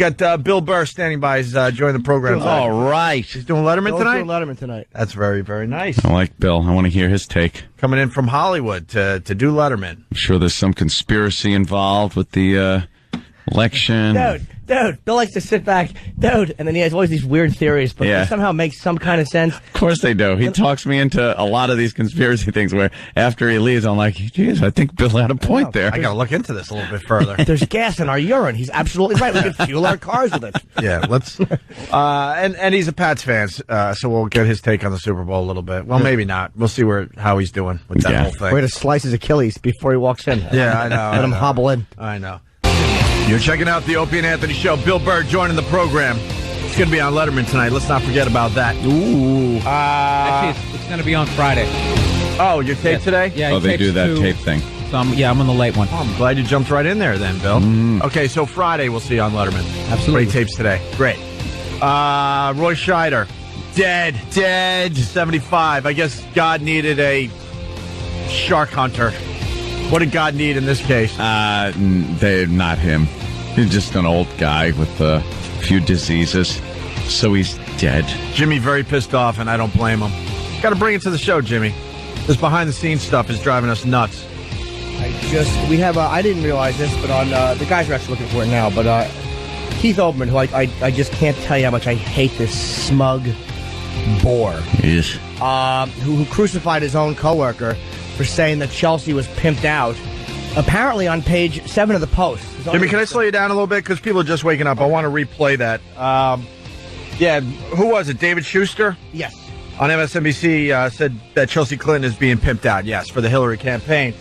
You got Bill Burr standing by. He's joining the program. All right. He's doing Letterman tonight? Doing Letterman tonight. That's very, very nice. I like Bill. I want to hear his take. Coming in from Hollywood to do Letterman. I'm sure there's some conspiracy involved with the election. Dude, Bill likes to sit back, and then he has always these weird theories, but they somehow make some kind of sense. Of course they do. He talks me into a lot of these conspiracy things where after he leaves, I'm like, geez, I think Bill had a point there. I got to look into this a little bit further. There's gas in our urine. He's absolutely right. We can fuel our cars with it. Yeah, let's. And he's a Pats fan, so we'll get his take on the Super Bowl a little bit. Well, maybe not. We'll see how he's doing with that whole thing. We're going to slice his Achilles before he walks in. Yeah, I know. Let him hobble in. I know. You're checking out the Opie and Anthony Show. Bill Burr joining the program. It's going to be on Letterman tonight. Let's not forget about that. Ooh. Actually, it's going to be on Friday. Oh, your tape today? Yeah. They do that tape thing. So I'm on the late one. Oh, I'm glad you jumped right in there then, Bill. Mm. Okay, so Friday we'll see you on Letterman. Absolutely. Great tapes today. Great. Roy Scheider. Dead. 75. I guess God needed a shark hunter. What did God need in this case? They're not him. He's just an old guy with a few diseases. So he's dead. Jimmy very pissed off, and I don't blame him. Got to bring it to the show, Jimmy. This behind-the-scenes stuff is driving us nuts. I didn't realize this, but on the guys are actually looking for it now, but Keith Olbermann, who I just can't tell you how much I hate this smug bore. Yes. Who crucified his own coworker for saying that Chelsea was pimped out, apparently on page 7 of the Post. Jimmy, can I slow you down a little bit? Because people are just waking up. I want to replay that. Who was it? David Schuster? Yes. On MSNBC said that Chelsea Clinton is being pimped out, yes, for the Hillary campaign.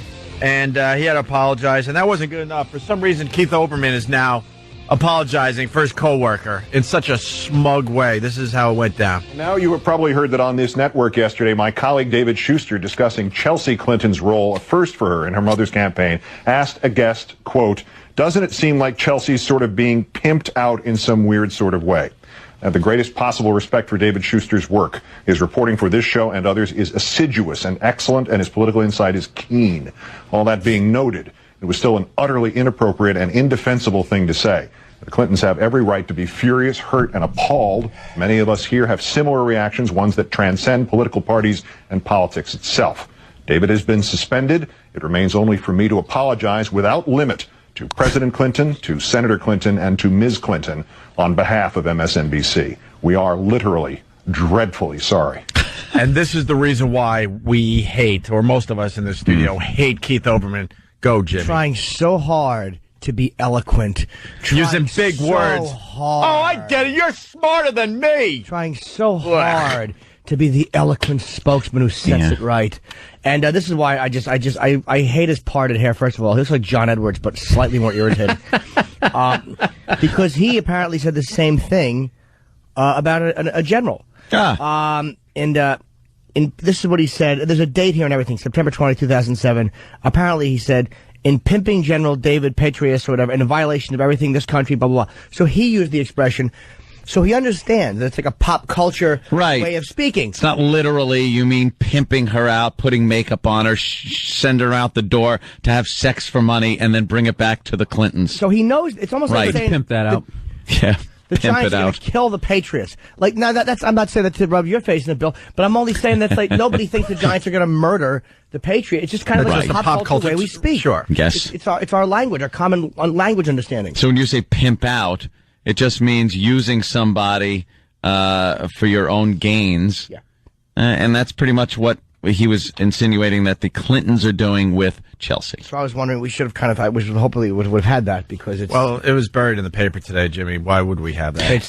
And he had to apologize, and that wasn't good enough. For some reason, Keith Olbermann is now apologizing for his coworker in such a smug way. This is how it went down. Now, you have probably heard that on this network yesterday, my colleague David Schuster, discussing Chelsea Clinton's role, a first for her in her mother's campaign, asked a guest, quote, "Doesn't it seem like Chelsea's sort of being pimped out in some weird sort of way?" I have the greatest possible respect for David Schuster's work. His reporting for this show and others is assiduous and excellent, and his political insight is keen. All that being noted, it was still an utterly inappropriate and indefensible thing to say. The Clintons have every right to be furious, hurt, and appalled. Many of us here have similar reactions, ones that transcend political parties and politics itself. David has been suspended. It remains only for me to apologize without limit to President Clinton, to Senator Clinton, and to Ms. Clinton on behalf of MSNBC. We are literally dreadfully sorry. And this is the reason why we hate, or most of us in the studio hate Keith Olbermann. Go, Jimmy. Trying so hard to be eloquent. Using big words. Hard. Oh, I get it. You're smarter than me. Trying so hard to be the eloquent spokesman who sets it right. And this is why I hate his parted hair, first of all. He looks like John Edwards, but slightly more irritated. Because he apparently said the same thing about a general. And this is what he said. There's a date here and everything. September 20, 2007. Apparently he said, in pimping General David Petraeus or whatever, in a violation of everything this country, blah, blah, blah. So he used the expression. So he understands that it's like a pop culture way of speaking. It's not literally, you mean pimping her out, putting makeup on her, send her out the door to have sex for money, and then bring it back to the Clintons. So he knows, it's almost like saying... Pimp that out. The Giants are going to kill the Patriots. Like, now that's, I'm not saying that to rub your face in it, Bill, but I'm only saying that like nobody thinks the Giants are going to murder the Patriots. It's just kind of like a pop culture way we speak. Sure. Yes. It's our language, our common language understanding. So when you say pimp out, it just means using somebody for your own gains. Yeah. And that's pretty much what he was insinuating that the Clintons are doing with Chelsea. So I was wondering, we should have hopefully would have had that because it's... Well, it was buried in the paper today, Jimmy. Why would we have that?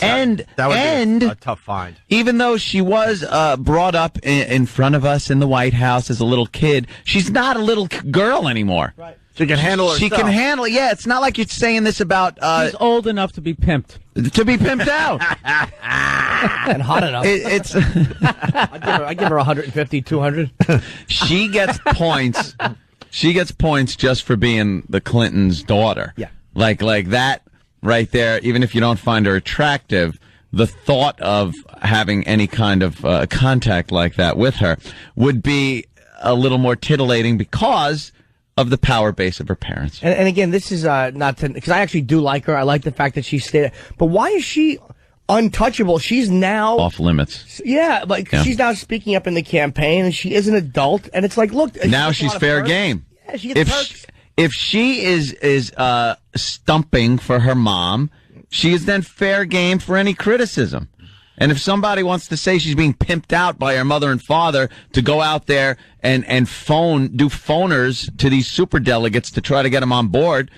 That would be a tough find. Even though she was brought up in front of us in the White House as a little kid, she's not a little girl anymore. Right. She can handle herself. She can handle it. Yeah, it's not like you're saying this about... She's old enough to be pimped. To be pimped out. And hot enough. It's I give her 150, 200. She gets points. She gets points just for being the Clintons' daughter. Yeah. Like that right there, even if you don't find her attractive, the thought of having any kind of contact like that with her would be a little more titillating because of the power base of her parents. And again, this is not to, because I actually do like her. I like the fact that she stayed. But why is she untouchable? She's now Off limits. Yeah, she's now speaking up in the campaign, and she is an adult. And it's like, look, Now she's fair game. Yeah, she gets perks. If she is stumping for her mom, she is then fair game for any criticism. And if somebody wants to say she's being pimped out by her mother and father to go out there and do phoners to these superdelegates to try to get them on board,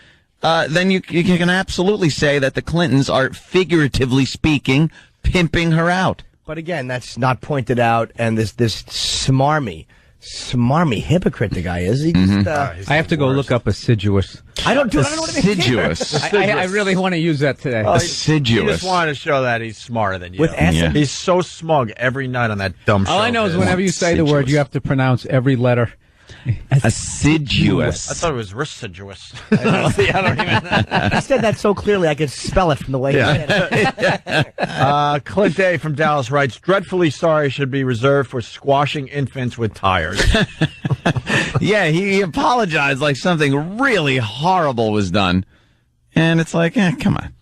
then you can absolutely say that the Clintons are, figuratively speaking, pimping her out. But again, that's not pointed out, and this smarmy hypocrite the guy is. He just, I have to go look up assiduous. I don't know what it means. Assiduous. I really want to use that today. Assiduous. He just wanted to show that he's smarter than you. With S? Yeah. He's so smug every night on that dumb show. All I know is of his. whenever you say the word, you have to pronounce every letter. Assiduous. I thought it was residuous. See, I don't even. I said that so clearly I could spell it from the way he said it. Clint Day from Dallas writes, dreadfully sorry should be reserved for squashing infants with tires. Yeah, he apologized like something really horrible was done. And it's like, come on.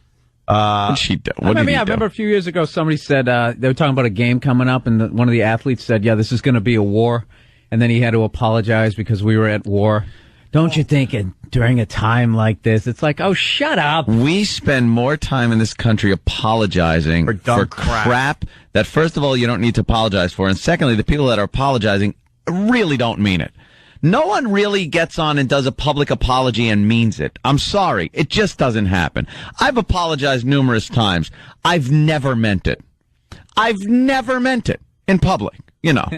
What did she do? I remember a few years ago somebody said they were talking about a game coming up, and one of the athletes said, yeah, this is going to be a war. And then he had to apologize because we were at war. Don't you think during a time like this, it's like, oh, shut up. We spend more time in this country apologizing For dumb crap that, first of all, you don't need to apologize for. And secondly, the people that are apologizing really don't mean it. No one really gets on and does a public apology and means it. I'm sorry. It just doesn't happen. I've apologized numerous times. I've never meant it. I've never meant it in public, you know.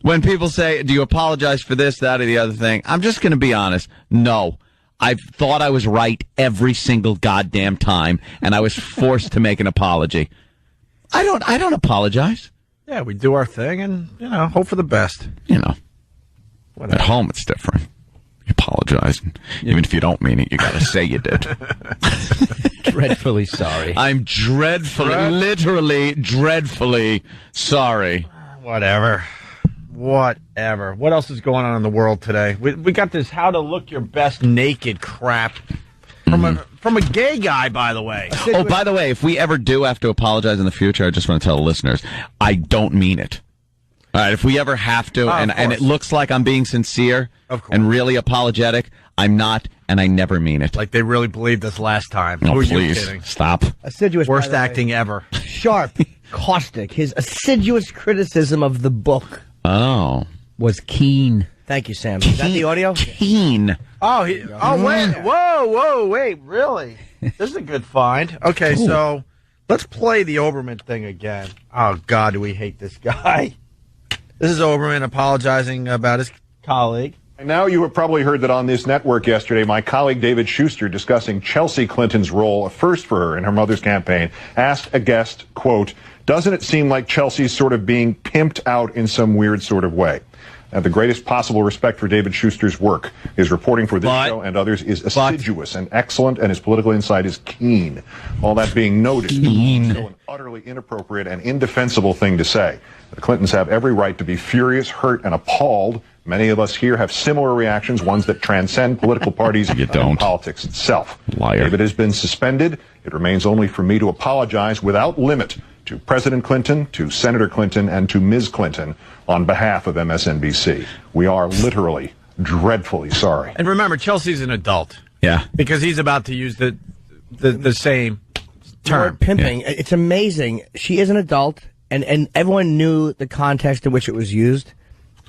When people say, do you apologize for this, that, or the other thing? I'm just going to be honest. No. I've thought I was right every single goddamn time, and I was forced to make an apology. I don't apologize. Yeah, we do our thing and, hope for the best. At home it's different. You apologize. Even if you don't mean it, you got to say you did. Dreadfully sorry. I'm literally dreadfully sorry. Whatever. What else is going on in the world today? We got this how to look your best naked crap from a gay guy, by the way. Oh, by the way, if we ever do have to apologize in the future, I just want to tell the listeners, I don't mean it. All right, if we ever have to, and it looks like I'm being sincere and really apologetic, I'm not, and I never mean it. Like they really believed us last time. Oh, Who are you please, kidding? stop. Assiduous, Worst acting ever. Sharp, caustic. His assiduous criticism of the book was keen. Thank you, Sam. Is that the audio? Keen. Oh, wait. Whoa, wait, really? This is a good find. Okay, so let's play the Olbermann thing again. Oh, God, do we hate this guy. This is Olbermann apologizing about his colleague. And now you have probably heard that on this network yesterday, my colleague David Schuster, discussing Chelsea Clinton's role, a first for her in her mother's campaign, asked a guest, quote, doesn't it seem like Chelsea's sort of being pimped out in some weird sort of way? I have the greatest possible respect for David Schuster's work. His reporting for this show and others is assiduous and excellent, and his political insight is keen. All that being noted, it's still an utterly inappropriate and indefensible thing to say. The Clintons have every right to be furious, hurt, and appalled. Many of us here have similar reactions, ones that transcend political parties and politics itself. Liar. David has been suspended. It remains only for me to apologize without limit to President Clinton, to Senator Clinton, and to Ms. Clinton on behalf of MSNBC. We are literally dreadfully sorry. And remember, Chelsea's an adult. Yeah. Because he's about to use the same term. Word pimping. Yeah. It's amazing. She is an adult, and everyone knew the context in which it was used.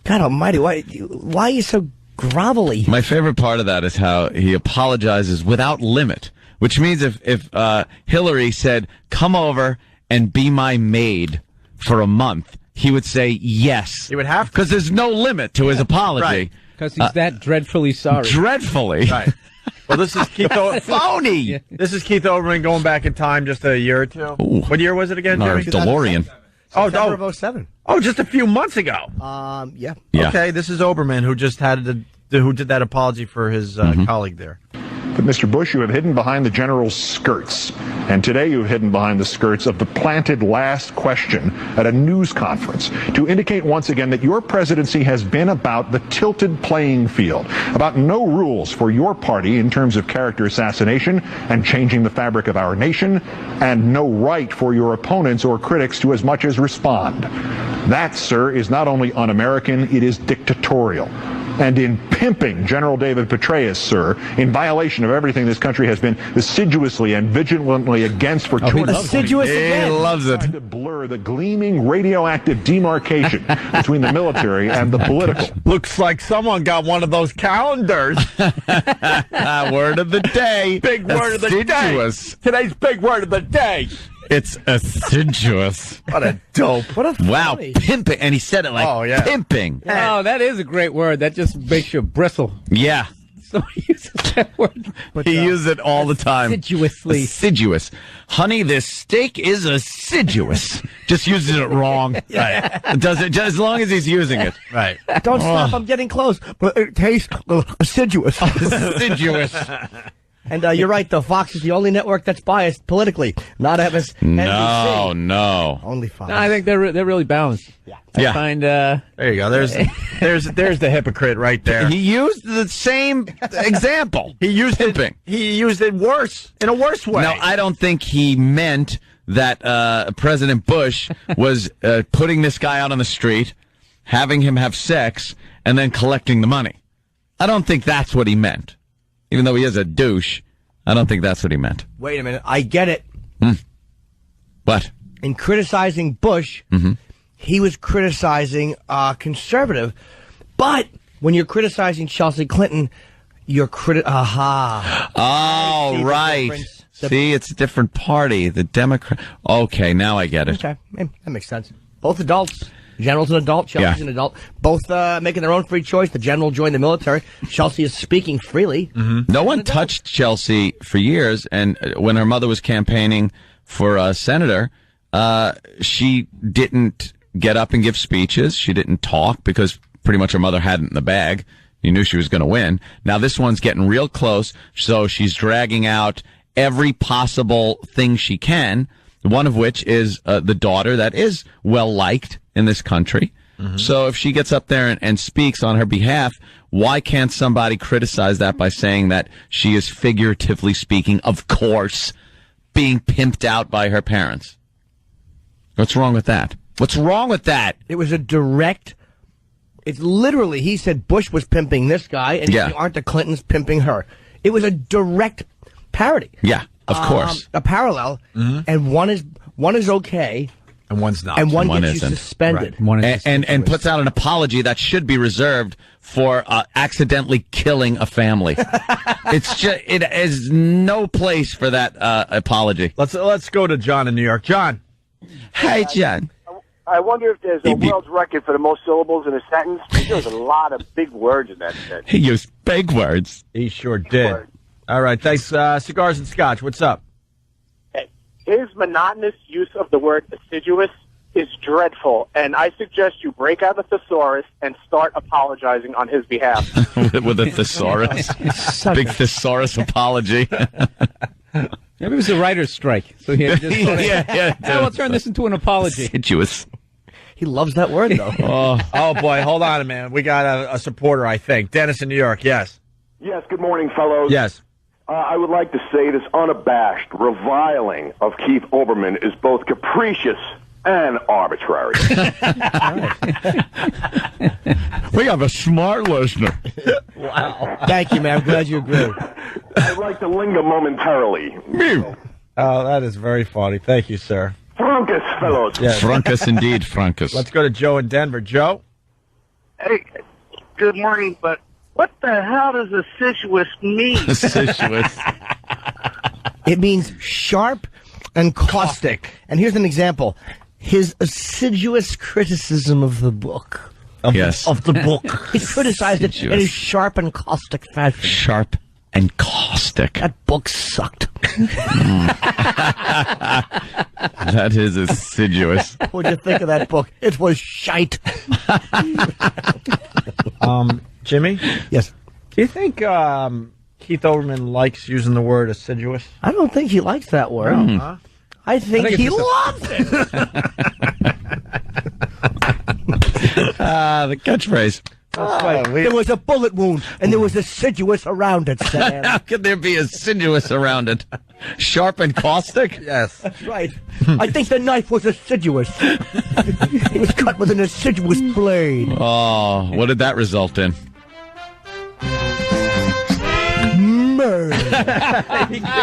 God almighty, why are you so grovelly? My favorite part of that is how he apologizes without limit, which means if Hillary said, come over and be my maid for a month, he would say yes. He would have to. Because there's no limit to his apology. Right. Because he's that dreadfully sorry. Dreadfully. Right. Well, this is Keith Phony! Yeah. This is Keith Olbermann going back in time just a year or two. Ooh. What year was it again, Or Jimmy? DeLorean. September of 07. Oh, just a few months ago. Yeah. Yeah. Okay, this is Olbermann who just who did that apology for his colleague there. But, Mr. Bush, you have hidden behind the general's skirts. And today you have hidden behind the skirts of the planted last question at a news conference to indicate once again that your presidency has been about the tilted playing field, about no rules for your party in terms of character assassination and changing the fabric of our nation, and no right for your opponents or critics to as much as respond. That, sir, is not only un-American, it is dictatorial. And in pimping General David Petraeus, sir, in violation of everything this country has been assiduously and vigilantly against for 20 years. Assiduous again. He loves it. To blur the gleaming radioactive demarcation between the military and the political. Looks like someone got one of those calendars. Word of the day. Big word of the Assiduous. day. Today's big word of the day. It's assiduous. What a dope. What a Wow, funny. pimping. And he said it like Oh, yeah. pimping. Oh, that is a great word. That just makes you bristle. Yeah. Somebody uses that word. He uses it all the time. Assiduously. Assiduous. Honey, this steak is assiduous. Just uses it wrong. Right. Does it just as long as he's using it. Right. Don't stop, I'm getting close. But it tastes assiduous. Assiduous. And you're right, though. Fox is the only network that's biased politically. Not MSNBC. No. Only Fox. No, I think they're really balanced. Yeah. I find There you go. There's the hypocrite right there. He used the same example. He used pimping. He used it worse, in a worse way. Now, I don't think he meant that President Bush was putting this guy out on the street, having him have sex, and then collecting the money. I don't think that's what he meant. Even though he is a douche, I don't think that's what he meant. Wait a minute. I get it. What? In criticizing Bush, he was criticizing conservative. But when you're criticizing Chelsea Clinton, you're Aha. Oh, the right. difference. See, it's a different party. The Democrat. Okay, now I get it. Okay. That makes sense. Both adults. General's an adult. Chelsea's an adult. Both making their own free choice. The general joined the military. Chelsea is speaking freely. No one touched Chelsea for years, and when her mother was campaigning for senator, she didn't get up and give speeches. She didn't talk because pretty much her mother had it in the bag. You knew she was going to win. Now this one's getting real close, so she's dragging out every possible thing she can, one of which is the daughter that is well-liked in this country. So if she gets up there and speaks on her behalf, why can't somebody criticize that by saying that she is, figuratively speaking, of course, being pimped out by her parents? What's wrong with that? What's wrong with that? It was a direct... It's literally, he said Bush was pimping this guy, and aren't the Clintons pimping her? It was a direct parody. Yeah, of course. A parallel, and one is okay... And one's not. And one gets isn't. you suspended. Right. And puts out an apology that should be reserved for accidentally killing a family. It is no place for that apology. Let's go to John in New York. John. Hey, John. I wonder if there's a world record for the most syllables in a sentence. There's a lot of big words in that sentence. He used big words. He sure did. All right, thanks. Cigars and Scotch, what's up? His monotonous use of the word assiduous is dreadful, and I suggest you break out a thesaurus and start apologizing on his behalf. With a thesaurus. Big thesaurus apology. Maybe it was a writer's strike. So he had just we'll turn this into an apology. Assiduous. He loves that word, though. Oh, boy, hold on a minute. We got a supporter, I think. Dennis in New York, yes. Yes, good morning, fellows. Yes. I would like to say this unabashed reviling of Keith Olbermann is both capricious and arbitrary. We have a smart listener. Wow. Thank you, man. I'm glad you agree. I'd like to linger momentarily. Oh, that is very funny. Thank you, sir. Fruncus, fellows. Yes. Fruncus indeed, Fruncus. Let's go to Joe in Denver. Joe? Hey, good morning, but what the hell does assiduous mean? Assiduous. It means sharp and caustic. And here's an example. His assiduous criticism of the book. Yes. Of the book. He criticized it in a sharp and caustic fashion. Sharp and caustic. That book sucked. That is assiduous. What'd you think of that book? It was shite. Jimmy? Yes. Do you think Keith Olbermann likes using the word assiduous? I don't think he likes that word. Huh? I think he loves it. The catchphrase. That's right. There was a bullet wound, and there was assiduous around it, Stan. How could there be assiduous around it? Sharp and caustic? Yes. That's right. I think the knife was assiduous. It was cut with an assiduous blade. Oh, what did that result in? Murder.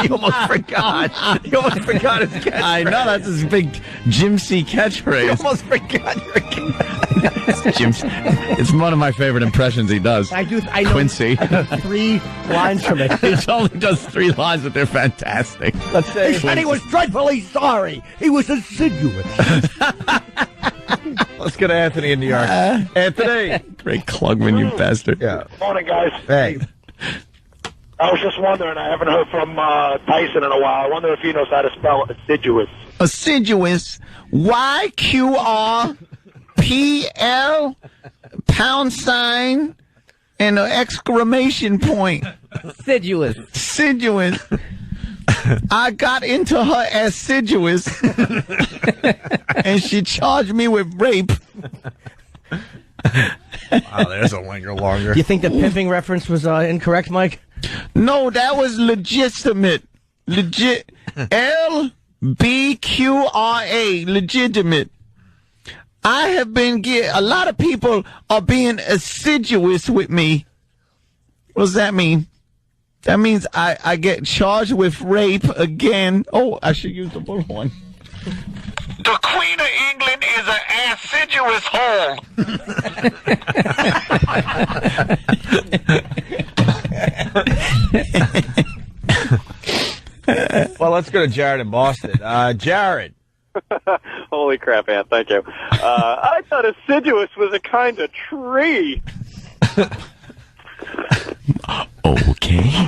You almost forgot. You almost forgot his catchphrase. I know, that's his big Jim C. catchphrase. You almost forgot your It's one of my favorite impressions he does. I know Quincy. 3 lines from it. He only does 3 lines, but they're fantastic. Let's say He said he was dreadfully sorry. He was assiduous. Let's go to Anthony in New York. Anthony. Great Klugman, you bastard. Yeah. Morning, guys. Hey. I was just wondering, I haven't heard from Tyson in a while. I wonder if he knows how to spell assiduous. Assiduous. YQRPL # and an exclamation point. Assiduous. Assiduous. I got into her assiduous, and she charged me with rape. Wow, there's a linger longer. Do you think the pimping reference was incorrect, Mike? No, that was legitimate. Legit. LBQRA. Legitimate. I have been a lot of people are being assiduous with me. What does that mean? That means I get charged with rape again. Oh, I should use the bullhorn. The Queen of England is an assiduous hole. Well, let's go to Jared in Boston. Jared. Holy crap, man. Thank you. I thought assiduous was a kind of tree. Okay.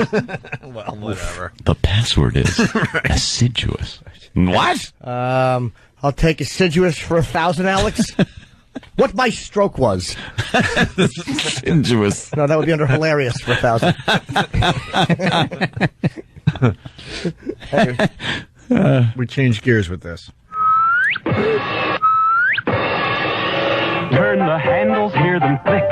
Well, whatever. The password is assiduous. What? I'll take assiduous for 1,000, Alex. What my stroke was. Assiduous. No, that would be under hilarious for 1,000. We change gears with this. Turn the handles, hear them click.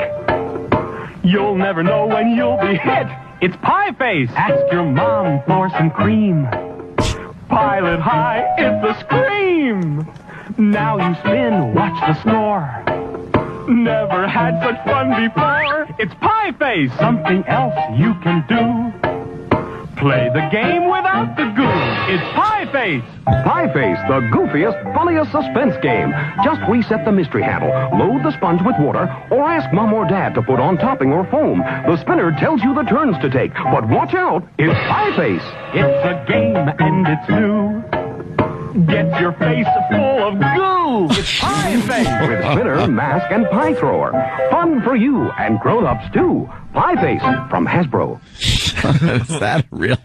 You'll never know when you'll be hit. It's Pie Face. Ask your mom for some cream. Pilot high, it's a scream. Now you spin, watch the score. Never had such fun before. It's Pie Face. Something else you can do. Play the game without the goo. It's Pie Face. Pie Face, the goofiest, funniest suspense game. Just reset the mystery handle, load the sponge with water, or ask Mom or Dad to put on topping or foam. The spinner tells you the turns to take, but watch out, it's Pie Face. It's a game and it's new. Gets your face full of goo. It's Pie Face. With spinner, mask, and pie thrower. Fun for you and grown-ups, too. Pie Face from Hasbro. Is that real?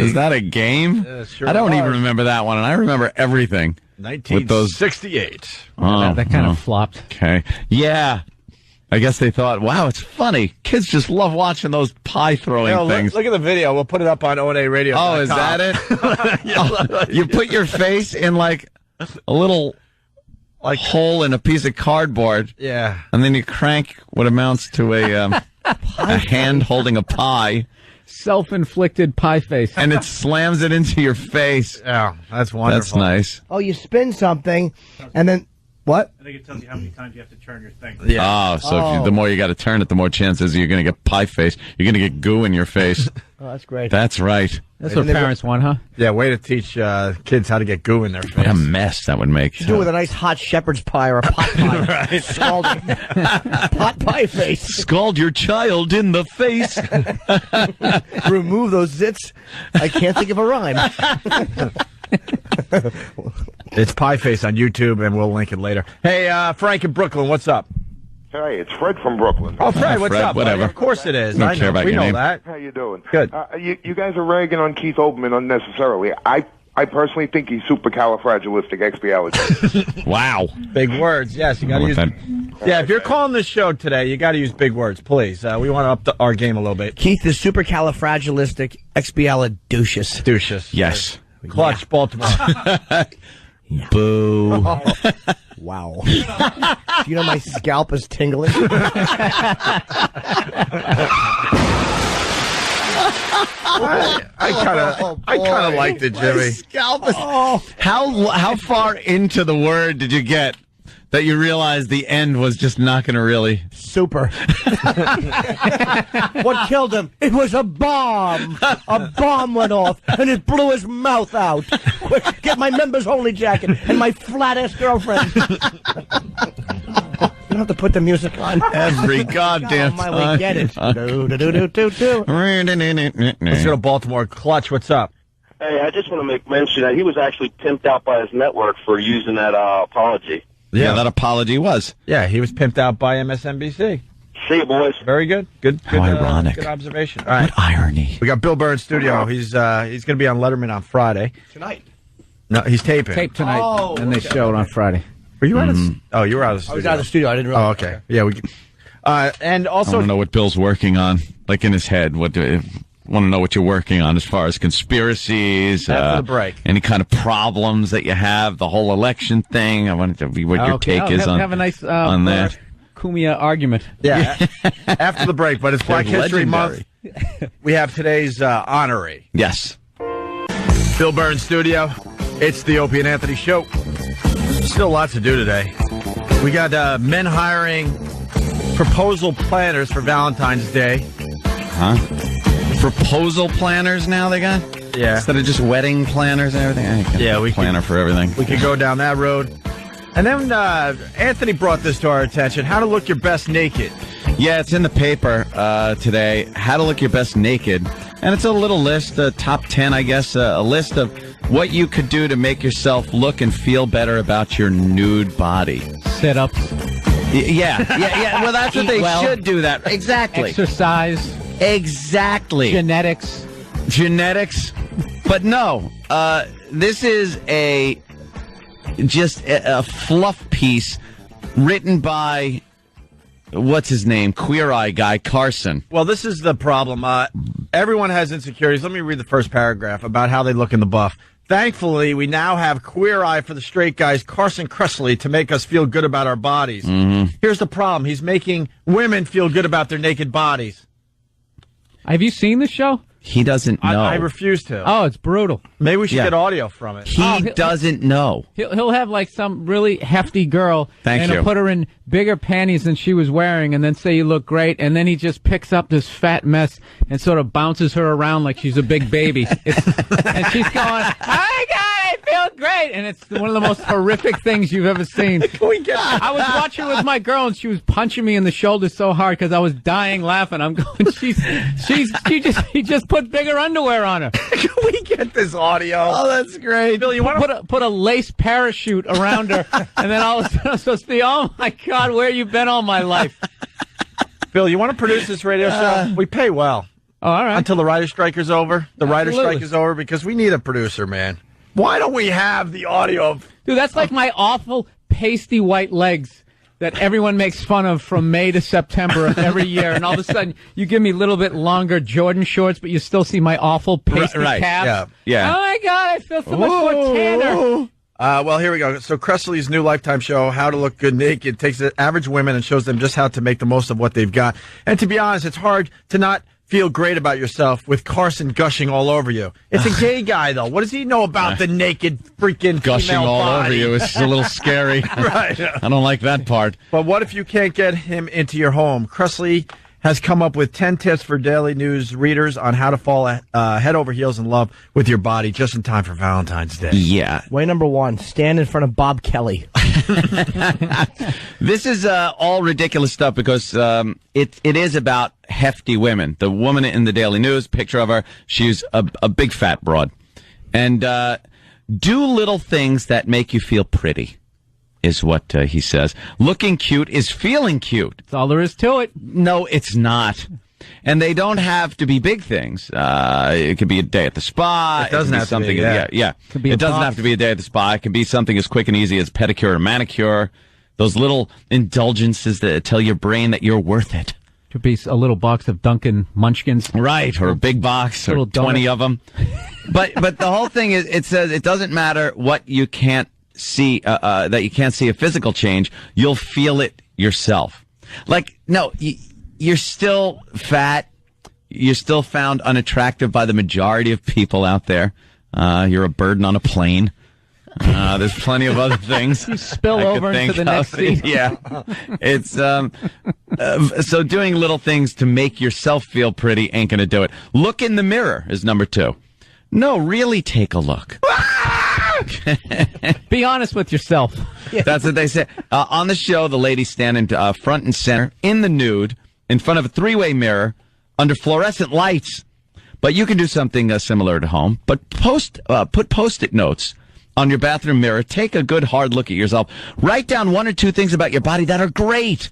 Is that a game? Sure I don't was. even remember that one, and I remember everything. 1968. That kind of flopped. Okay. Yeah. I guess they thought, wow, it's funny. Kids just love watching those pie throwing things. Look at the video. We'll put it up on ONA Radio. Oh, is that it? You put your face in like a little hole in a piece of cardboard. Yeah. And then you crank what amounts to a hand holding a pie. Self-inflicted pie face. And it slams it into your face. Yeah, that's wonderful. That's nice. Oh, you spin something, and then... What? I think it tells you how many times you have to turn your thing. Yeah. Oh, so If the more you got to turn it, the more chances you're going to get pie face. You're going to get goo in your face. Oh, that's great. That's right. That's what parents want, huh? Yeah, way to teach kids how to get goo in their face. What a mess that would make. Do it with a nice hot shepherd's pie or a pot pie. Right. Scalding. Pot pie face. Scald your child in the face. Remove those zits. I can't think of a rhyme. It's Pie Face on YouTube, and we'll link it later. Hey, Frank in Brooklyn, what's up? Hey, it's Fred from Brooklyn. Oh, Fred, what's Fred, up? whatever. Buddy? Of course it is. Don't care about we your know name. that. How you doing? Good. You guys are ragging on Keith Olbermann unnecessarily. I personally think he's supercalifragilisticexpialidocious. Wow. Big words. Yes, you got to use that. Yeah, if you're calling this show today, you got to use big words, please. We want to up our game a little bit. Keith is supercalifragilisticexpialidocious. Douches. Yes. Clutch, Baltimore. Boo. Wow. You know my scalp is tingling? I kind of liked it, Jimmy. Scalp is, how far into the word did you get that you realized the end was just not going to really... Super. What killed him? It was a bomb. A bomb went off, and it blew his mouth out. Quick, get my members-only jacket and my flat-ass girlfriend. You don't have to put the music on. Every goddamn time. time. We get it. Do. Let's go to Baltimore. Clutch, what's up? Hey, I just want to make mention that he was actually pimped out by his network for using that apology. Yeah, that apology was. Yeah, he was pimped out by MSNBC. See you, boys. Very good. Good. How ironic. Good observation. All right. What irony. We got Bill Burr in studio. He's going to be on Letterman on Friday. Tonight. No, he's taping. Tape tonight, and they show it on Friday. Were you out of? Oh, you were out of the studio. I was out of the studio. I didn't realize. Oh, okay. Yeah, we. And also, I want to know what Bill's working on, like in his head. Want to know what you're working on as far as conspiracies, after the break, any kind of problems that you have, the whole election thing. I wanted to be what your take is on have a nice on that. Kumia argument. Yeah, after the break, but it's Black History Month. We have today's honoree. Yes. Bill Burr in studio. It's the Opie and Anthony Show. Still lots to do today. We got men hiring proposal planners for Valentine's Day. Huh? Proposal planners now they got? Yeah. Instead of just wedding planners and everything? Yeah, we planner for everything. We could go down that road. And then Anthony brought this to our attention, how to look your best naked. Yeah, it's in the paper today, how to look your best naked. And it's a little list, top 10, I guess, a list of what you could do to make yourself look and feel better about your nude body. Sit-ups. Yeah. Well, that's what they should do that. Exactly. Exercise. Exactly. Genetics. But no, this is just a fluff piece written by, what's his name, Queer Eye guy, Carson. Well, this is the problem. Everyone has insecurities. Let me read the first paragraph about how they look in the buff. Thankfully, we now have Queer Eye for the straight guys, Carson Kressley, to make us feel good about our bodies. Mm-hmm. Here's the problem. He's making women feel good about their naked bodies. Have you seen the show? He doesn't know. I refuse to. Oh, it's brutal. Maybe we should get audio from it. He doesn't know. He'll have like some really hefty girl, and he'll put her in bigger panties than she was wearing, and then say you look great, and then he just picks up this fat mess and sort of bounces her around like she's a big baby. And she's going, "Oh my God, I feel great!" And it's one of the most horrific things you've ever seen. I was watching with my girl, and she was punching me in the shoulder so hard because I was dying laughing. I'm going, he just put bigger underwear on her. Can we get this audio? Oh, that's great. Bill, you want to put a lace parachute around her, and then all of a sudden I'm supposed to be, oh my God, where you been all my life? Bill, you want to produce this radio show? We pay well. Oh, all right. Until the writer's strike is over. The writer's strike is over because we need a producer, man. Why don't we have the audio? Dude, that's like my awful pasty white legs that everyone makes fun of from May to September of every year, and all of a sudden you give me a little bit longer Jordan shorts, but you still see my awful pasty calves. Yeah. Oh my God, I feel so much more tanner. Well, here we go. So Kressley's new Lifetime show, How to Look Good Naked, takes average women and shows them just how to make the most of what they've got. And to be honest, it's hard to not feel great about yourself with Carson gushing all over you. It's a gay guy, though. What does he know about the naked freaking gushing female all body? over you is a little scary. Right. I don't like that part. But what if you can't get him into your home? Kressley has come up with 10 tips for Daily News readers on how to fall head over heels in love with your body just in time for Valentine's Day. Yeah. Way number 1, stand in front of Bob Kelly. This is all ridiculous stuff because it is about hefty women. The woman in the Daily News, picture of her, she's a big fat broad. And do little things that make you feel pretty, is what he says. Looking cute is feeling cute. That's all there is to it. No, it's not. And they don't have to be big things. It could be a day at the spa. It doesn't have something. to be, Yeah. Could be it doesn't have to be a day at the spa. It can be something as quick and easy as pedicure or manicure. Those little indulgences that tell your brain that you're worth it. Could be a little box of Dunkin' Munchkins. Right, or a big box, or 20 of them. But the whole thing is, it says it doesn't matter what you can't see, that you can't see a physical change. You'll feel it yourself. Like, no, you're still fat. You're still found unattractive by the majority of people out there. You're a burden on a plane. There's plenty of other things. You spill over into the next seat. Yeah. It's, so doing little things to make yourself feel pretty ain't gonna do it. Look in the mirror is number 2. No, really take a look. Be honest with yourself. That's what they say. On the show, the lady's standing front and center in the nude in front of a 3-way mirror under fluorescent lights. But you can do something similar at home. But put Post-it notes on your bathroom mirror. Take a good hard look at yourself. Write down 1 or 2 things about your body that are great.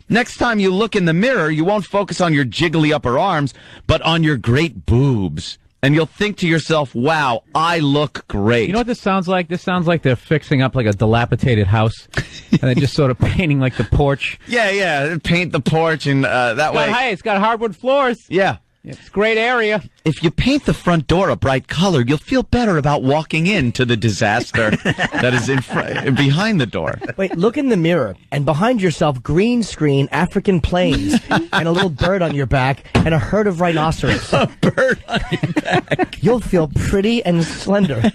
Next time you look in the mirror, you won't focus on your jiggly upper arms, but on your great boobs. And you'll think to yourself, wow, I look great. You know what this sounds like? This sounds like they're fixing up like a dilapidated house. And they're just sort of painting like the porch. Yeah. Paint the porch and that way. Hey, it's got hardwood floors. Yeah. It's a great area. If you paint the front door a bright color, you'll feel better about walking into the disaster that is behind the door. Wait, look in the mirror, and behind yourself, green screen African plains, and a little bird on your back, and a herd of rhinoceros. A bird on your back. You'll feel pretty and slender.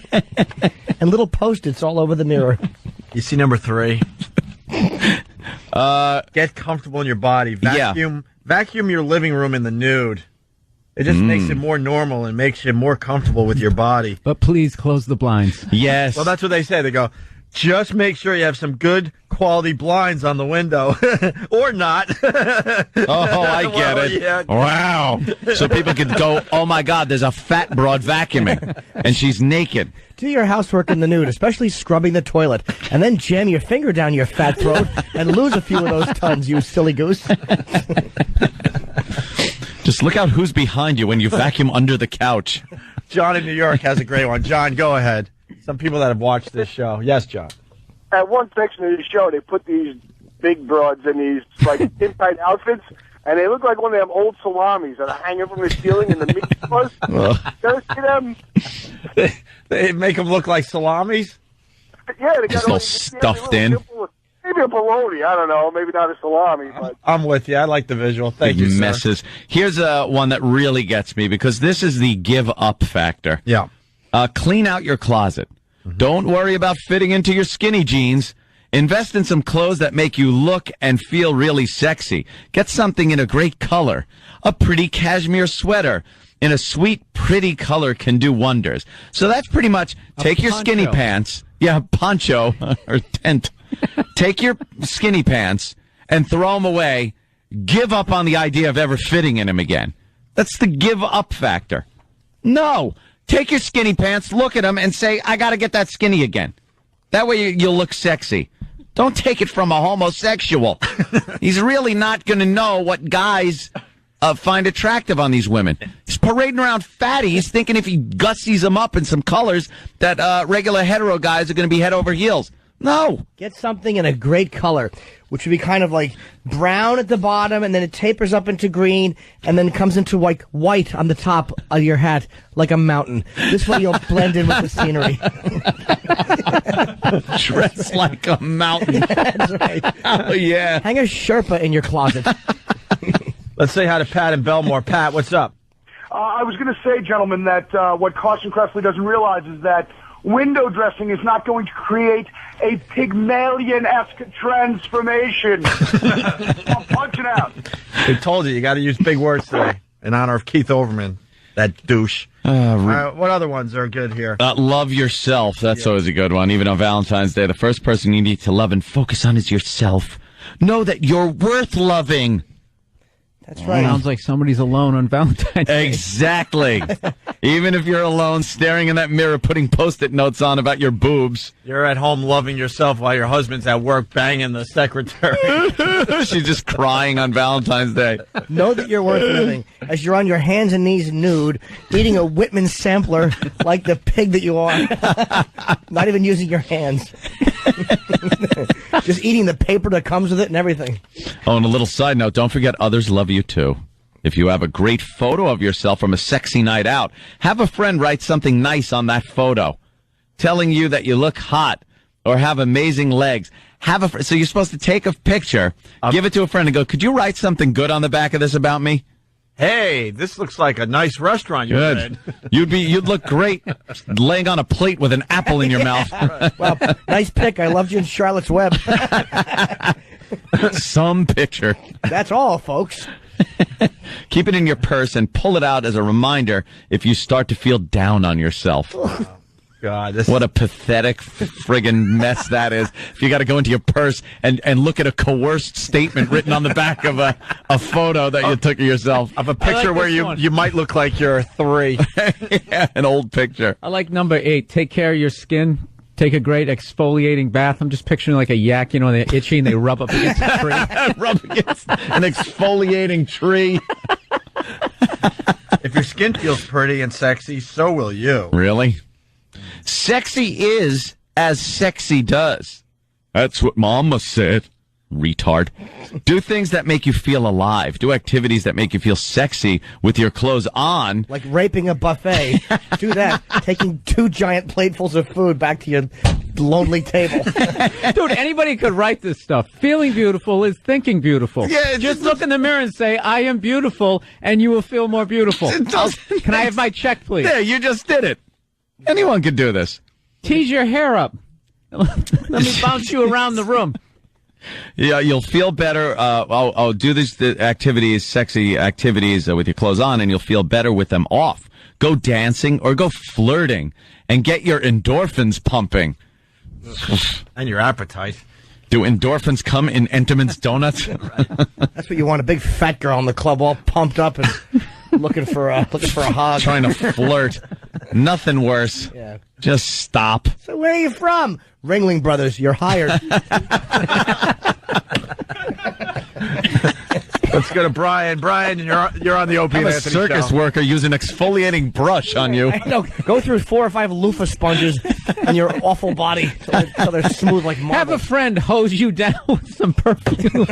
And little Post-its all over the mirror. You see number 3? Get comfortable in your body. Vacuum your living room in the nude. It just makes it more normal and makes you more comfortable with your body. But please close the blinds. Yes. Well, that's what they say. They go, just make sure you have some good quality blinds on the window. Or not. I get it. Yeah. Wow. So people could go, oh, my God, there's a fat broad vacuuming, and she's naked. Do your housework in the nude, especially scrubbing the toilet, and then jam your finger down your fat throat and lose a few of those tons, you silly goose. Just look out who's behind you when you vacuum under the couch. John in New York has a great one. John, go ahead. Some people that have watched this show. Yes, John. At one section of the show, they put these big broads in these like skin-tight outfits, and they look like one of them old salamis that are hanging from the ceiling in the meat stores. You ever see them? They make them look like salamis? Yeah, they got just all stuffed in. Maybe a bologna, I don't know. Maybe not a salami. But I'm with you. I like the visual. Thank you, sir. Messes. Here's one that really gets me, because this is the give up factor. Yeah. Clean out your closet. Don't worry about fitting into your skinny jeans. Invest in some clothes that make you look and feel really sexy. Get something in a great color. A pretty cashmere sweater in a sweet, pretty color can do wonders. So that's pretty much take your skinny pants. Yeah, poncho or tent. Take your skinny pants and throw them away. Give up on the idea of ever fitting in them again. That's the give up factor. No. Take your skinny pants, look at them, and say, I got to get that skinny again. That way you'll look sexy. Don't take it from a homosexual. He's really not going to know what guys find attractive on these women. He's parading around fatties, thinking if he gussies them up in some colors that regular hetero guys are going to be head over heels. No. Get something in a great color, which would be kind of like brown at the bottom, and then it tapers up into green, and then comes into like white on the top of your hat, like a mountain. This way you'll blend in with the scenery. Dress like a mountain. That's right. Oh, yeah. Hang a Sherpa in your closet. Let's say hi to Pat in Belmore. Pat, what's up? I was going to say, gentlemen, that what Carson Kressley doesn't realize is that window dressing is not going to create a Pygmalion-esque transformation. I'm punching out. They told you got to use big words today in honor of Keith Olbermann, that douche. What other ones are good here? Love yourself. That's always a good one. Even on Valentine's Day, the first person you need to love and focus on is yourself. Know that you're worth loving. That's right. Sounds like somebody's alone on Valentine's Day. Exactly. Even if you're alone, staring in that mirror, putting Post-it notes on about your boobs. You're at home loving yourself while your husband's at work banging the secretary. She's just crying on Valentine's Day. Know that you're worth living as you're on your hands and knees nude, eating a Whitman sampler like the pig that you are. Not even using your hands. Just eating the paper that comes with it and everything. Oh, and a little side note, don't forget others love you too. If you have a great photo of yourself from a sexy night out, have a friend write something nice on that photo, telling you that you look hot or have amazing legs. So you're supposed to take a picture, give it to a friend and go, could you write something good on the back of this about me? Hey, this looks like a nice restaurant you're in. You'd look great laying on a plate with an apple in your mouth. Well, nice pic. I loved you in Charlotte's Web. Some picture. That's all, folks. Keep it in your purse and pull it out as a reminder if you start to feel down on yourself. God, what a pathetic friggin' mess that is. If you got to go into your purse and look at a coerced statement written on the back of a photo that you took of yourself. Of a picture where you might look like you're 3. Yeah, an old picture. I like number 8. Take care of your skin. Take a great exfoliating bath. I'm just picturing like a yak, they're itchy and they rub up against a tree. Rub against an exfoliating tree. If your skin feels pretty and sexy, so will you. Really? Sexy is as sexy does. That's what Mama said. Retard. Do things that make you feel alive. Do activities that make you feel sexy with your clothes on. Like raping a buffet. Do that. Taking 2 giant platefuls of food back to your lonely table. Dude, anybody could write this stuff. Feeling beautiful is thinking beautiful. Yeah, just look in the mirror and say, I am beautiful, and you will feel more beautiful. Can I have my check, please? Yeah, you just did it. Anyone could do this. Tease your hair up. Let me bounce you around the room. Yeah, you'll feel better. I'll do these activities, sexy activities with your clothes on, and you'll feel better with them off. Go dancing or go flirting and get your endorphins pumping. And your appetite. Do endorphins come in Entenmann's Donuts? That's what you want, a big fat girl in the club all pumped up and looking for a hug. Trying to flirt. Nothing worse. Yeah. Just stop. So where are you from? Ringling Brothers, you're hired. Let's go to Brian. Brian, you're on the Opie I'm and a Anthony circus show. worker using exfoliating brush on you. I know. Go through 4 or 5 loofah sponges on your awful body so they're smooth like marble. Have a friend hose you down with some perfume.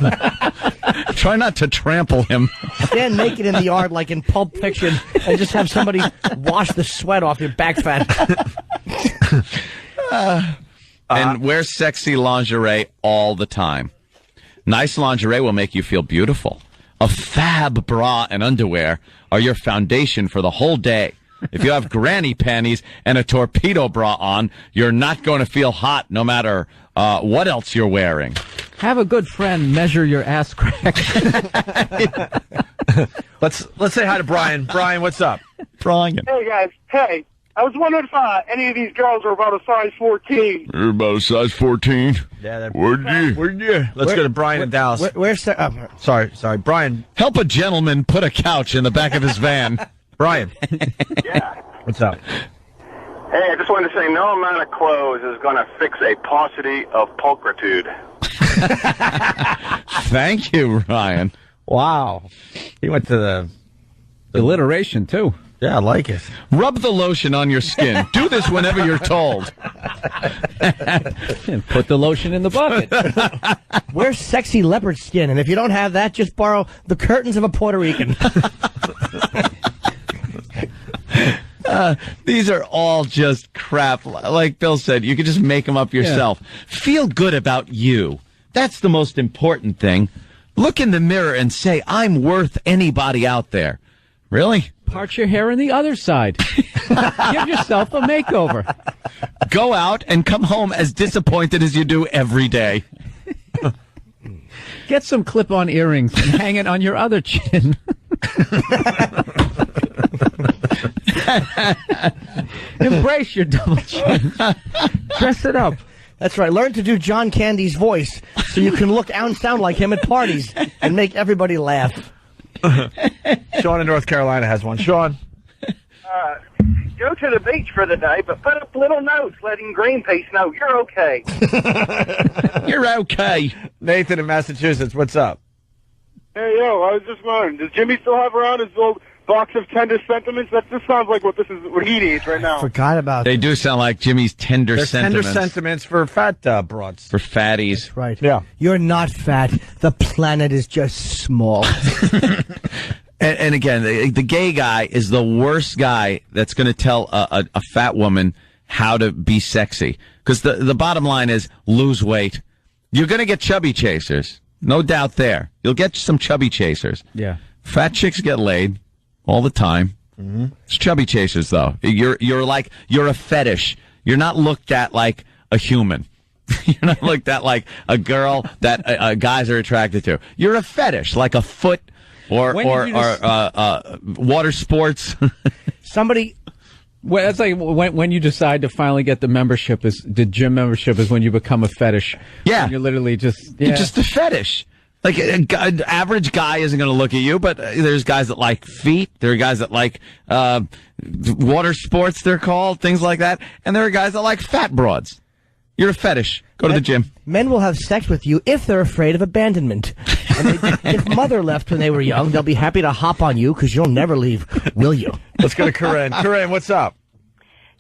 Try not to trample him. Stand naked in the yard like in Pulp Fiction and just have somebody wash the sweat off your back fat. And wear sexy lingerie all the time. Nice lingerie will make you feel beautiful. A fab bra and underwear are your foundation for the whole day. If you have granny panties and a torpedo bra on, you're not going to feel hot no matter what else you're wearing. Have a good friend measure your ass crack. Let's say hi to Brian. Brian, what's up? Brian. Hey, guys. Hey, I was wondering if any of these girls are about a size 14. You're about a size 14. Yeah, Where'd you? Let's go to Brian in Dallas. Sorry, Brian. Help a gentleman put a couch in the back of his van. Brian. Yeah. What's up? Hey, I just wanted to say no amount of clothes is going to fix a paucity of pulchritude. Thank you, Ryan. Wow. He went to the alliteration, too. Yeah, I like it. Rub the lotion on your skin. Do this whenever you're told. Put the lotion in the bucket. Wear sexy leopard skin, and if you don't have that, just borrow the curtains of a Puerto Rican. These are all just crap. Like Bill said, you can just make them up yourself. Yeah. Feel good about you. That's the most important thing. Look in the mirror and say, I'm worth anybody out there. Really? Part your hair on the other side. Give yourself a makeover. Go out and come home as disappointed as you do every day. Get some clip-on earrings and hang it on your other chin. Embrace your double chin. Dress it up. That's right. Learn to do John Candy's voice so you can look and sound like him at parties and make everybody laugh. Sean in North Carolina has one. Sean. Go to the beach for the day, but put up little notes letting Greenpeace know you're okay. You're okay. Nathan in Massachusetts, what's up? Hey, yo, I was just wondering, does Jimmy still have around his old box of tender sentiments. That just sounds like what he needs right now. Forgot about They do sound like Jimmy's tender sentiments. Tender sentiments for fat broads. For fatties. That's right. Yeah. You're not fat. The planet is just small. And again, the gay guy is the worst guy that's going to tell a fat woman how to be sexy. Because the bottom line is lose weight. You're going to get chubby chasers. No doubt there. You'll get some chubby chasers. Yeah. Fat chicks get laid all the time. Mm-hmm. It's chubby chasers, though. You're a fetish. You're not looked at like a human. You're not looked at like a girl that guys are attracted to. You're a fetish, like a foot or water sports. Somebody. Well, that's like when you decide to finally get the membership. The gym membership is when you become a fetish. Yeah. When you're literally just. Yeah. You're just a fetish. Like an average guy isn't going to look at you, but there's guys that like feet. There are guys that like water sports, they're called, things like that. And there are guys that like fat broads. You're a fetish. Go to the gym. Men will have sex with you if they're afraid of abandonment. And if mother left when they were young, they'll be happy to hop on you because you'll never leave, will you? Let's go to Corinne. Corinne, what's up?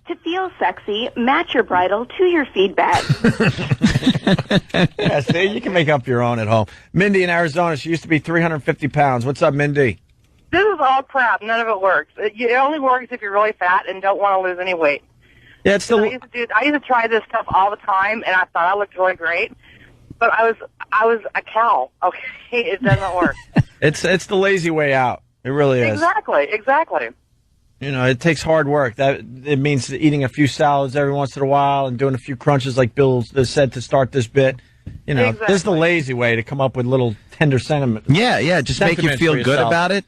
To feel sexy, match your bridle to your feedback. Yeah, see, you can make up your own at home. Mindy in Arizona, she used to be 350 pounds. What's up, Mindy? This is all crap. None of it works. It only works if you're really fat and don't want to lose any weight. Yeah, it's I used to try this stuff all the time, and I thought I looked really great. But I was a cow. Okay, it doesn't work. It's the lazy way out. It really is. Exactly. You know, it takes hard work. It means eating a few salads every once in a while and doing a few crunches like Bill said to start this bit. You know, This is the lazy way to come up with little tender sentiment. Yeah, just make you feel good about it.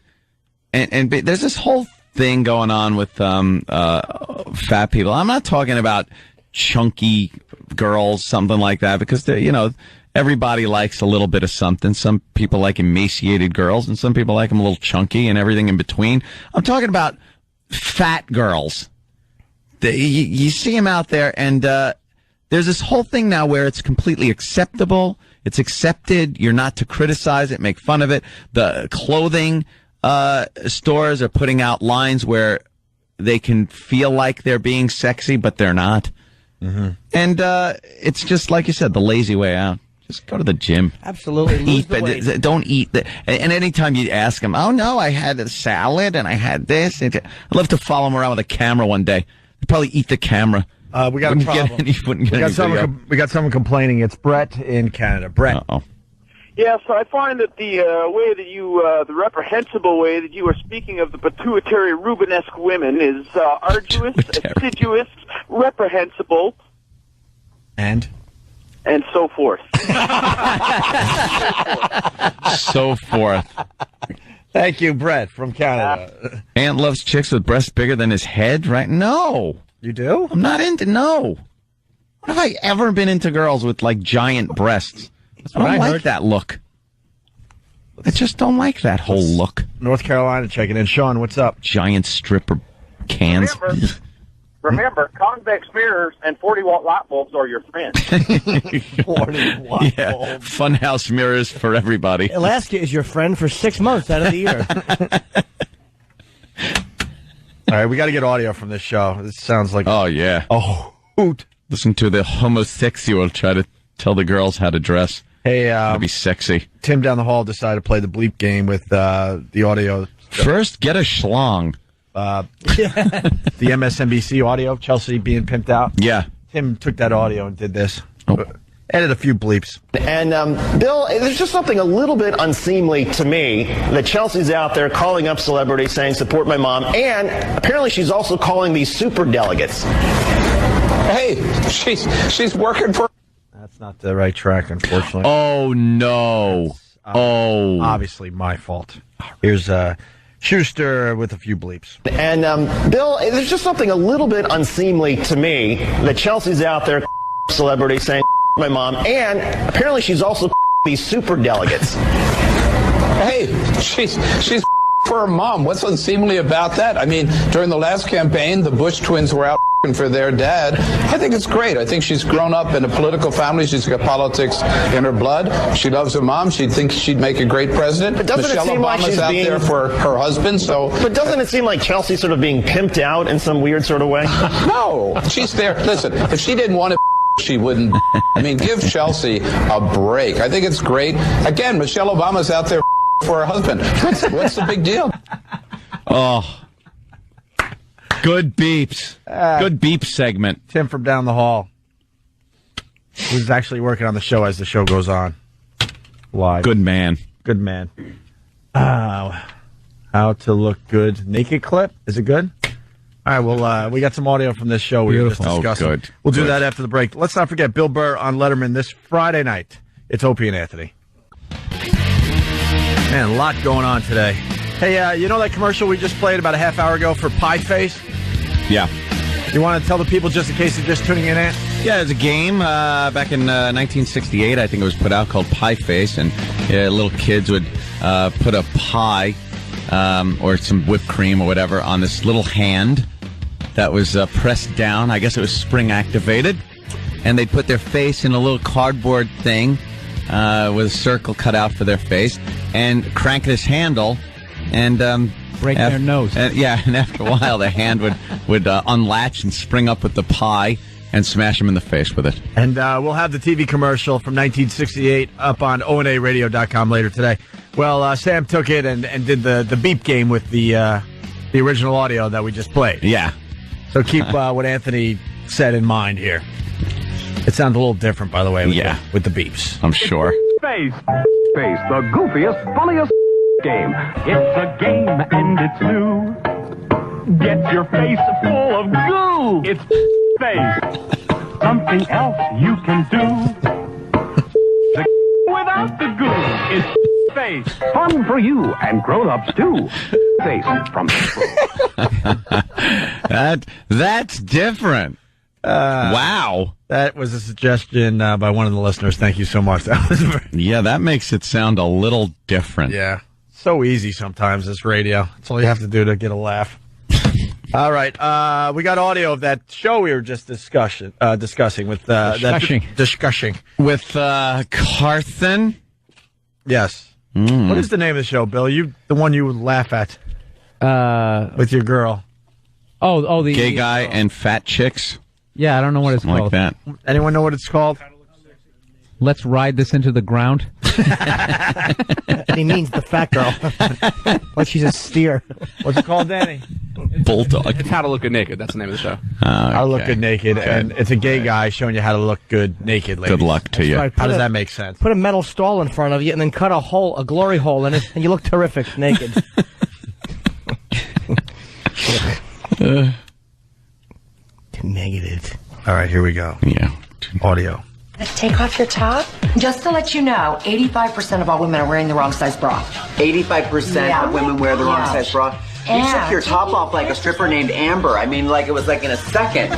And there's this whole thing going on with fat people. I'm not talking about chunky girls, something like that, because everybody likes a little bit of something. Some people like emaciated girls, and some people like them a little chunky, and everything in between. I'm talking about fat girls. You see them out there, and there's this whole thing now where it's completely acceptable. It's accepted. You're not to criticize it, make fun of it. The clothing stores are putting out lines where they can feel like they're being sexy, but they're not. Mm-hmm. And it's just like you said, the lazy way out. Just go to the gym. Absolutely. Don't eat. And anytime you ask them, oh, no, I had a salad and I had this. I'd love to follow them around with a camera one day. They'd probably eat the camera. We got a problem. We got someone complaining. It's Brett in Canada. Brett. Uh-oh. Yeah, so I find that the way that the reprehensible way that you are speaking of the pituitary Rubenesque women is arduous, assiduous, reprehensible, and so forth. So forth. Thank you, Brett from Canada. Ant loves chicks with breasts bigger than his head, right? No. You do? I'm not into, no. When have I ever been into girls with, like, giant breasts? I don't like that look. I just don't like that whole look. North Carolina checking in. Sean, what's up? Giant stripper cans. Remember, convex mirrors and 40-watt light bulbs are your friends. 40-watt yeah, funhouse mirrors for everybody. Alaska is your friend for 6 months out of the year. All right, we got to get audio from this show. This sounds like... Oh, yeah. A hoot. Listen to the homosexual try to tell the girls how to dress. Hey, how to be sexy. Tim down the hall decided to play the bleep game with the audio. First, get a schlong. The MSNBC audio of Chelsea being pimped out. Yeah. Tim took that audio and did this. Added a few bleeps. And, Bill, there's just something a little bit unseemly to me that Chelsea's out there calling up celebrities saying, support my mom, and apparently she's also calling these super delegates. Hey, she's working for... That's not the right track, unfortunately. Oh, no. Obviously my fault. Here's Schuster with a few bleeps. And, Bill, there's just something a little bit unseemly to me that Chelsea's out there celebrities saying, my mom, and apparently she's also these super delegates. Hey, she's for her mom. What's unseemly about that? I mean, during the last campaign, the Bush twins were out for their dad. I think it's great. I think she's grown up in a political family. She's got politics in her blood. She loves her mom. She thinks she'd make a great president. But doesn't Michelle it seem like Obama's she's out there for her husband, so... But doesn't it seem like Chelsea's sort of being pimped out in some weird sort of way? No. She's there. Listen, if she didn't want to, she wouldn't. I mean, give Chelsea a break. I think it's great. Again, Michelle Obama's out there for her husband. What's the big deal? Oh. Good beeps. Good beep segment. Tim from down the hall, who's actually working on the show as the show goes on. Live. Good man. Good man. How to look good. Naked clip? Is it good? All right, well, we got some audio from this show we were just discussing. Oh, good. We'll do that after the break. Let's not forget Bill Burr on Letterman this Friday night. It's Opie and Anthony. Man, a lot going on today. Hey, you know that commercial we just played about a half hour ago for Pie Face? Yeah. You want to tell the people just in case they're just tuning in, Ant? Yeah, there's a game back in 1968, I think it was put out, called Pie Face, and little kids would put a pie or some whipped cream or whatever on this little hand that was pressed down. I guess it was spring activated, and they'd put their face in a little cardboard thing with a circle cut out for their face, and crank this handle, and break their nose. And after a while, the hand would unlatch and spring up with the pie and smash them in the face with it. And we'll have the TV commercial from 1968 up on onaradio.com later today. Well, Sam took it and did the beep game with the original audio that we just played. Yeah. So keep what Anthony said in mind here. It sounds a little different, by the way, with the beeps. I'm sure. Face, the goofiest, funniest game. It's a game and it's new. Get your face full of goo. It's face. Something else you can do. Without the goo, it's face. Fun for you and grown-ups too. Face from That's different. Wow. That was a suggestion by one of the listeners. Thank you so much. Yeah, that makes it sound a little different. Yeah. So easy sometimes, this radio. That's all you have to do to get a laugh. All right. We got audio of that show we were just discussing with discussing with Carthen. Yes. What is the name of the show, Bill? The one you would laugh at with your girl. Oh, the gay guy and fat chicks. Yeah, I don't know what it's Something called. Like that. Anyone know what it's called? Let's ride this into the ground. And he means the fat girl. Like she's a steer. What's it called, Danny? Bulldog. It's How to Look Good Naked. That's the name of the show. How to Look Good Naked, and it's a gay guy showing you how to look good naked, ladies. Good luck to you. Right. How does that make sense? Put a metal stall in front of you and then cut a glory hole in it, and you look terrific naked. Negative. All right, here we go. Yeah. Audio. Take off your top. Just to let you know, 85% of all women are wearing the wrong size bra. 85% of women wear the wrong size bra. You took your top off like a stripper named Amber. I mean, like it was like in a second.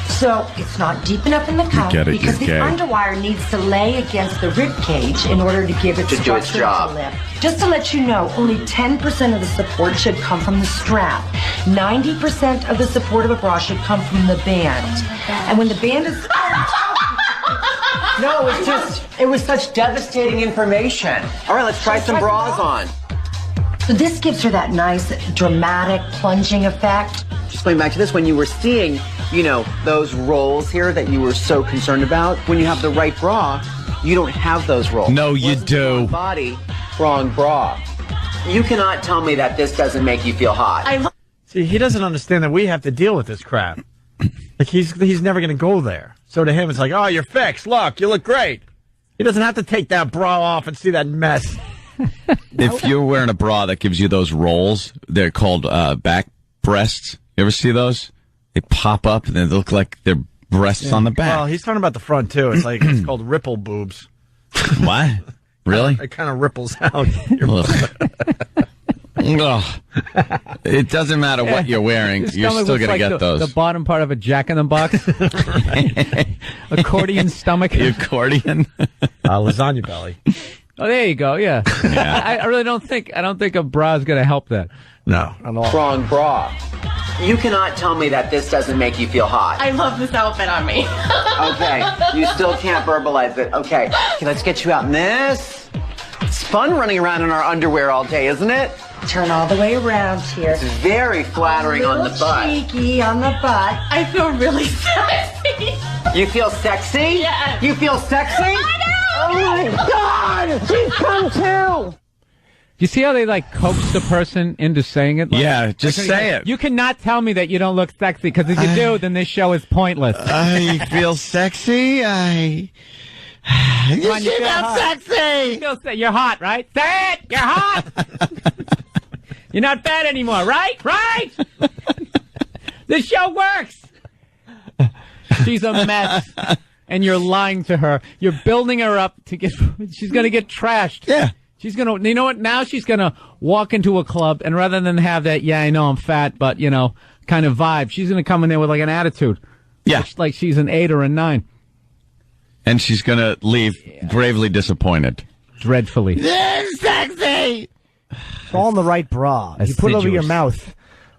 So it's not deep enough in the cup Get it, because the you're gay. underwire needs to lay against the rib cage in order to give it To do its structure job. to lift. Just to let you know, only 10% of the support should come from the strap. 90% of the support of a bra should come from the band. And when the band is... No, it was such devastating information. All right, let's try some bras on. So this gives her that nice, dramatic, plunging effect. Just going back to this, when you were seeing, those rolls here that you were so concerned about, when you have the right bra, you don't have those rolls. No, you do. Wrong body, wrong bra. You cannot tell me that this doesn't make you feel hot. See, he doesn't understand that we have to deal with this crap. Like he's never going to go there. So to him, it's like, oh, you're fixed. Look, you look great. He doesn't have to take that bra off and see that mess. If you're wearing a bra that gives you those rolls, they're called back breasts. You ever see those? They pop up and they look like they're breasts on the back. Well, he's talking about the front, too. It's like it's called ripple boobs. What? Really? It kind of ripples out. Ugh. It doesn't matter what you're wearing. You're still going to get those. The bottom part of a Jack-in-the-Box. Accordion stomach. The accordion. Lasagna belly. Oh, there you go. Yeah. I really don't think a bra is going to help that. No. Wrong bra. You cannot tell me that this doesn't make you feel hot. I love this outfit on me. Okay, you still can't verbalize it. Okay, let's get you out in this. It's fun running around in our underwear all day, isn't it? Turn all the way around here. It's very flattering on the butt. Cheeky on the butt. I feel really sexy. You feel sexy? Yes. You feel sexy? I know. Oh my God! She's come too. You see how they coax the person into saying it? Yeah, just say it. You cannot tell me that you don't look sexy, because if you do, then this show is pointless. I feel sexy. You feel sexy. You're hot, right? Say it. You're hot. You're not fat anymore, right? Right. This show works. She's a mess, and you're lying to her. You're building her up to get. She's gonna get trashed. Yeah. She's going to, you know what, now she's going to walk into a club, and rather than have that, yeah, I know I'm fat, but, kind of vibe, she's going to come in there with, an attitude. Yeah. Like she's an 8 or a 9. And she's going to leave gravely disappointed. Dreadfully. This is sexy! It's all in the right bra. You put it over your mouth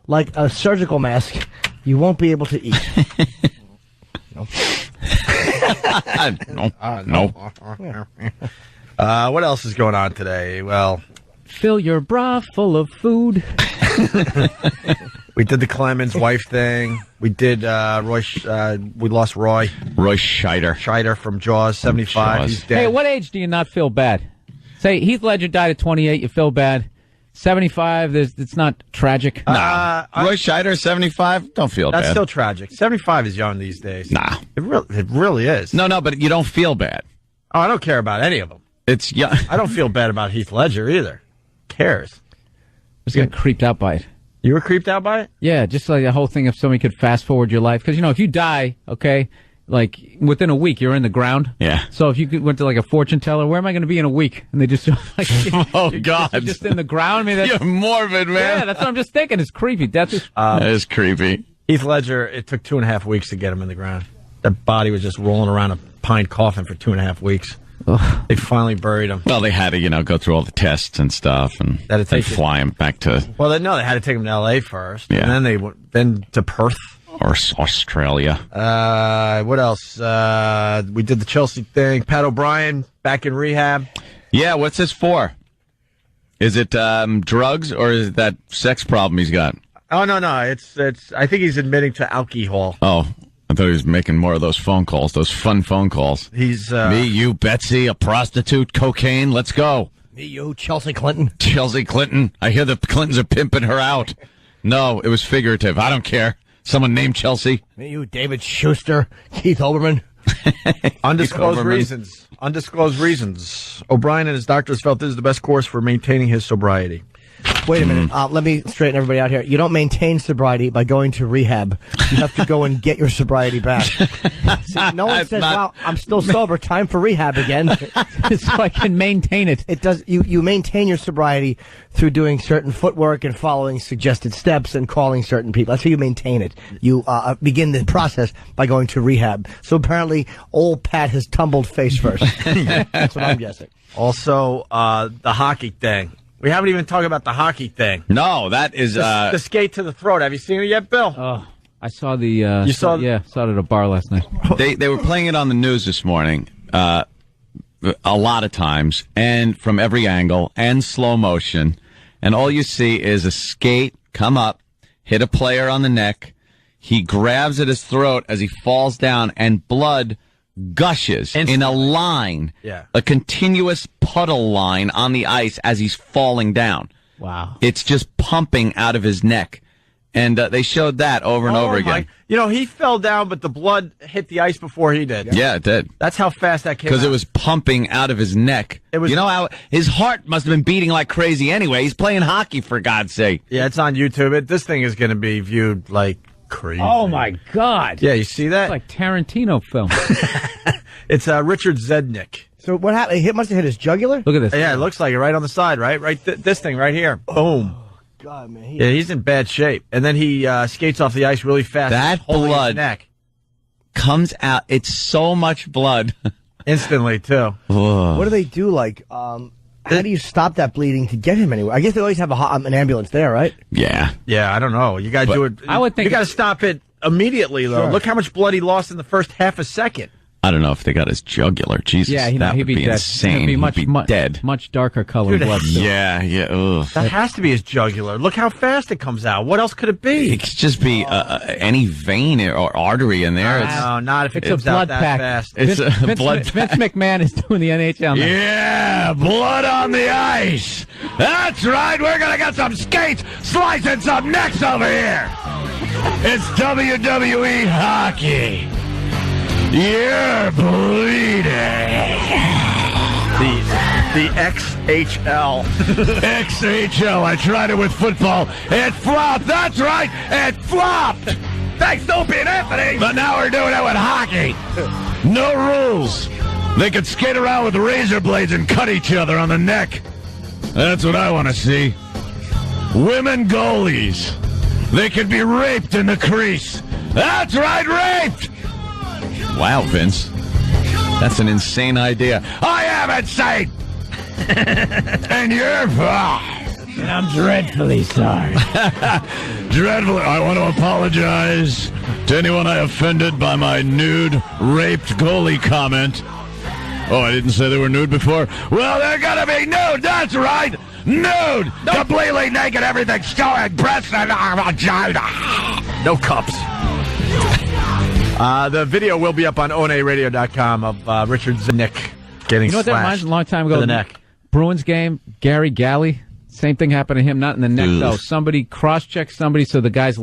like a surgical mask, you won't be able to eat. No. What else is going on today? Well, fill your bra full of food. We did the Clemens wife thing. We did Roy. We lost Roy. Roy Scheider. Scheider from Jaws, 75. Jaws. He's dead. Hey, at what age do you not feel bad? Say Heath Ledger died at 28. You feel bad. 75. It's not tragic. Nah. Roy Scheider, 75. Don't feel bad. That's still tragic. 75 is young these days. Nah. It really is. No, but you don't feel bad. Oh, I don't care about any of them. It's young. I don't feel bad about Heath Ledger either. Cares? I was getting creeped out by it. You were creeped out by it? Yeah, just like the whole thing if somebody could fast forward your life. Because, if you die, okay, within a week, you're in the ground. Yeah. So if you went to a fortune teller, where am I going to be in a week? And they just oh, God. You're just in the ground. I mean, you're morbid, man. Yeah, that's what I'm just thinking. It's creepy. Death is... that is creepy. Heath Ledger, it took 2.5 weeks to get him in the ground. That body was just rolling around a pine coffin for 2.5 weeks. Ugh. They finally buried him. Well, they had to, go through all the tests and stuff, and they fly him back to. Well, they had to take him to L.A. first, yeah. And then then to Perth or Australia. What else? We did the Chelsea thing. Pat O'Brien back in rehab. Yeah, what's this for? Is it drugs or is it that sex problem he's got? Oh no, it's. I think he's admitting to alcohol. Oh. I thought he was making more of those phone calls, those fun phone calls. He's me, you, Betsy, a prostitute, cocaine. Let's go. Me, you, Chelsea Clinton. Chelsea Clinton. I hear the Clintons are pimping her out. No, it was figurative. I don't care. Someone named Chelsea. Me, you, David Schuster, Keith Olbermann. Undisclosed reasons. Undisclosed reasons. O'Brien and his doctors felt this is the best course for maintaining his sobriety. Wait a minute. Let me straighten everybody out here. You don't maintain sobriety by going to rehab. You have to go and get your sobriety back. See, no one says, "Wow, I'm still sober. Time for rehab again." So I can maintain it. It does. You maintain your sobriety through doing certain footwork and following suggested steps and calling certain people. That's how you maintain it. You begin the process by going to rehab. So apparently, old Pat has tumbled face first. That's what I'm guessing. Also, the hockey thing. We haven't even talked about the hockey thing. No, that is the skate to the throat. Have you seen it yet, Bill? Oh, I saw the. You saw? Yeah, saw it at a bar last night. They were playing it on the news this morning, a lot of times, and from every angle, and slow motion, and all you see is a skate come up, hit a player on the neck. He grabs at his throat as he falls down, and blood gushes in a line, a continuous puddle line on the ice as he's falling down. Wow. It's just pumping out of his neck. And they showed that over and over again. He fell down, but the blood hit the ice before he did. Yeah, it did. That's how fast that came out. Because it was pumping out of his neck. How his heart must have been beating like crazy anyway. He's playing hockey, for God's sake. Yeah, it's on YouTube. This thing is going to be viewed like crazy. Oh, my God. Yeah, you see that? It's like Tarantino film. It's Richard Zednick. So what happened? He must have hit his jugular? Look at this. Yeah, it looks like it right on the side, right? This thing right here. Boom. God, man. He's in bad shape. And then he skates off the ice really fast. That blood comes out. It's so much blood. Instantly, too. What do they do? How do you stop that bleeding to get him anywhere? I guess they always have an ambulance there, right? Yeah. Yeah, I don't know. You got to do it. I would think you got to stop it immediately, though. Sure. Look how much blood he lost in the first half a second. I don't know if they got his jugular. Jesus, Yeah, that he'd would be dead. insane. He'd be much, dead. much darker colored Dude, blood. too. Yeah. Ugh. That has to be his jugular. Look how fast it comes out. What else could it be? It could just be any vein or artery in there. No, not if it It's a comes out blood that pack. fast. It's a Vince, blood Vince McMahon is doing the NHL now. Yeah, blood on the ice. That's right. We're going to get some skates slicing some necks over here. It's WWE hockey. You're bleeding. The XHL. XHL. I tried it with football. It flopped. That's right. It flopped. Thanks, Dopey and Anthony. But now we're doing it with hockey. No rules. They could skate around with razor blades and cut each other on the neck. That's what I want to see. Women goalies. They could be raped in the crease. That's right, raped. Wow, Vince. That's an insane idea. I am insane. And you're... And I'm dreadfully sorry. Dreadfully. I want to apologize to anyone I offended by my nude, raped goalie comment. Oh, I didn't say they were nude before? Well, they're gonna be nude, that's right! Nude! Completely naked, everything showing, breasts and vagina! No cups. The video will be up on onaradio.com of Richard Znick getting You know what that reminds slashed me? A long time ago, to the neck. Bruins game, Gary Galley. Same thing happened to him, not in the neck, though. Somebody cross-checked somebody, so the guy's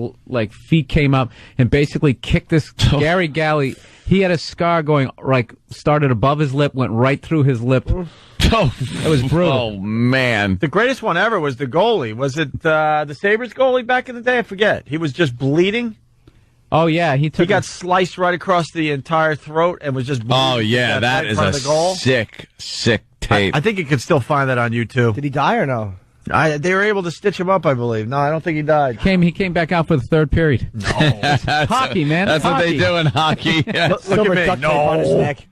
feet came up and basically kicked this Gary Galley. He had a scar going, started above his lip, went right through his lip. Oh, it was brutal. Oh, man. The greatest one ever was the goalie. Was it the Sabres goalie back in the day? I forget. He was just bleeding. Oh, yeah. He got sliced right across the entire throat and was just bleeding. Oh, yeah, that is a sick tape. I think you could still find that on YouTube. Did he die or no? They were able to stitch him up, I believe. No, I don't think he died. He came back out for the third period. No. Hockey, man. That's what they do in hockey. Look at me. Duct tape on his neck.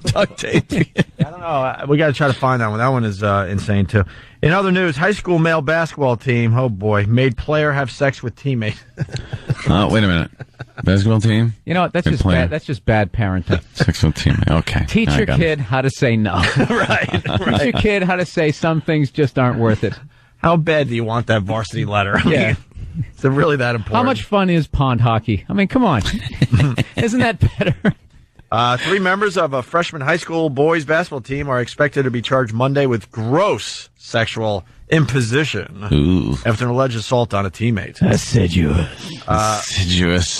Duct tape. I don't know. We got to try to find that one. That one is insane, too. In other news, high school male basketball team, oh boy, made player have sex with teammate. Wait a minute. Basketball team? You know what? That's just bad parenting. Sex with teammate. Okay. Teach I your got it. kid how to say no. right. Teach your kid how to say some things just aren't worth it. How bad do you want that varsity letter? Yeah. Is it really that important? How much fun is pond hockey? I mean, come on. Isn't that better? 3 members of a freshman high school boys basketball team are expected to be charged Monday with gross sexual imposition after an alleged assault on a teammate. Assiduous.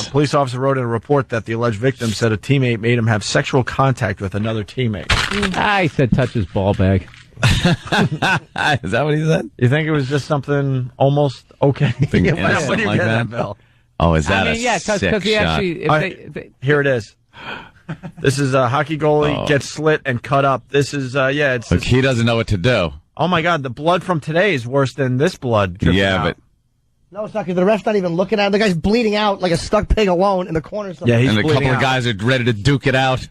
A police officer wrote in a report that the alleged victim said a teammate made him have sexual contact with another teammate. He said touch his ball bag. Is that what he said? You think it was just something almost okay? What do you get that? Bill? Oh, is that because he actually... Here it is. This is a hockey goalie gets slit and cut up. This is, it's... Look, he doesn't know what to do. Oh, my God, the blood from today is worse than this blood. But... No, it's not, because the ref's not even looking at him. The guy's bleeding out like a stuck pig alone in the corner somewhere. Yeah, and a couple of guys are ready to duke it out.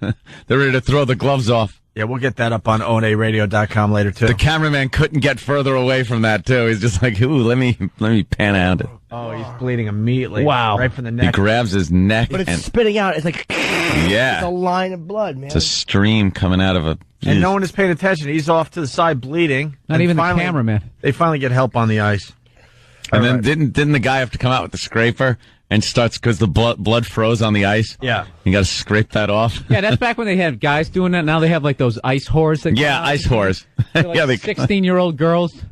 They're ready to throw the gloves off. Yeah, we'll get that up on onaradio.com later, too. The cameraman couldn't get further away from that, too. He's just like, ooh, let me pan out it. Oh, he's bleeding immediately. Wow. Right from the neck. He grabs his neck. But it's spitting out. It's like... Yeah. It's a line of blood, man. It's a stream coming out of a... And no one is paying attention. He's off to the side bleeding. Not even the cameraman. They finally get help on the ice. And then didn't the guy have to come out with the scraper and starts because the blood froze on the ice? Yeah. You got to scrape that off. Yeah, that's back when they had guys doing that. Now they have like those ice whores. That ice whores. Like yeah, 16-year-old girls.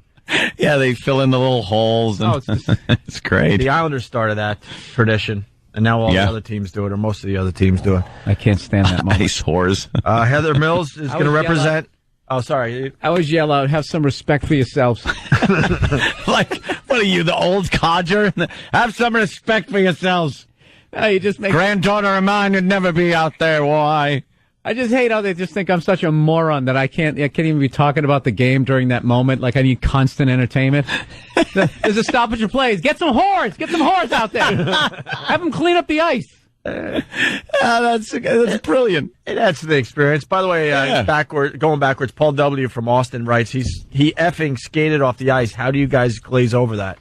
Yeah, they fill in the little holes. And it's great. The Islanders started that tradition, and now all the other teams do it, or most of the other temes do it. I can't stand that moment. Ice whores. Heather Mills is going to represent... Oh, sorry. I always yell out, have some respect for yourselves. Like, what are you, the old codger? Have some respect for yourselves. No, you just make... Granddaughter of mine would never be out there. Why? I just hate how they just think I'm such a moron that I can't even be talking about the game during that moment. Like, I need constant entertainment. There's a stoppage of plays. Get some whores. Get some whores out there. Have them clean up the ice. That's brilliant. That's the experience. By the way, going backwards, Paul W. from Austin writes, he effing skated off the ice. How do you guys glaze over that?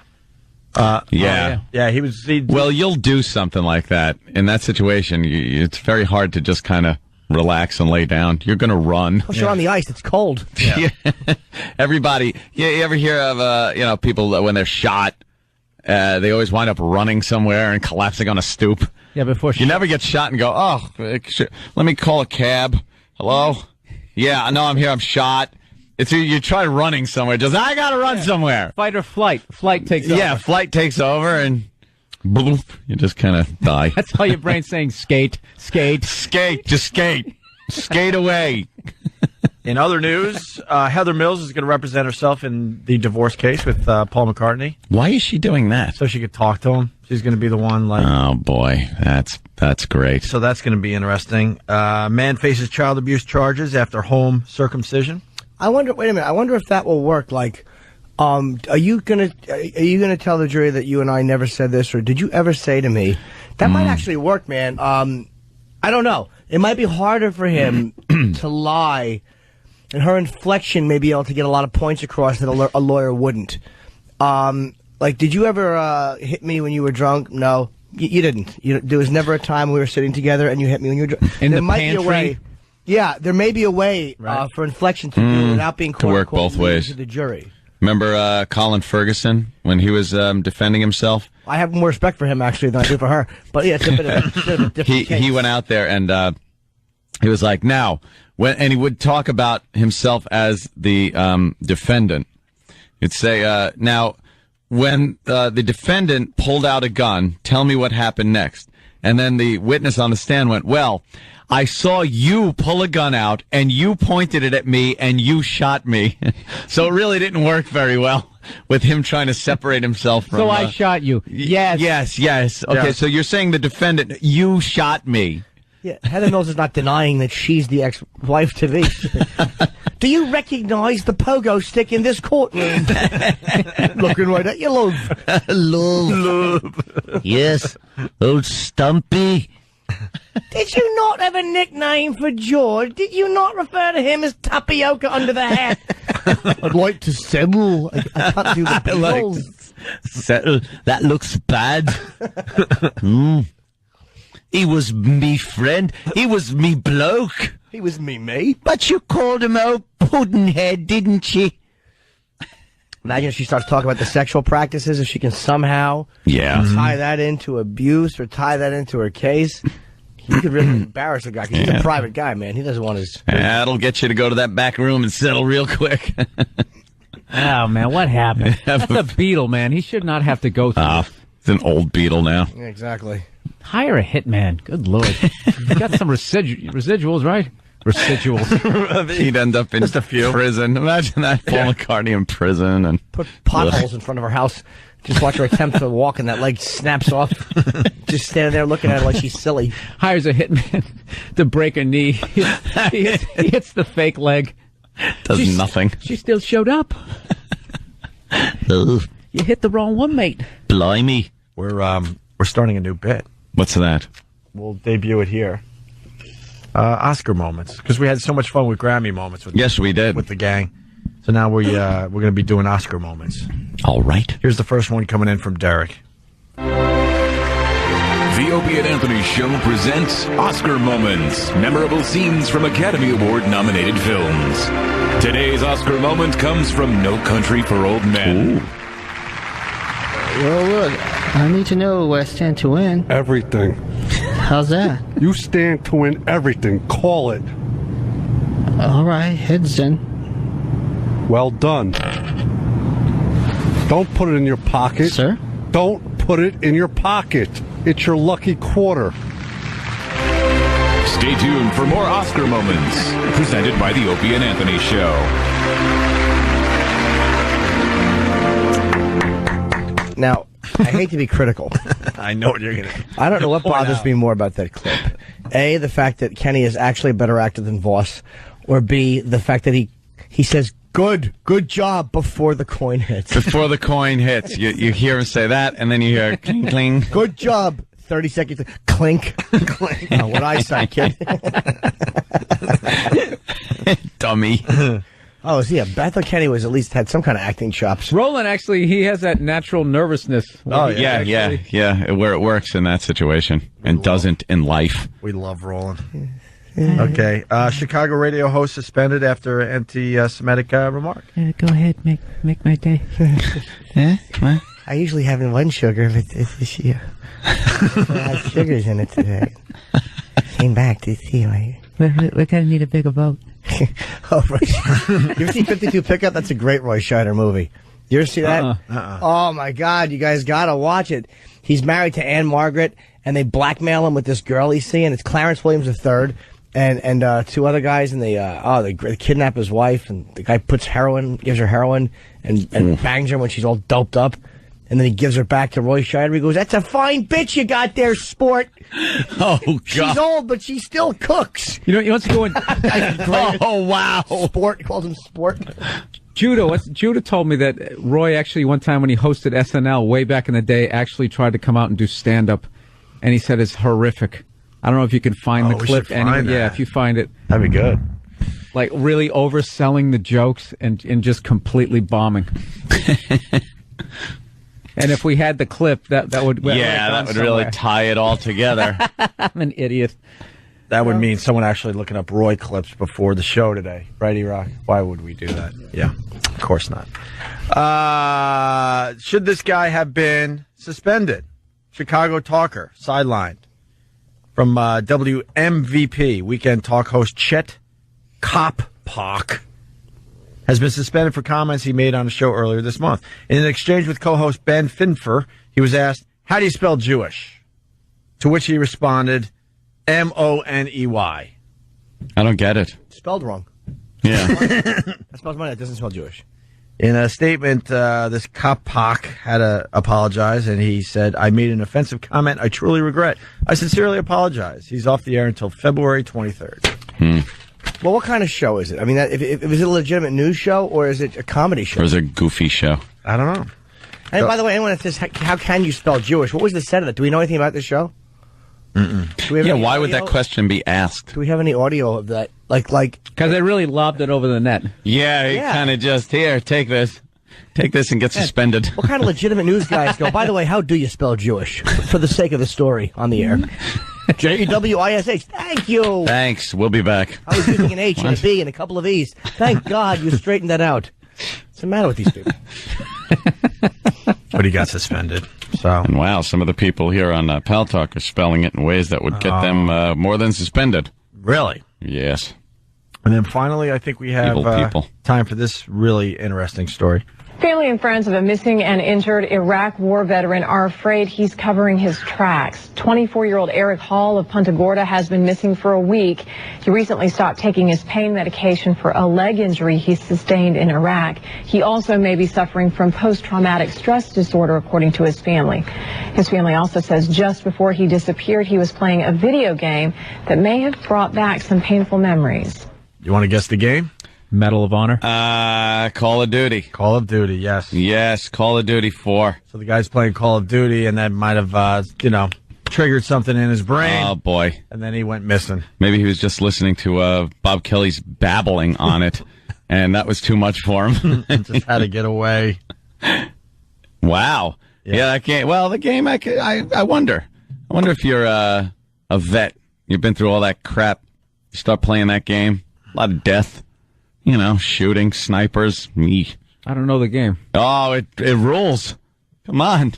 Yeah, he was. Well, you'll do something like that in that situation. It's very hard to just kind of relax and lay down. You're going to run. Plus, you're on the ice. It's cold. Yeah. Everybody. You ever hear of people that when they're shot, they always wind up running somewhere and collapsing on a stoop. Yeah, before you never get shot and go, oh, let me call a cab. Hello? Yeah, no, I'm here. I'm shot. It's you try running somewhere. Just I gotta run somewhere. Fight or flight. Flight takes over. Yeah, flight takes over and bloop, you just kind of die. That's all your brain's saying. Skate, skate, skate. Just skate, skate away. In other news, Heather Mills is going to represent herself in the divorce case with Paul McCartney. Why is she doing that? So she could talk to him. She's going to be the one. Oh boy, that's great. So that's going to be interesting. Man faces child abuse charges after home circumcision. I wonder. Wait a minute. I wonder if that will work. Like, are you gonna tell the jury that you and I never said this, or did you ever say to me? That might actually work, man. I don't know. It might be harder for him to lie, and her inflection may be able to get a lot of points across that a lawyer wouldn't. Like, did you ever hit me when you were drunk? No, you didn't. There was never a time we were sitting together and you hit me when you were drunk. In there the might pantry? be a way. Yeah, there may be a way for inflection to do it without being to work both ways to the jury. Remember Colin Ferguson when he was defending himself? I have more respect for him actually than I do for her. But yeah, it's a bit of a different case. He went out there and he was like, and he would talk about himself as the defendant. He'd say, now, when the defendant pulled out a gun, tell me what happened next. And then the witness on the stand went, well, I saw you pull a gun out, and you pointed it at me, and you shot me. So it really didn't work very well with him trying to separate himself from... So I shot you. Yes. Yes. Okay, so you're saying the defendant, you shot me. Yeah, Heather Mills is not denying that she's the ex-wife to be. Do you recognize the pogo stick in this courtroom? Looking right at you, love. Love. Yes, old Stumpy. Did you not have a nickname for George? Did you not refer to him as tapioca under the hat? I'd like to settle. I can't do the Beatles. Settle. That looks bad. He was me friend. He was me bloke. He was me. But you called him old puddinhead, didn't you? Imagine if she starts talking about the sexual practices, if she can somehow tie that into abuse or tie that into her case. He could really embarrass a guy because he's a private guy, man. He doesn't want his... That'll get you to go to that back room and settle real quick. Oh, man, what happened? That's a Beatle, man. He should not have to go through this. It's an old Beatle now. Yeah, exactly. Hire a hitman. Good Lord. You got some residuals, right? Residuals. He'd end up in prison. Imagine that, Paul McCartney in prison. And put potholes in front of her house. Just watch her attempt to walk and that leg snaps off. Just standing there looking at her like she's silly. Hires a hitman to break a knee. He hits the fake leg. Does nothing. She still showed up. You hit the wrong one, mate. Blimey. We're starting a new bit. What's that? We'll debut it here. Oscar moments, because we had so much fun with Grammy moments. We did with the gang. So now we're going to be doing Oscar moments. All right. Here's the first one coming in from Derek. The Opie and Anthony Show presents Oscar Moments, memorable scenes from Academy Award nominated films. Today's Oscar moment comes from No Country for Old Men. Ooh. Well, look, I need to know what I stand to win. Everything. How's that? You stand to win everything. Call it. All right, heads in. Well done. Don't put it in your pocket. Sir? Don't put it in your pocket. It's your lucky quarter. Stay tuned for more Oscar moments presented by the Opie and Anthony Show. Now, I hate to be critical. I know what you're going to... I don't know what bothers me more about that clip. A, the fact that Kenny is actually a better actor than Voss. Or B, the fact that he says, good job before the coin hits. Before the coin hits. You hear him say that, and then you hear cling, cling. Good job. 30 seconds. Clink. Clink. Oh, what eyesight, kid. Dummy. Oh, is he a Bethel? Kenny was at least had some kind of acting chops. Roland, actually, he has that natural nervousness. Where it works in that situation and doesn't in life. We love Roland. Okay. Chicago radio host suspended after anti-Semitic remark. Go ahead, make my day. What? I usually have one sugar, but this year I have sugars in it today. Came back to see We're gonna need a bigger boat. Oh, right. You ever see 52 Pickup? That's a great Roy Scheider movie. You ever see that? Oh, my God. You guys got to watch it. He's married to Anne Margaret, and they blackmail him with this girl he's seeing. It's Clarence Williams III and two other guys, and they kidnap his wife, and the guy gives her heroin, and bangs her when she's all doped up. And then he gives her back to Roy Scheider. He goes, "That's a fine bitch you got there, sport." Oh, God. She's old, but she still cooks. You know, he wants to go in. Oh, wow. Sport. He calls him Sport. Judah told me that Roy actually, one time when he hosted SNL way back in the day, actually tried to come out and do stand-up. And he said it's horrific. I don't know if you can find the clip. Yeah, if you find it. That'd be good. Like, really overselling the jokes and just completely bombing. And if we had the clip, that would really tie it all together. I'm an idiot. That would mean someone actually looking up Roy clips before the show today, right, E-Rock? Why would we do that? Yeah, of course not. Should this guy have been suspended? Chicago talker, sidelined. From WMVP, weekend talk host Chet Koppak has been suspended for comments he made on a show earlier this month. In an exchange with co-host Ben Finfer, he was asked, "How do you spell Jewish?" To which he responded, Money. I don't get it. Spelled wrong. Yeah. That spells money. That doesn't spell Jewish. In a statement, this Koppak had to apologize, and he said, "I made an offensive comment I truly regret. I sincerely apologize." He's off the air until February 23rd. Well, what kind of show is it? I mean, is it a legitimate news show, or is it a comedy show? Or is it a goofy show? I don't know. And by the way, anyone that says, how can you spell Jewish? What was the set of it? Do we know anything about this show? Yeah, why would that question be asked? Do we have any audio of that? Like, because they really lobbed it over the net. Yeah, he kind of just, here, take this and get suspended. What kind of legitimate news guys go, by the way, how do you spell Jewish? For the sake of the story on the air. Jewish. Thank you. Thanks. We'll be back. I was using an H and a B and a couple of E's. Thank God you straightened that out. What's the matter with these people? But he got suspended. And wow, some of the people here on Pal Talk are spelling it in ways that would get them more than suspended. Really? Yes. And then finally, I think we have time for this really interesting story. Family and friends of a missing and injured Iraq war veteran are afraid he's covering his tracks. 24-year-old Eric Hall of Punta Gorda has been missing for a week. He recently stopped taking his pain medication for a leg injury he sustained in Iraq. He also may be suffering from post-traumatic stress disorder, according to his family. His family also says just before he disappeared, he was playing a video game that may have brought back some painful memories. You want to guess the game? Medal of Honor? Call of Duty. Call of Duty, yes. Yes, Call of Duty 4. So the guy's playing Call of Duty, and that might have, triggered something in his brain. Oh, boy. And then he went missing. Maybe he was just listening to Bob Kelly's babbling on it, and that was too much for him. Just had to get away. Wow. Yeah, that game. Well, the game, I wonder. I wonder if you're a vet. You've been through all that crap. You start playing that game. A lot of death. Shooting, snipers, me. I don't know the game. Oh, it rules. Come on.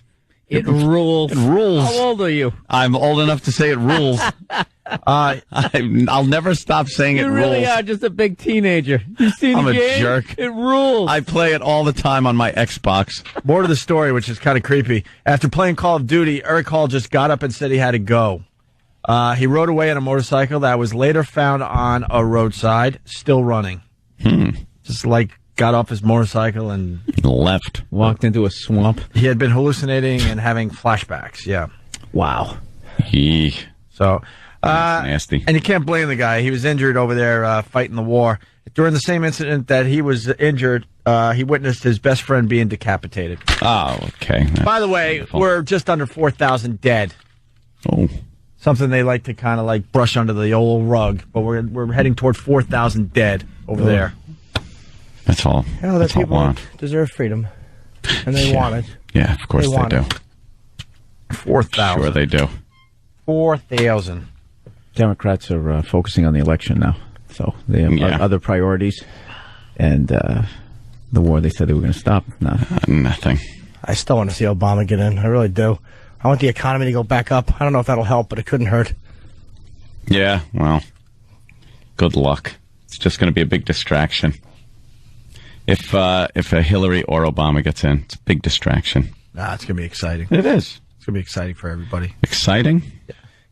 It rules. It rules. How old are you? I'm old enough to say it rules. I'll never stop saying it rules. You really are just a big teenager. You see the I'm game? A jerk. It rules. I play it all the time on my Xbox. More to the story, which is kind of creepy. After playing Call of Duty, Eric Hall just got up and said he had to go. He rode away on a motorcycle that was later found on a roadside, still running. Just got off his motorcycle and left. Walked into a swamp. He had been hallucinating and having flashbacks. Yeah. Wow. So that's nasty. And you can't blame the guy. He was injured over there fighting the war. During the same incident that he was injured, he witnessed his best friend being decapitated. Oh, okay. By the way, we're just under 4,000 dead Oh. Something they like to kind of like brush under the old rug. But we're heading toward 4,000 dead over there. That's all. You know, that people deserve freedom. And they want it. Yeah, of course they do. 4,000. Sure they do. 4,000. Democrats are focusing on the election now, so they have other priorities. And the war they said they were going to stop. No. Nothing. I still want to see Obama get in. I really do. I want the economy to go back up. I don't know if that'll help, but it couldn't hurt. Yeah, well, good luck. It's just going to be a big distraction. If a Hillary or Obama gets in, it's a big distraction. Nah, it's going to be exciting. It is. It's going to be exciting for everybody. Exciting?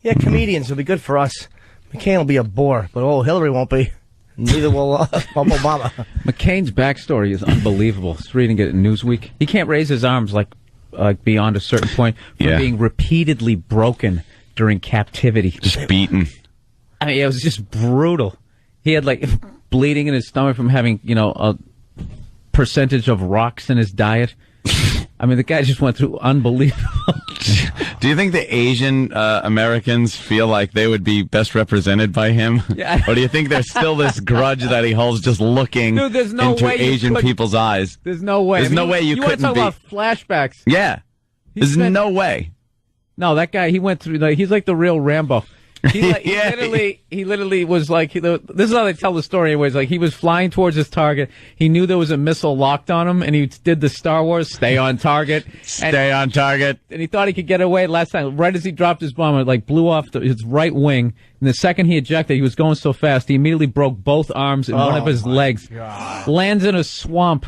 Yeah, comedians will be good for us. McCain will be a bore, but Hillary won't be. Neither will Obama. McCain's backstory is unbelievable. Just reading it in Newsweek. He can't raise his arms like beyond a certain point from being repeatedly broken during captivity. Just beaten. I mean, it was just brutal. He had like bleeding in his stomach from having, a percentage of rocks in his diet. I mean, the guy just went through unbelievable. Do you think the Asian Americans feel like they would be best represented by him? Yeah. Or do you think there's still this grudge that he holds just looking into Asian people's eyes? There's no way. There's no way you couldn't be. You want to talk about flashbacks? Yeah. There's no way. No, that guy, he went through, he's like the real Rambo. He literally was like, this is how they tell the story anyways, like he was flying towards his target, he knew there was a missile locked on him, and he did the Star Wars, stay on target. Stay on target. And he thought he could get away last time, right as he dropped his bomb, it like blew off his right wing, and the second he ejected, he was going so fast, he immediately broke both arms and one of his legs. God. Lands in a swamp.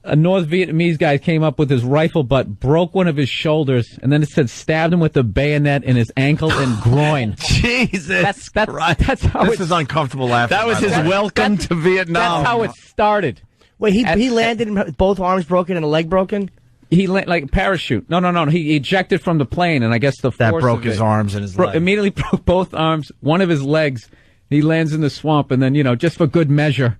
A North Vietnamese guy came up with his rifle butt, broke one of his shoulders, and then it said stabbed him with a bayonet in his ankle and groin. Jesus Christ. That's how this is uncomfortable laughing. That was his welcome to Vietnam. That's how it started. Wait, he landed with both arms broken and a leg broken? He like parachute. No. He ejected from the plane, and I guess the that force broke of his it arms and his legs. Immediately broke both arms, one of his legs. He lands in the swamp, and then, just for good measure,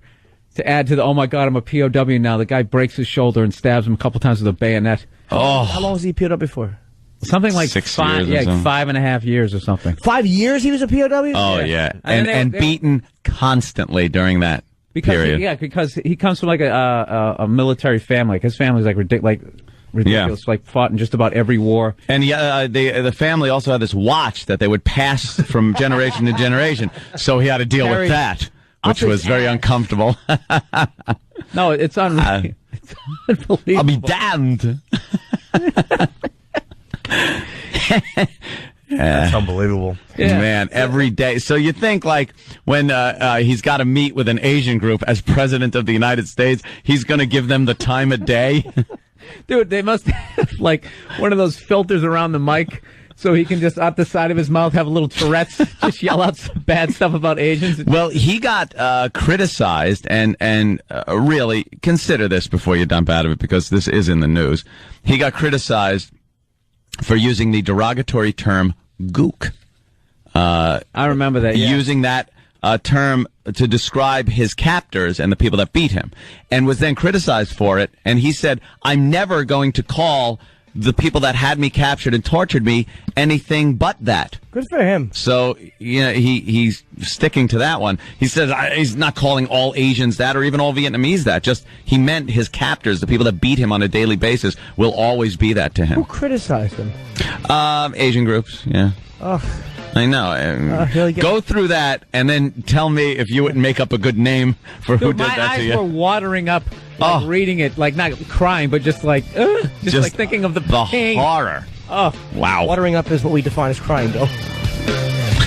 to add to the, oh my God, I'm a POW now, the guy breaks his shoulder and stabs him a couple times with a bayonet. Oh. How long was he POW for? Something like 6 years or something. 5.5 years or something. 5 years he was a POW? Oh, yeah. And beaten constantly during that period. Yeah, because he comes from like a military family. Like his family's like ridiculous, like fought in just about every war. And the family also had this watch that they would pass from generation to generation, so he had to deal with that, which was very uncomfortable. No, it's unreal. It's unbelievable. I'll be damned. That's unbelievable. Yeah. Man, every day. So you think like when he's got to meet with an Asian group as president of the United States, he's going to give them the time of day? Dude, they must have like one of those filters around the mic so he can just out the side of his mouth have a little Tourette's, just yell out some bad stuff about Asians. Well, he got criticized, and really consider this before you dump out of it, because this is in the news. He got criticized for using the derogatory term gook. I remember that. Yeah. Using that term to describe his captors and the people that beat him, and was then criticized for it. And he said, I'm never going to call the people that had me captured and tortured me anything but that. Good for him. So, he's sticking to that one. He says he's not calling all Asians that, or even all Vietnamese that. Just, he meant his captors, the people that beat him on a daily basis, will always be that to him. Who criticized him? Asian groups, yeah. Oh. I know. Go through that and then tell me if you wouldn't make up a good name for who did that to you. My eyes were watering up, like, reading it, like not crying, but just like thinking of the pain. Horror. Oh, wow. Watering up is what we define as crying, Bill.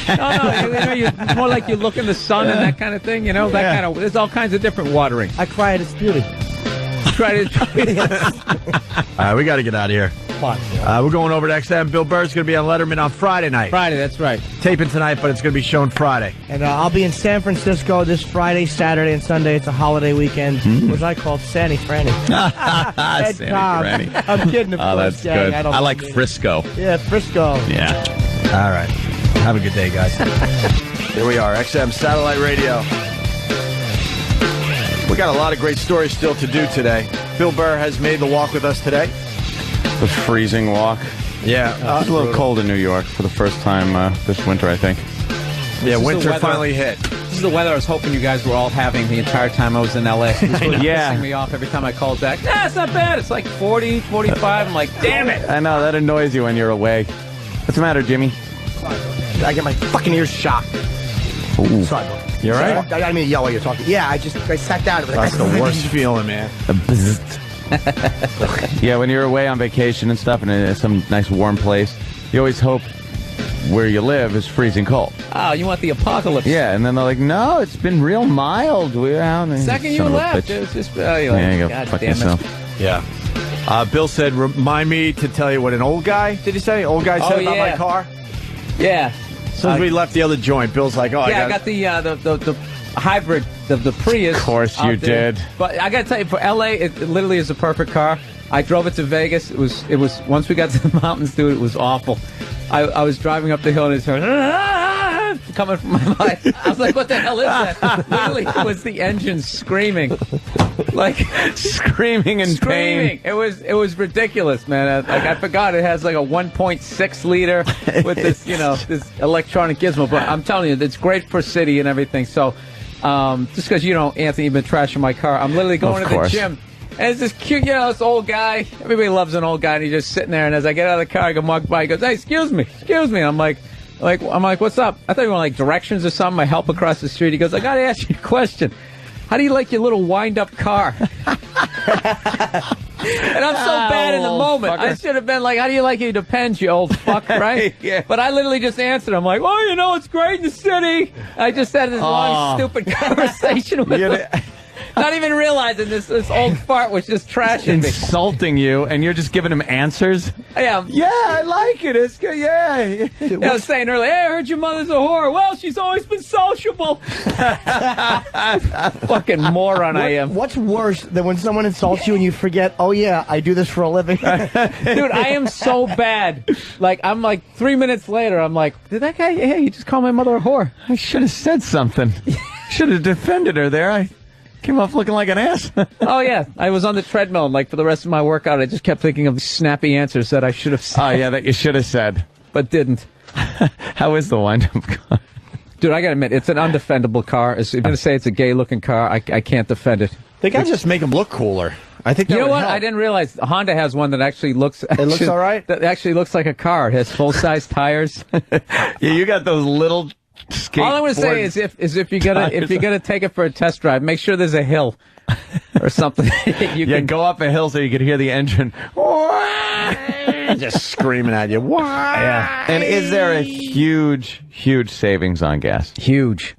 No, you're more like you look in the sun and that kind of thing, that kind of. There's all kinds of different watering. I cry at its beauty. Try to. All right, we got to get out of here. We're going over to XM. Bill Burr's going to be on Letterman on Friday night. Friday, that's right. Taping tonight, but it's going to be shown Friday. And I'll be in San Francisco this Friday, Saturday, and Sunday. It's a holiday weekend, which I call Sandy Franny. Sandy Franny. I'm kidding, of course. That's good. I like Frisco. Yeah, Frisco. Yeah. All right. Have a good day, guys. Here we are, XM Satellite Radio. We got a lot of great stories still to do today. Bill Burr has made the walk with us today. The freezing walk. Yeah, it's a little cold in New York for the first time this winter, I think. Yeah, winter finally hit. This is the weather I was hoping you guys were all having the entire time I was in L.A. This was Yeah. pissing me off every time I called back. Nah, it's not bad. It's like 40, 45. I'm like, damn it. I know, that annoys you when you're away. What's the matter, Jimmy? I get my fucking ears shot. Ooh. Sorry. You all right? I didn't mean to yell while you're talking. Yeah, I sat down. That's the worst feeling, man. Yeah, when you're away on vacation and stuff, and in some nice warm place, you always hope where you live is freezing cold. Oh, you want the apocalypse? Yeah, and then they're like, "No, it's been real mild." We're out. Second you left, it was just, you're like, Yeah, you go God fuck damn yourself. it. Yeah. Bill said, remind me to tell you what an old guy, did he say? Old guy said about my car? Yeah. As soon as we left the other joint, Bill's like, oh, yeah, I got the hybrid, the Prius. Of course you did. But I got to tell you, for L.A., it literally is a perfect car. I drove it to Vegas. It was once we got to the mountains, dude, it was awful. I was driving up the hill and it started coming from my mind. I was like, what the hell is that? Literally, it was the engine screaming. Like screaming in pain. It was ridiculous, man. I forgot it has like a 1.6 liter with this, this electronic gizmo. But I'm telling you, it's great for city and everything. So, just because Anthony, you've been trashing my car, I'm literally going to the gym. And it's this cute, this old guy. Everybody loves an old guy, and he's just sitting there. And as I get out of the car, I go walk by. He goes, "Hey, excuse me." And I'm like, "What's up?" I thought you wanted directions or something. I help across the street. He goes, "I got to ask you a question. How do you like your little wind-up car?" And I'm so bad in the moment. I should have been like, "How do you like it? It depends, you old fuck," right? Yeah. But I literally just answered. I'm like, "Well, it's great in the city." I just had this long, stupid conversation with him. Not even realizing this old fart was just trashing me. Insulting you, and you're just giving him answers? Yeah. Yeah, I like it. It's good. Yeah. I was saying earlier, hey, I heard your mother's a whore. Well, she's always been sociable. Fucking moron I am. What's worse than when someone insults you and you forget, oh, yeah, I do this for a living? Dude, I am so bad. Like, I'm like 3 minutes later, I'm like, did that guy, he just called my mother a whore. I should have said something. Should have defended her there. I came off looking like an ass. Oh, yeah. I was on the treadmill, and, for the rest of my workout, I just kept thinking of snappy answers that I should have said. Oh, yeah, that you should have said. But didn't. How is the wind-up car? Dude, I gotta admit, it's an undefendable car. If you're gonna say it's a gay-looking car, I can't defend it. They gotta just make them look cooler. I think that you know would what? help. I didn't realize Honda has one that actually looks. It looks all right? That actually looks like a car. It has full-size tires. Yeah, you got those little skateboard. All I'm gonna say is if you're gonna take it for a test drive, make sure there's a hill or something. you can go up a hill so you can hear the engine just screaming at you. Why? Yeah. And is there a huge savings on gas? Huge,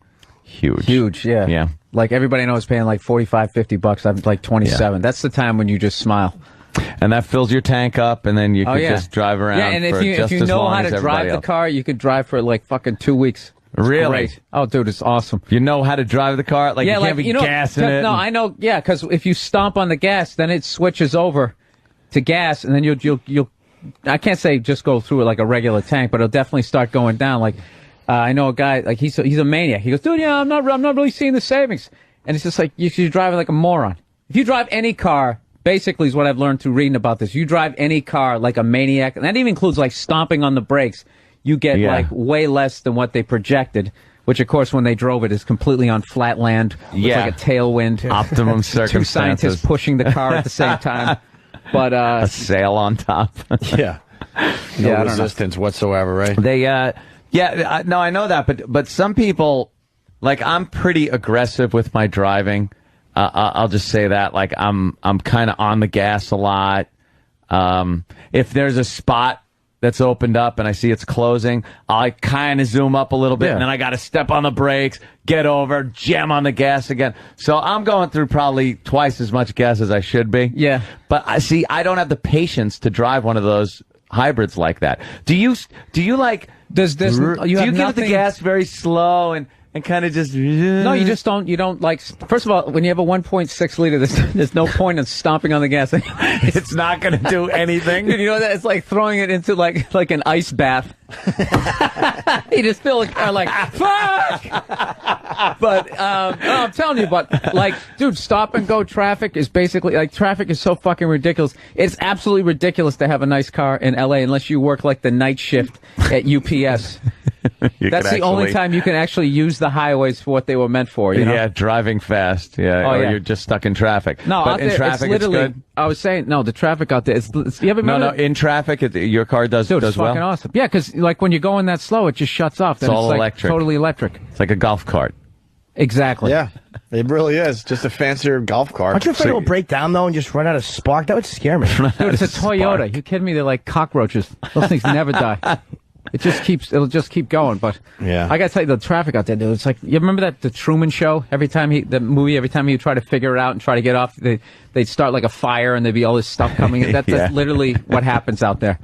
yeah. Yeah. Like everybody knows paying like $45, $50. I'm like 27. Yeah. That's the time when you just smile. And that fills your tank up, and then you can just drive around. Yeah, and for if you as know long how as to drive everybody the car, you could drive for like fucking 2 weeks. It's Really? great. Oh, dude, it's awesome. You know how to drive the car? Like, you can't be gassing it? No, I know. Yeah, because if you stomp on the gas, then it switches over to gas, and then you'll. I can't say just go through it like a regular tank, but it'll definitely start going down. Like, I know a guy, like he's a maniac. He goes, dude, I'm not really seeing the savings, and it's just like you're driving like a moron. If you drive any car, basically is what I've learned through reading about this. You drive any car like a maniac, and that even includes like stomping on the brakes. You get like way less than what they projected, which of course when they drove it is completely on flat land with like a tailwind. Optimum circumstances. 2 scientists pushing the car at the same time. But a sail on top. Yeah. No resistance whatsoever, right? They no, I know that, but some people, like, I'm pretty aggressive with my driving. I'll just say that, like, I'm kind of on the gas a lot. If there's a spot that's opened up and I see it's closing, I kind of zoom up a little bit, and then I got to step on the brakes, get over, jam on the gas again. So I'm going through probably twice as much gas as I should be. Yeah. But I don't have the patience to drive one of those hybrids like that. Do you like? Does this? Do you give it the gas very slow and and kind of just. No, you just don't. You don't like. First of all, when you have a 1.6 liter, there's no point in stomping on the gas. It's not going to do anything. You know that it's like throwing it into like an ice bath. You just feel like fuck. But no, I'm telling you, but like, dude, stop and go traffic is basically like traffic is so fucking ridiculous. It's absolutely ridiculous to have a nice car in LA unless you work like the night shift at UPS. That's the only time you can actually use the highways for what they were meant for. You know? Yeah, driving fast. Yeah, or you're just stuck in traffic. No, but out in there, traffic, it's literally. it's good. I was saying, no, the traffic out there. You ever No, in traffic, your car does Dude, it's well. fucking awesome. Yeah, because like when you're going that slow, it just shuts off. Then It's all like electric. Totally electric. It's like a golf cart. Exactly. Yeah, it really is. Just a fancier golf cart. Aren't you afraid it'll break down, though, and just run out of spark? That would scare me. Dude, it's a Toyota. You kidding me? They're like cockroaches. Those things never die. It'll just keep going. But yeah, I gotta tell you, the traffic out there, dude. It's like, you remember the Truman Show? Every time he try to figure it out and try to get off, they'd start like a fire and there'd be all this stuff coming in. That's literally what happens out there.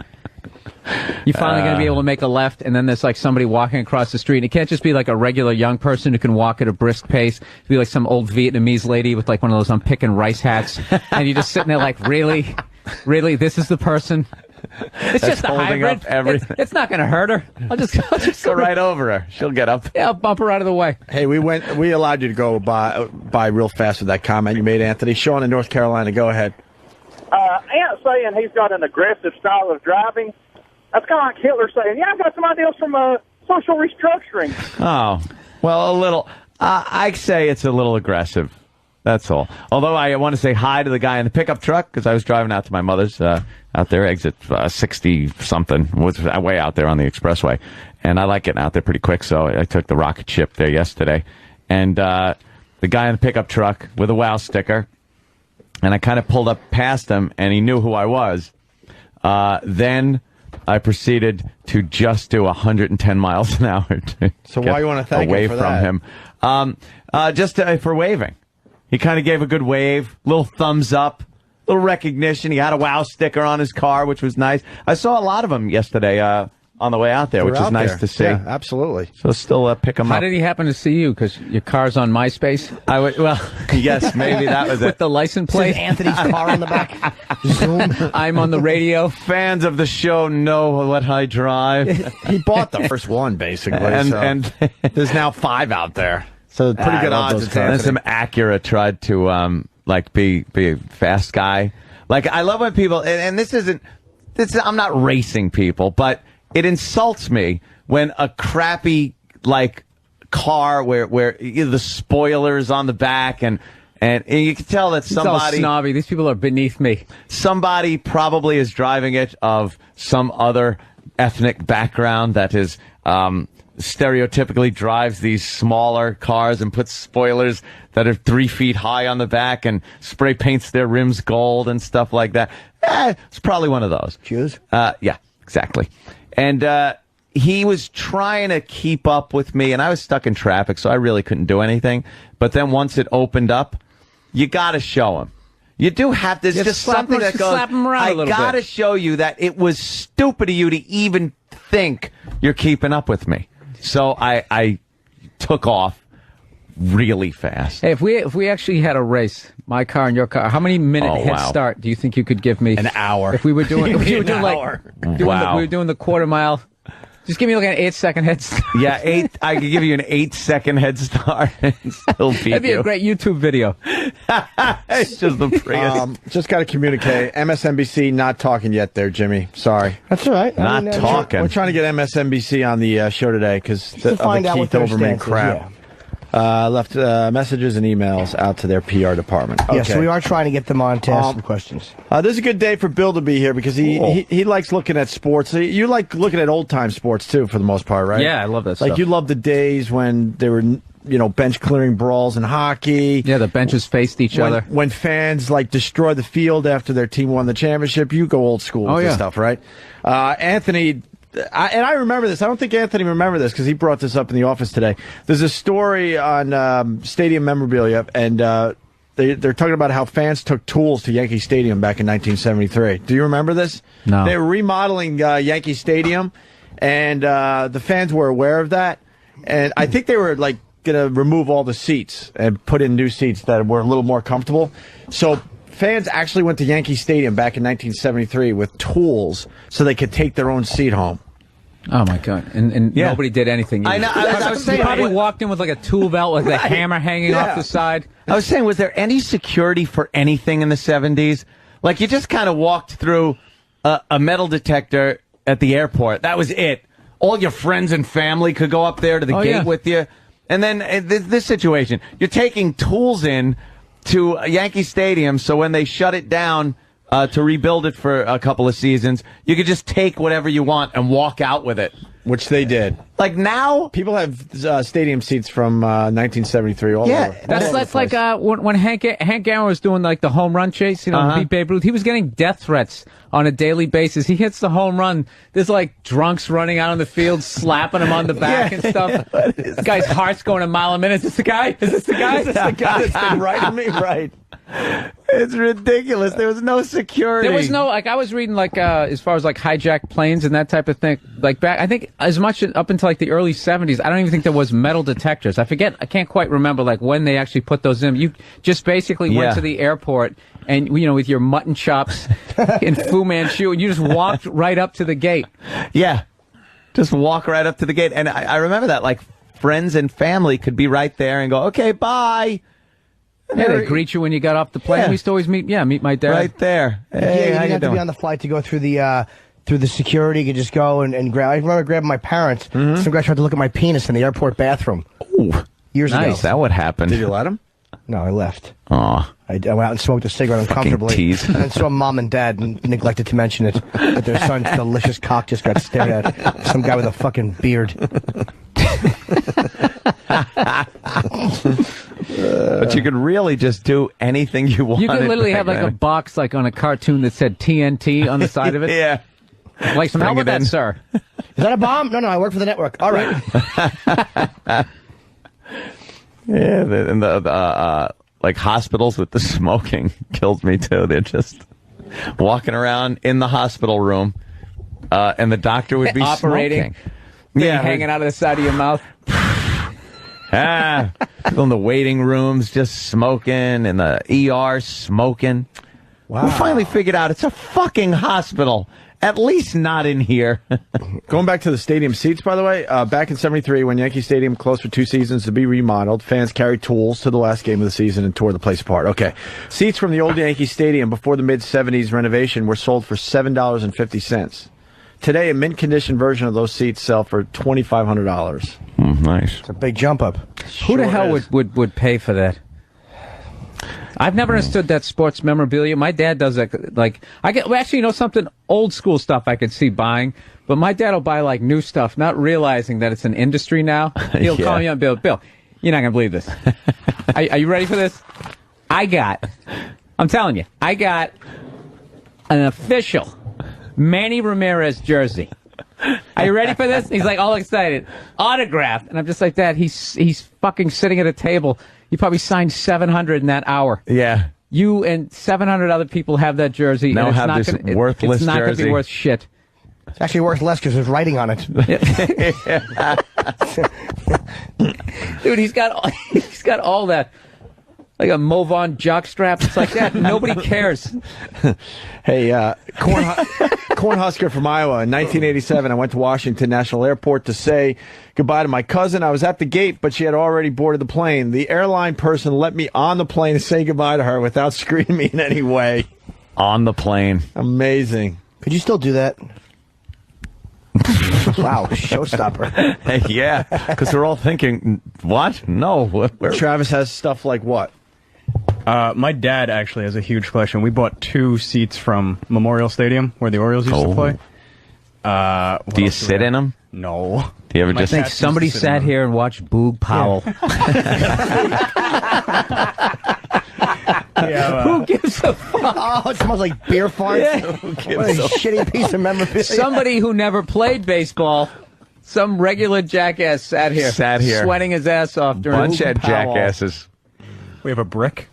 You're finally going to be able to make a left, and then there's like somebody walking across the street. And it can't just be like a regular young person who can walk at a brisk pace. It'd be like some old Vietnamese lady with like one of those I'm picking rice hats. And you're just sitting there like, really? Really? This is the person? It's just a hybrid. It's not going to hurt her. I'll just go right over her. She'll get up. Yeah, I'll bump her out of the way. Hey, we allowed you to go by real fast with that comment you made, Anthony. Sean in North Carolina, go ahead. Ant saying he's got an aggressive style of driving. That's kind of like Hitler saying, yeah, I've got some ideas from social restructuring. Oh, well, a little. I'd say it's a little aggressive. That's all. Although I want to say hi to the guy in the pickup truck, because I was driving out to my mother's out there, exit 60-something, was way out there on the expressway. And I like getting out there pretty quick, so I took the rocket ship there yesterday. And the guy in the pickup truck with a wow sticker, and I kind of pulled up past him, and he knew who I was. Then I proceeded to just do 110 miles an hour to so why you want to thank away him for from that? him. Just for waving. He kind of gave a good wave, little thumbs up, little recognition. He had a wow sticker on his car, which was nice. I saw a lot of them yesterday on the way out there, which is nice to see. Yeah, absolutely. So still pick them up. How did he happen to see you? Because your car's on MySpace? Well, yes, maybe that was it. With the license plate? Anthony's car on the back. Zoom. I'm on the radio. Fans of the show know what I drive. He bought the first one, basically. And there's now 5 out there. So pretty good odds. And some Acura tried to be a fast guy. Like, I love when people, and I'm not racing people, but it insults me when a crappy car where the spoilers on the back and you can tell that somebody it's all snobby. These people are beneath me. Somebody probably is driving it of some other ethnic background that is stereotypically drives these smaller cars and puts spoilers that are 3 feet high on the back and spray paints their rims gold and stuff like that. It's probably one of those. Jews? Yeah, exactly. And he was trying to keep up with me, and I was stuck in traffic, so I really couldn't do anything. But then once it opened up, you got to show him. You do have to. It's just something that goes, I got to show you that it was stupid of you to even think you're keeping up with me. So I took off really fast. Hey, if we actually had a race, my car and your car, how many minute head start do you think you could give me? An hour. If we were doing, we were doing the quarter mile. Just give me like an 8-second head start. Yeah, I could give you an 8-second head start and still beat you. That'd be a great YouTube video. It's just the Prius. Just got to communicate. MSNBC not talking yet there, Jimmy. Sorry. That's all right. Not talking. We're trying to get MSNBC on the show today because of the Keith Olbermann crap. Left messages and emails out to their PR department. Okay. Yeah, so we are trying to get them on to ask some questions. This is a good day for Bill to be here because he likes looking at sports. You like looking at old-time sports, too, for the most part, right? Yeah, I love that stuff. Like, you love the days when there were, bench-clearing brawls in hockey. Yeah, the benches faced each other. When fans, destroy the field after their team won the championship. You go old school with this stuff, right? Anthony... I remember this. I don't think Anthony remembered this because he brought this up in the office today. There's a story on stadium memorabilia, and they're talking about how fans took tools to Yankee Stadium back in 1973. Do you remember this? No. They were remodeling Yankee Stadium, and the fans were aware of that. And I think they were going to remove all the seats and put in new seats that were a little more comfortable. So fans actually went to Yankee Stadium back in 1973 with tools so they could take their own seat home. Oh my God! And nobody did anything. I know. I was saying, you probably walked in with like a tool belt with a hammer hanging off the side. I was saying, was there any security for anything in the 70s? Like, you just kind of walked through a metal detector at the airport. That was it. All your friends and family could go up there to the gate with you. And then this situation, you're taking tools in to Yankee Stadium, so when they shut it down to rebuild it for a couple of seasons, you could just take whatever you want and walk out with it. Which they did. Like now, people have stadium seats from 1973 all over. That's like when Hank Aaron was doing like the home run chase, beat Babe Ruth. He was getting death threats on a daily basis. He hits the home run. There's like drunks running out on the field, slapping him on the back and stuff. This guy's heart's going a mile a minute. Is this the guy? Is this the guy? Is this the guy that's been writing me? Right. It's ridiculous. There was no security. There was no, like, I was reading, like, as far as, like, hijacked planes and that type of thing. Like, back, I think, as much up until, like, the early 70s, I don't even think there was metal detectors. I can't quite remember, like, when they actually put those in. You just basically went to the airport and, with your mutton chops in Fu Manchu, and you just walked right up to the gate. Yeah. Just walk right up to the gate. And I remember that, like, friends and family could be right there and go, okay, bye. Yeah, they greet you when you got off the plane. We used to always meet my dad. Right there. Hey, you didn't have to be on the flight to go through the security. You could just go and grab. I remember grabbing my parents. Some guy tried to look at my penis in the airport bathroom. Ooh, years ago. Nice. That would happen. Did you let him? No, I left. Aw. I went out and smoked a cigarette uncomfortably. Tease. And then saw Mom and Dad and neglected to mention it. That their son's delicious cock just got stared at. Some guy with a fucking beard. But you could really just do anything you wanted. You could literally have like a box like on a cartoon that said TNT on the side of it. Yeah. Like some hell with that, sir. Is that a bomb? No, I work for the network. All right. Yeah, and the like hospitals with the smoking kills me too. They're just walking around in the hospital room, and the doctor would be operating. Smoking. Hanging out of the side of your mouth. People in the waiting rooms just smoking, in the ER smoking. Wow. We finally figured out it's a fucking hospital. At least not in here. Going back to the stadium seats, by the way, back in 73, when Yankee Stadium closed for 2 seasons to be remodeled, fans carried tools to the last game of the season and tore the place apart. Okay. Seats from the old Yankee Stadium before the mid-70s renovation were sold for $7.50. Today, a mint-condition version of those seats sell for $2,500. Nice. It's a big jump up. Who the hell would pay for that? I've never understood that sports memorabilia. My dad does that. Like, actually, something old school stuff I could see buying, but my dad will buy like new stuff, not realizing that it's an industry now. He'll call me up, Bill, you're not gonna believe this. Are you ready for this? I'm telling you, I got an official Manny Ramirez jersey. Are you ready for this? He's like all excited. Autographed. And I'm just like, Dad, he's fucking sitting at a table. You probably signed 700 in that hour. Yeah. You and 700 other people have that jersey. Now and have this worthless It's not going to jersey. be worth shit. It's actually worth less because there's writing on it. Dude, he's got all that. Like a Movon jockstrap. It's like that. Nobody cares. Hey, Cornhusker from Iowa. In 1987, I went to Washington National Airport to say goodbye to my cousin. I was at the gate, but she had already boarded the plane. The airline person let me on the plane to say goodbye to her without screening me in any way. On the plane. Amazing. Could you still do that? Wow, showstopper. Hey, yeah, because we're all thinking, what? No. Where? Travis has stuff like what? My dad actually has a huge collection. We bought 2 seats from Memorial Stadium where the Orioles used to play. Do you sit in them? No. Do you ever I think somebody sat here and watched Boog Powell. Who gives a fuck? Oh, it smells like beer farts. Yeah. Who gives a shitty piece of memorabilia. Somebody who never played baseball, some regular jackass sat here, sweating his ass off during Bunch of jackasses. We have a brick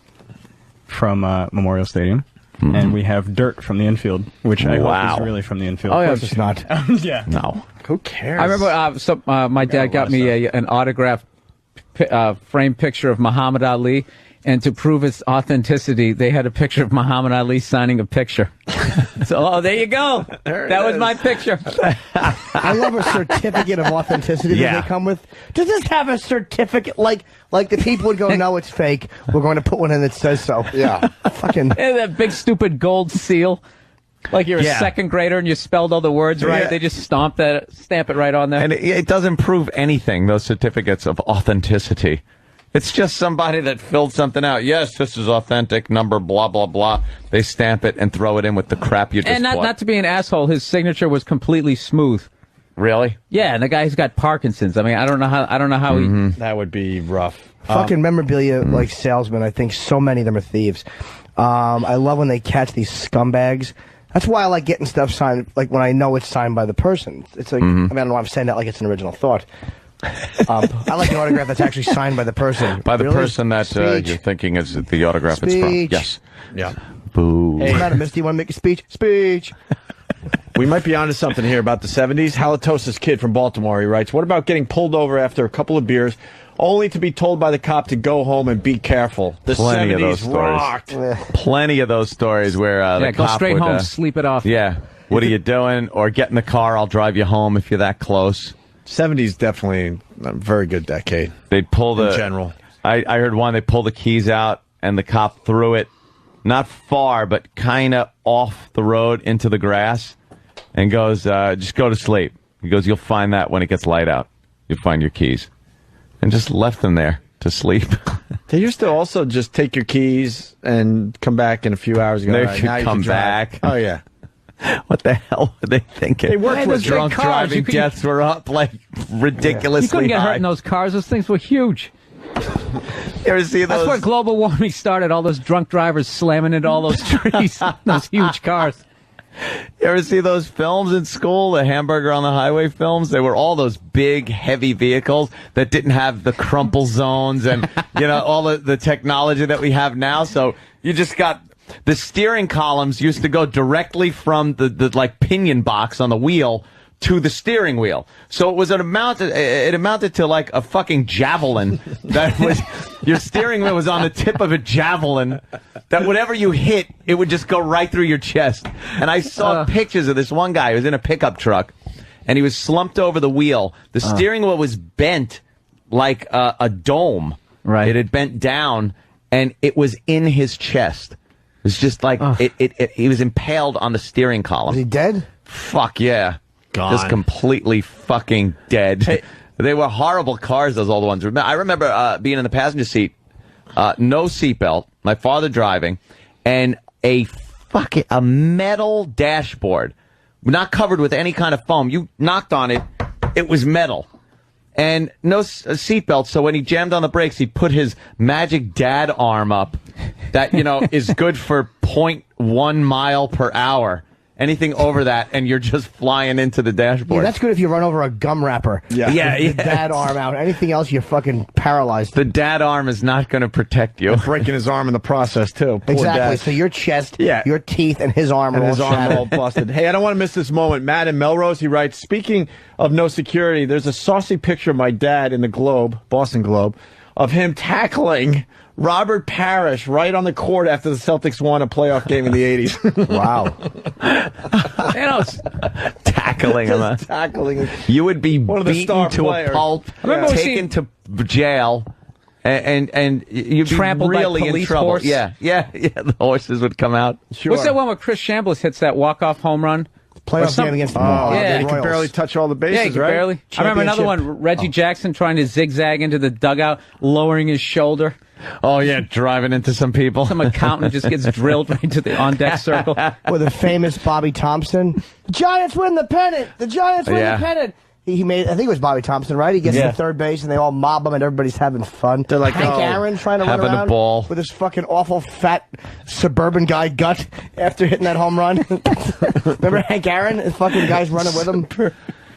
from Memorial Stadium, and we have dirt from the infield, which I hope is really from the infield. Oh, yeah, of course it's not. Yeah. No. Who cares? I remember my dad got me an autographed framed picture of Muhammad Ali, and to prove its authenticity, they had a picture of Muhammad Ali signing a picture. So, there you go. That was my picture. I love a certificate of authenticity that they come with. Does this have a certificate? Like the people would go, no, it's fake. We're going to put one in that says so. Yeah. Fucking. And that big stupid gold seal. Like you're a second grader and you spelled all the words right. They just stamp it right on there. And it doesn't prove anything, those certificates of authenticity. It's just somebody that filled something out. Yes, this is authentic, number, blah, blah, blah. They stamp it and throw it in with the crap you just And not to be an asshole, his signature was completely smooth. Really? Yeah, and the guy's got Parkinson's. I mean, I don't know how he... That would be rough. Fucking memorabilia, like salesmen, I think so many of them are thieves. I love when they catch these scumbags. That's why I like getting stuff signed, like when I know it's signed by the person. It's like, I mean, I don't know why I'm saying that like it's an original thought. I like an autograph that's actually signed by the person. By the person that you're thinking is the autograph it's from. Yes. Yeah. Boo. Hey, Madam Misty, you want to make a speech? Speech. We might be onto something here about the 70s. Halitosis Kid from Baltimore, he writes, what about getting pulled over after a couple of beers, only to be told by the cop to go home and be careful? The Plenty 70s of those rocked. Plenty of those stories where the go cop straight would, home, sleep it off. Yeah. What are you doing? Or get in the car, I'll drive you home if you're that close. 70s definitely a very good decade. They'd pull in general. I heard one, they pulled the keys out and the cop threw it not far, but kind of off the road into the grass and goes, just go to sleep. He goes, you'll find that when it gets light out. You'll find your keys. And just left them there to sleep. They used to also just take your keys and come back in a few hours. They could come back. Oh, yeah. What the hell were they thinking? They worked with drunk driving deaths were up like ridiculously You couldn't get high. hurt in those cars. Those things were huge. You ever see those? That's where global warming started. All those drunk drivers slamming into all those trees. Those huge cars. You ever see those films in school, the Hamburger on the Highway films? They were all those big, heavy vehicles that didn't have the crumple zones and, all the technology that we have now. So you just got... The steering columns used to go directly from the like pinion box on the wheel to the steering wheel. So it amounted to like a fucking javelin. That was your steering wheel was on the tip of a javelin. That whatever you hit, it would just go right through your chest. And I saw pictures of this one guy who was in a pickup truck, and he was slumped over the wheel. The steering wheel was bent like a dome. Right. It had bent down, and it was in his chest. It was just like he was impaled on the steering column. Was he dead? Fuck yeah. Gone. Just completely fucking dead. Hey. They were horrible cars, those old ones. I remember being in the passenger seat, no seatbelt, my father driving, and a metal dashboard, not covered with any kind of foam. You knocked on it, it was metal. And no seatbelt, so when he jammed on the brakes, he put his magic dad arm up that, is good for 0.1 mile per hour. Anything over that, and you're just flying into the dashboard. Yeah, that's good if you run over a gum wrapper. Yeah. The dad arm out. Anything else, you're fucking paralyzed. The dad arm is not going to protect you. And breaking his arm in the process, too. Poor Exactly. dad. So your chest, your teeth, and his arm are all busted. Hey, I don't want to miss this moment. Matt in Melrose, he writes, speaking of no security, there's a saucy picture of my dad in the Globe, Boston Globe, of him tackling Robert Parrish right on the court after the Celtics won a playoff game in the 80s. Wow. Tackling him. Tackling him. You would be One of the star beaten to players. a pulp, taken to jail, and you'd be Trampled by really in police trouble. horse. Yeah, the horses would come out. Sure. What's that one where Chris Chambliss hits that walk-off home run? Playoff game against the He could barely touch all the bases, he could right? barely. I remember another one, Reggie Jackson trying to zigzag into the dugout, lowering his shoulder. Oh, yeah, driving into some people. Some accountant just gets drilled right into the on-deck circle. With the famous Bobby Thompson. The Giants win the pennant! The Giants win the pennant! He made, I think it was Bobby Thompson, right? He gets to third base and they all mob him and everybody's having fun. They're like, Hank Aaron trying to run having a around ball. with his fucking awful fat suburban guy gut after hitting that home run. Remember Hank Aaron? The fucking guys running with him.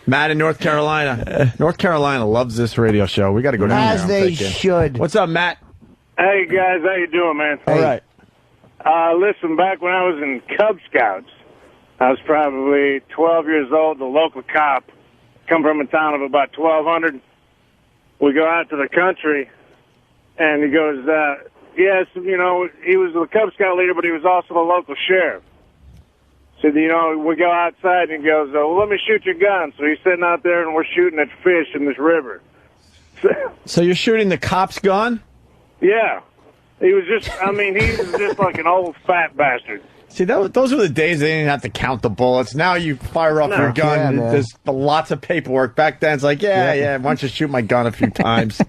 Matt in North Carolina. North Carolina loves this radio show. We got to go down there. As they should. What's up, Matt? Hey, guys. How you doing, man? All right. Listen, back when I was in Cub Scouts, I was probably 12 years old. The local cop come from a town of about 1,200. we go out to the country, and he goes, yes, you know, he was the Cub Scout leader, but he was also the local sheriff. So, you know, we go outside, and he goes, well, let me shoot your gun. So he's sitting out there, and we're shooting at fish in this river. So you're shooting the cop's gun? Yeah. He was just, I mean, he was just like an old fat bastard. See, those were the days they didn't have to count the bullets. Now you fire up your gun. Yeah, there's lots of paperwork. Back then, it's like, yeah, why don't you shoot my gun a few times?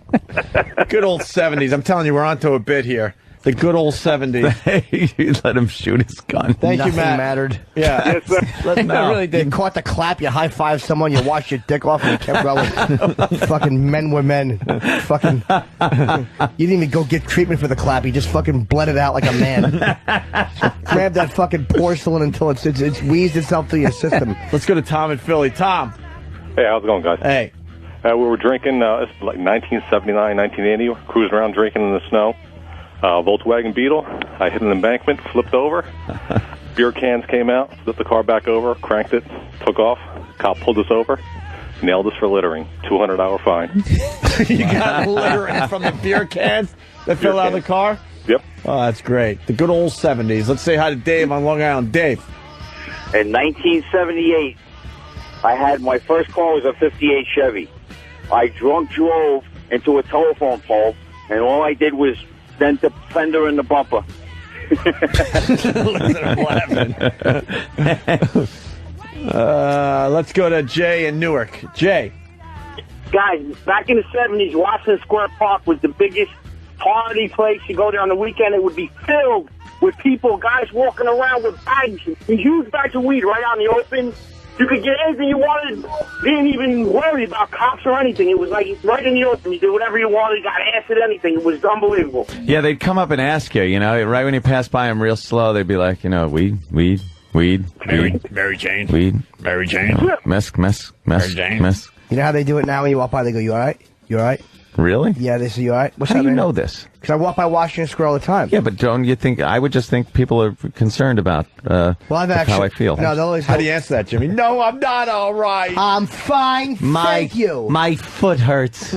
Good old 70s. I'm telling you, we're onto a bit here. The good old 70s. You let him shoot his gun. Thank you, Matt. Mattered. Yeah. Yes, sir. Let no. Really did. You caught the clap, you high-five someone, you wash your dick off, and you kept rolling. Fucking men were men. Fucking. You didn't even go get treatment for the clap. You just fucking bled it out like a man. Grab that fucking porcelain until it's wheezed itself through your system. Let's go to Tom in Philly. Tom. Hey, how's it going, guys? Hey. We were drinking, it's like 1979, 1980, cruising around drinking in the snow. Volkswagen Beetle. I hit an embankment, flipped over. Beer cans came out, flipped the car back over, cranked it, took off. Cop pulled us over, nailed us for littering. $200 fine. You got littering from the beer cans that fell out of the car? Yep. Oh, that's great. The good old 70s. Let's say hi to Dave on Long Island. Dave. In 1978, I had my first car was a 58 Chevy. I drunk drove into a telephone pole, and all I did was dent the fender and the bumper. Let's go to Jay in Newark. Jay. Guys, back in the 70s, Washington Square Park was the biggest party place. You go there on the weekend, it would be filled with people, guys walking around with bags, huge bags of weed right out in the open. You could get anything you wanted. Didn't even worry about cops or anything. It was like right in the open. You did whatever you wanted. Got asked at anything. It was unbelievable. Yeah, they'd come up and ask you, you know, right when you pass by them real slow, they'd be like, you know, weed, Mary Jane. Weed. Mary Jane. You know, mess. Mary Jane. You know how they do it now when you walk by? They go, you all right? You all right? Really? Yeah, they say, you all right? What's How up, do you man? know this? Because I walk by Washington Square all the time. Yeah, but don't you think, I would just think people are concerned about Well, I've actually, how I feel. No, they'll always How do you answer that, Jimmy? No, I'm not all right. I'm fine, thank you. My foot hurts.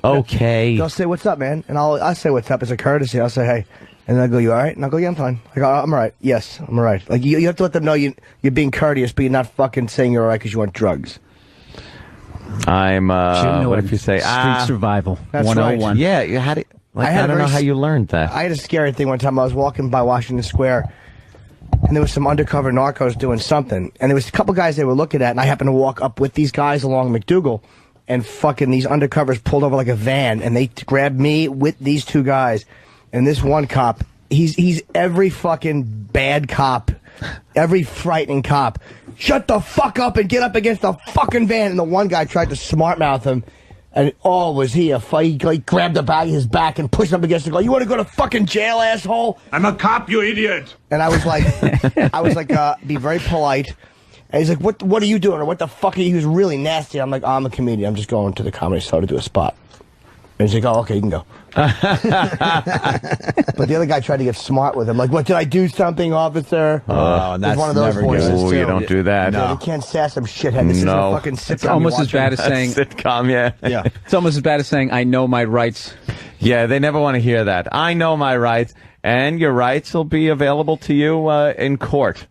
Okay. They'll say, what's up, man? And I'll say, what's up? As a courtesy, I'll say, hey. And they'll go, you all right? And I'll go, yeah, I'm fine. I go, I'm all right. Yes, I'm all right. Like, you have to let them know you're being courteous, but you're not fucking saying you're all right because you want drugs. I'm, what if you say, Street survival. That's 101. right. Yeah, you had it. Like, I don't know how you learned that. I had a scary thing one time. I was walking by Washington Square, and there was some undercover narcos doing something. And there was a couple guys they were looking at, and I happened to walk up with these guys along McDougal, and fucking these undercovers pulled over like a van, and they grabbed me with these two guys. And this one cop, he's every fucking bad cop, every frightening cop. Shut the fuck up and get up against the fucking van. And the one guy tried to smart mouth him. And was he a fight? He grabbed the bag of his back and pushed him up against the go. You want to go to fucking jail, asshole? I'm a cop, you idiot. And I was like, be very polite. And he's like, what are you doing? Or what the fuck are you? He was really nasty. I'm like, oh, I'm a comedian. I'm just going to the Comedy Store to do a spot. And he's like, oh, okay, you can go. But the other guy tried to get smart with him. Like, what, did I do something, officer? Oh, that's one of those never voices, good. Oh, too. you don't do that. Yeah, you can't sass some shithead. This is a fucking sitcom. It's almost as bad as saying... Sitcom, yeah. It's almost as bad as saying, I know my rights. Yeah, they never want to hear that. I know my rights, and your rights will be available to you in court.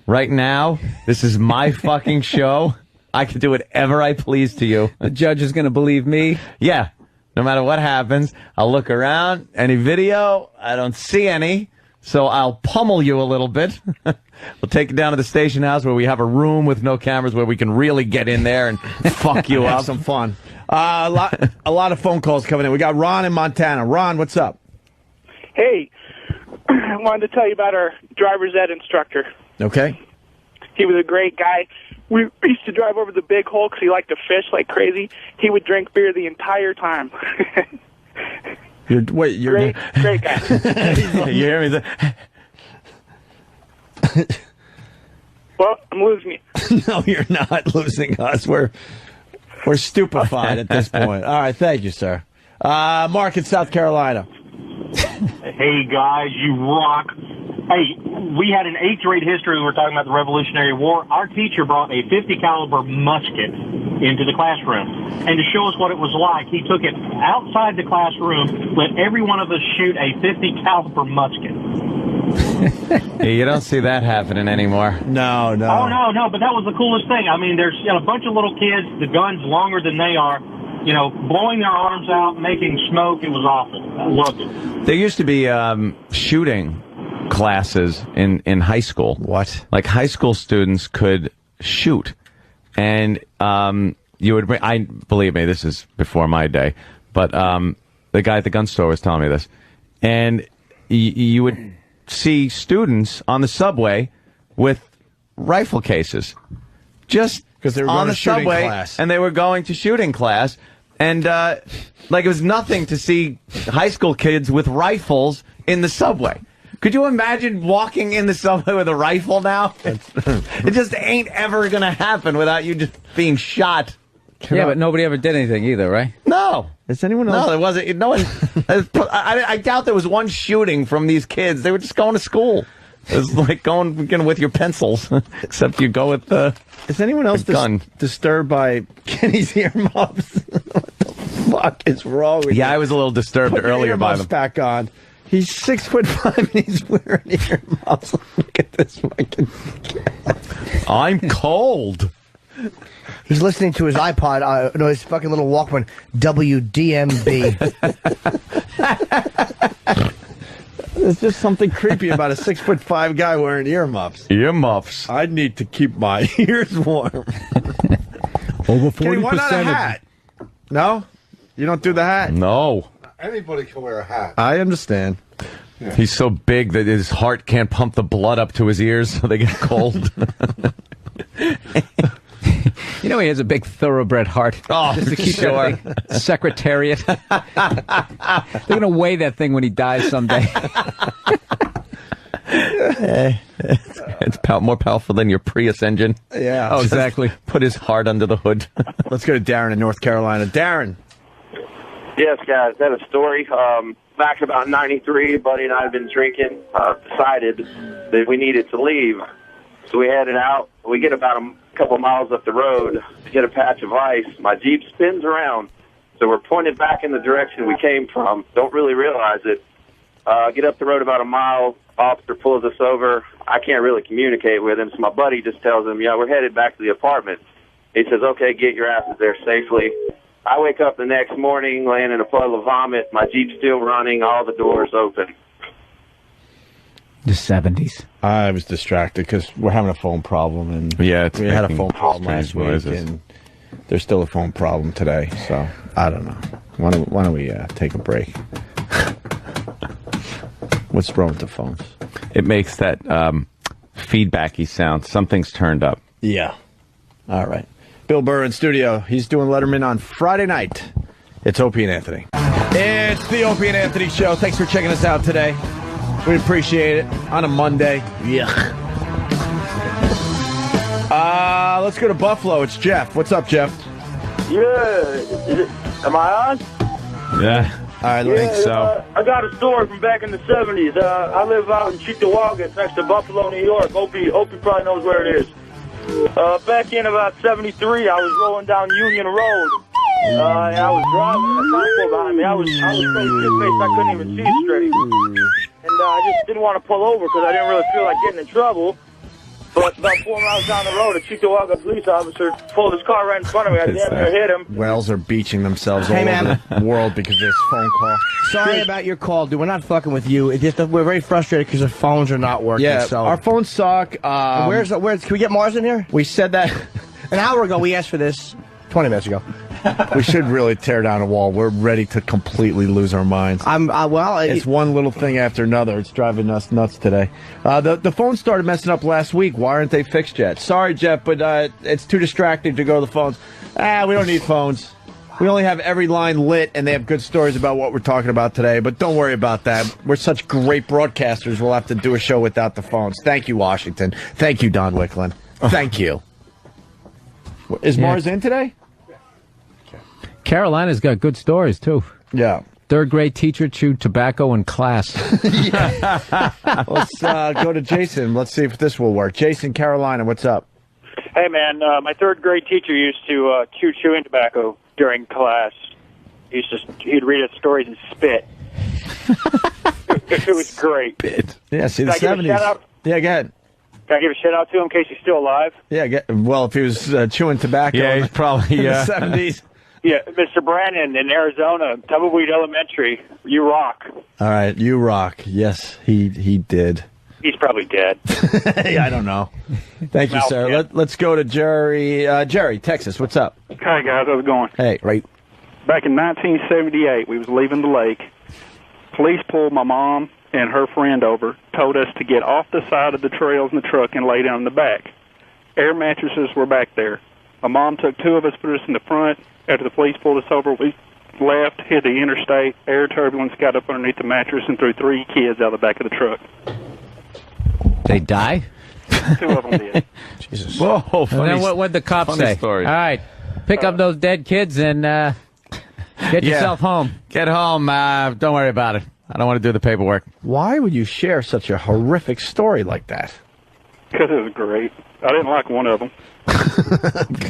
Right now, this is my fucking show. I can do whatever I please to you. The judge is going to believe me? Yeah. No matter what happens, I'll look around. Any video? I don't see any. So I'll pummel you a little bit. We'll take you down to the station house where we have a room with no cameras where we can really get in there and fuck you Have up. some fun. A lot of phone calls coming in. We got Ron in Montana. Ron, what's up? Hey, I wanted to tell you about our driver's ed instructor. Okay. He was a great guy. We used to drive over the Big Hole because he liked to fish like crazy. He would drink beer the entire time. You're great guy. You hear me? Well, I'm losing you. No, you're not losing us. We're stupefied at this point. All right, thank you, sir. Mark in South Carolina. Hey, guys, you rock. Hey, we had an 8th grade history. We were talking about the Revolutionary War. Our teacher brought a 50 caliber musket into the classroom. And to show us what it was like, he took it outside the classroom, let every one of us shoot a 50 caliber musket. Yeah, you don't see that happening anymore. No. Oh, no, but that was the coolest thing. I mean, there's a bunch of little kids, the gun's longer than they are, blowing their arms out, making smoke. It was awful. I loved it. There used to be shooting classes in high school. What? Like high school students could shoot. And you would bring, believe me, this is before my day, but the guy at the gun store was telling me this. And you would see students on the subway with rifle cases. Just because they were on going the to shooting subway, class. and they were going to shooting class. And like it was nothing to see high school kids with rifles in the subway. Could you imagine walking in the subway with a rifle now? It just ain't ever going to happen without you just being shot. Yeah, but nobody ever did anything either, right? No. Is anyone else? No, there wasn't. No one. I doubt there was one shooting from these kids. They were just going to school. It was like going with your pencils, except you go with the. Is anyone else disturbed by Kenny's earmuffs? What the fuck is wrong with you? Yeah, I was a little disturbed earlier by them. Back on. He's 6'5" and he's wearing earmuffs. Look at this fucking. I'm cold. He's listening to his iPod, his fucking little Walkman, WDMB. There's just something creepy about a 6'5" guy wearing earmuffs. Earmuffs. I need to keep my ears warm. Over 40%. Kenny, why not a hat? No? You don't do the hat? No. Anybody can wear a hat. I understand. Yeah. He's so big that his heart can't pump the blood up to his ears, so they get cold. You know he has a big thoroughbred heart. Oh, just to keep sure. everything. Secretariat. They're going to weigh that thing when he dies someday. It's more powerful than your Prius engine. Yeah. Oh, exactly. Put his heart under the hood. Let's go to Darren in North Carolina. Darren. Yes, guys, I have a story. Back about 93, Buddy and I had been drinking, decided that we needed to leave. So we headed out. We get about a couple miles up the road to get a patch of ice. My Jeep spins around. So we're pointed back in the direction we came from. Don't really realize it. Get up the road about a mile. Officer pulls us over. I can't really communicate with him, so my buddy just tells him, we're headed back to the apartment. He says, okay, get your asses there safely. I wake up the next morning laying in a puddle of vomit. My Jeep's still running, all the doors open. The 70's. I was distracted because we're having a phone problem, and we had a phone problem last week, noises. and there's still a phone problem today. So I don't know. Why don't we take a break? What's wrong with the phones? It makes that feedbacky sound. Something's turned up. Yeah. All right. Bill Burr in studio. He's doing Letterman on Friday night. It's Opie and Anthony. It's the Opie and Anthony show. Thanks for checking us out today. We appreciate it on a Monday. Yuck. Let's go to Buffalo. It's Jeff. What's up, Jeff? Yeah. Am I on? Yeah. I think so. I got a story from back in the 70s. I live out in Cheektowaga. It's next to Buffalo, New York. Opie probably knows where it is. Back in about 73, I was rolling down Union Road. And I was driving, a car pulled behind me. I was so shit-faced I couldn't even see straight. And I just didn't want to pull over because I didn't really feel like getting in trouble. But about 4 miles down the road, a Cheektowaga police officer pulled his car right in front of me. I damn near hit him. Wells are beaching themselves all over the world because of this phone call. Sorry about your call, dude. We're not fucking with you. It's just we're very frustrated because our phones are not working. Yeah, so. our phones suck. Where's can we get Mars in here? We said that an hour ago. We asked for this 20 minutes ago. We should really tear down a wall. We're ready to completely lose our minds. It's one little thing after another. It's driving us nuts today. The phone started messing up last week. Why aren't they fixed yet? Sorry, Jeff, but it's too distracting to go to the phones. We don't need phones. We only have every line lit, and they have good stories about what we're talking about today. But don't worry about that. We're such great broadcasters, we'll have to do a show without the phones. Thank you, Washington. Thank you, Don Wicklund. Thank you. Is Mars in today? Carolina's got good stories, too. Yeah. third grade teacher chewed tobacco in class. Let's go to Jason. Let's see if this will work. Jason, Carolina, what's up? Hey, man, my third grade teacher used to chew chewing tobacco during class. He'd read us stories and spit. It was great. Yeah, see, the Can I give a 70s. shout out? Yeah, go ahead. Can I give a shout out to him in case he's still alive? Yeah, well, if he was chewing tobacco Yeah, he's probably, in the 70s. Yeah, Mr. Brandon in Arizona, Tumbleweed Elementary, you rock. All right, you rock. Yes, he did. He's probably dead. I don't know. Thank you, sir. Let's go to Jerry. Jerry, Texas, what's up? Hi, guys. How's it going? Hey, right. Back in 1978, we was leaving the lake. Police pulled my mom and her friend over, told us to get off the side of the trails in the truck and lay down in the back. Air mattresses were back there. My mom took two of us, put us in the front. After the police pulled us over, we left, hit the interstate. Air turbulence got up underneath the mattress and threw 3 kids out the back of the truck. They die? 2 of them did. Jesus. Whoa, And then what'd the cops funny say? story. All right, pick up those dead kids and get yourself home. Get home. Don't worry about it. I don't want to do the paperwork. Why would you share such a horrific story like that? Because it was great. I didn't like one of them.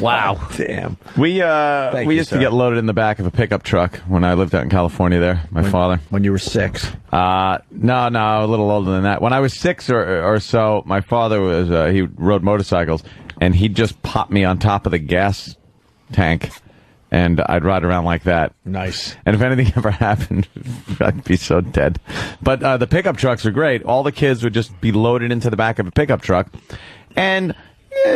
Wow. Damn. We you, used to sir. get loaded in the back of a pickup truck when I lived out in California there, my father. When you were 6? No, a little older than that. When I was 6 or so, my father was, he rode motorcycles, and he'd just pop me on top of the gas tank, and I'd ride around like that. Nice. And if anything ever happened, I'd be so dead. But the pickup trucks are great. All the kids would just be loaded into the back of a pickup truck, and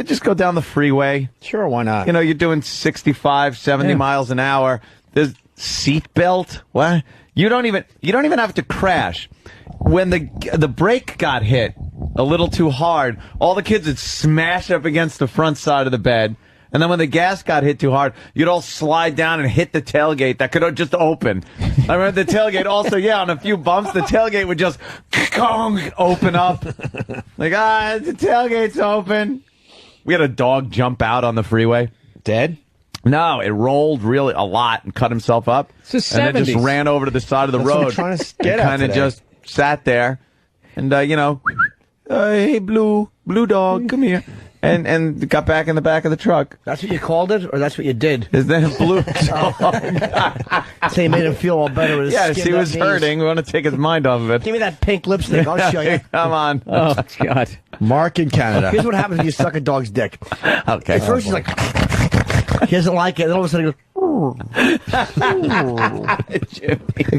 just go down the freeway. Sure, why not? You know, you're doing 65, 70 miles an hour. There's seat belt. What? You don't even have to crash. When the brake got hit a little too hard, all the kids would smash up against the front side of the bed. And then when the gas got hit too hard, you'd all slide down and hit the tailgate that could just open. I remember the tailgate also, on a few bumps, the tailgate would just open up. Like, the tailgate's open. We had a dog jump out on the freeway. Dead? No, it rolled really a lot and cut himself up. It's the and then 70s. just ran over to the side of the That's what I'm road. trying to get at kind of today. just sat there. And, hey, Blue dog, come here. And got back in the back of the truck. That's what you called it, or that's what you did? His name Blue. So you made him feel all better with his Yes, he skinned up was knees. hurting. We want to take his mind off of it. Give me that pink lipstick. I'll show you. Come on. Oh, God. Mark in Canada. Here's what happens when you suck a dog's dick. Okay. At first, he's like, he doesn't like it. Then all of a sudden, he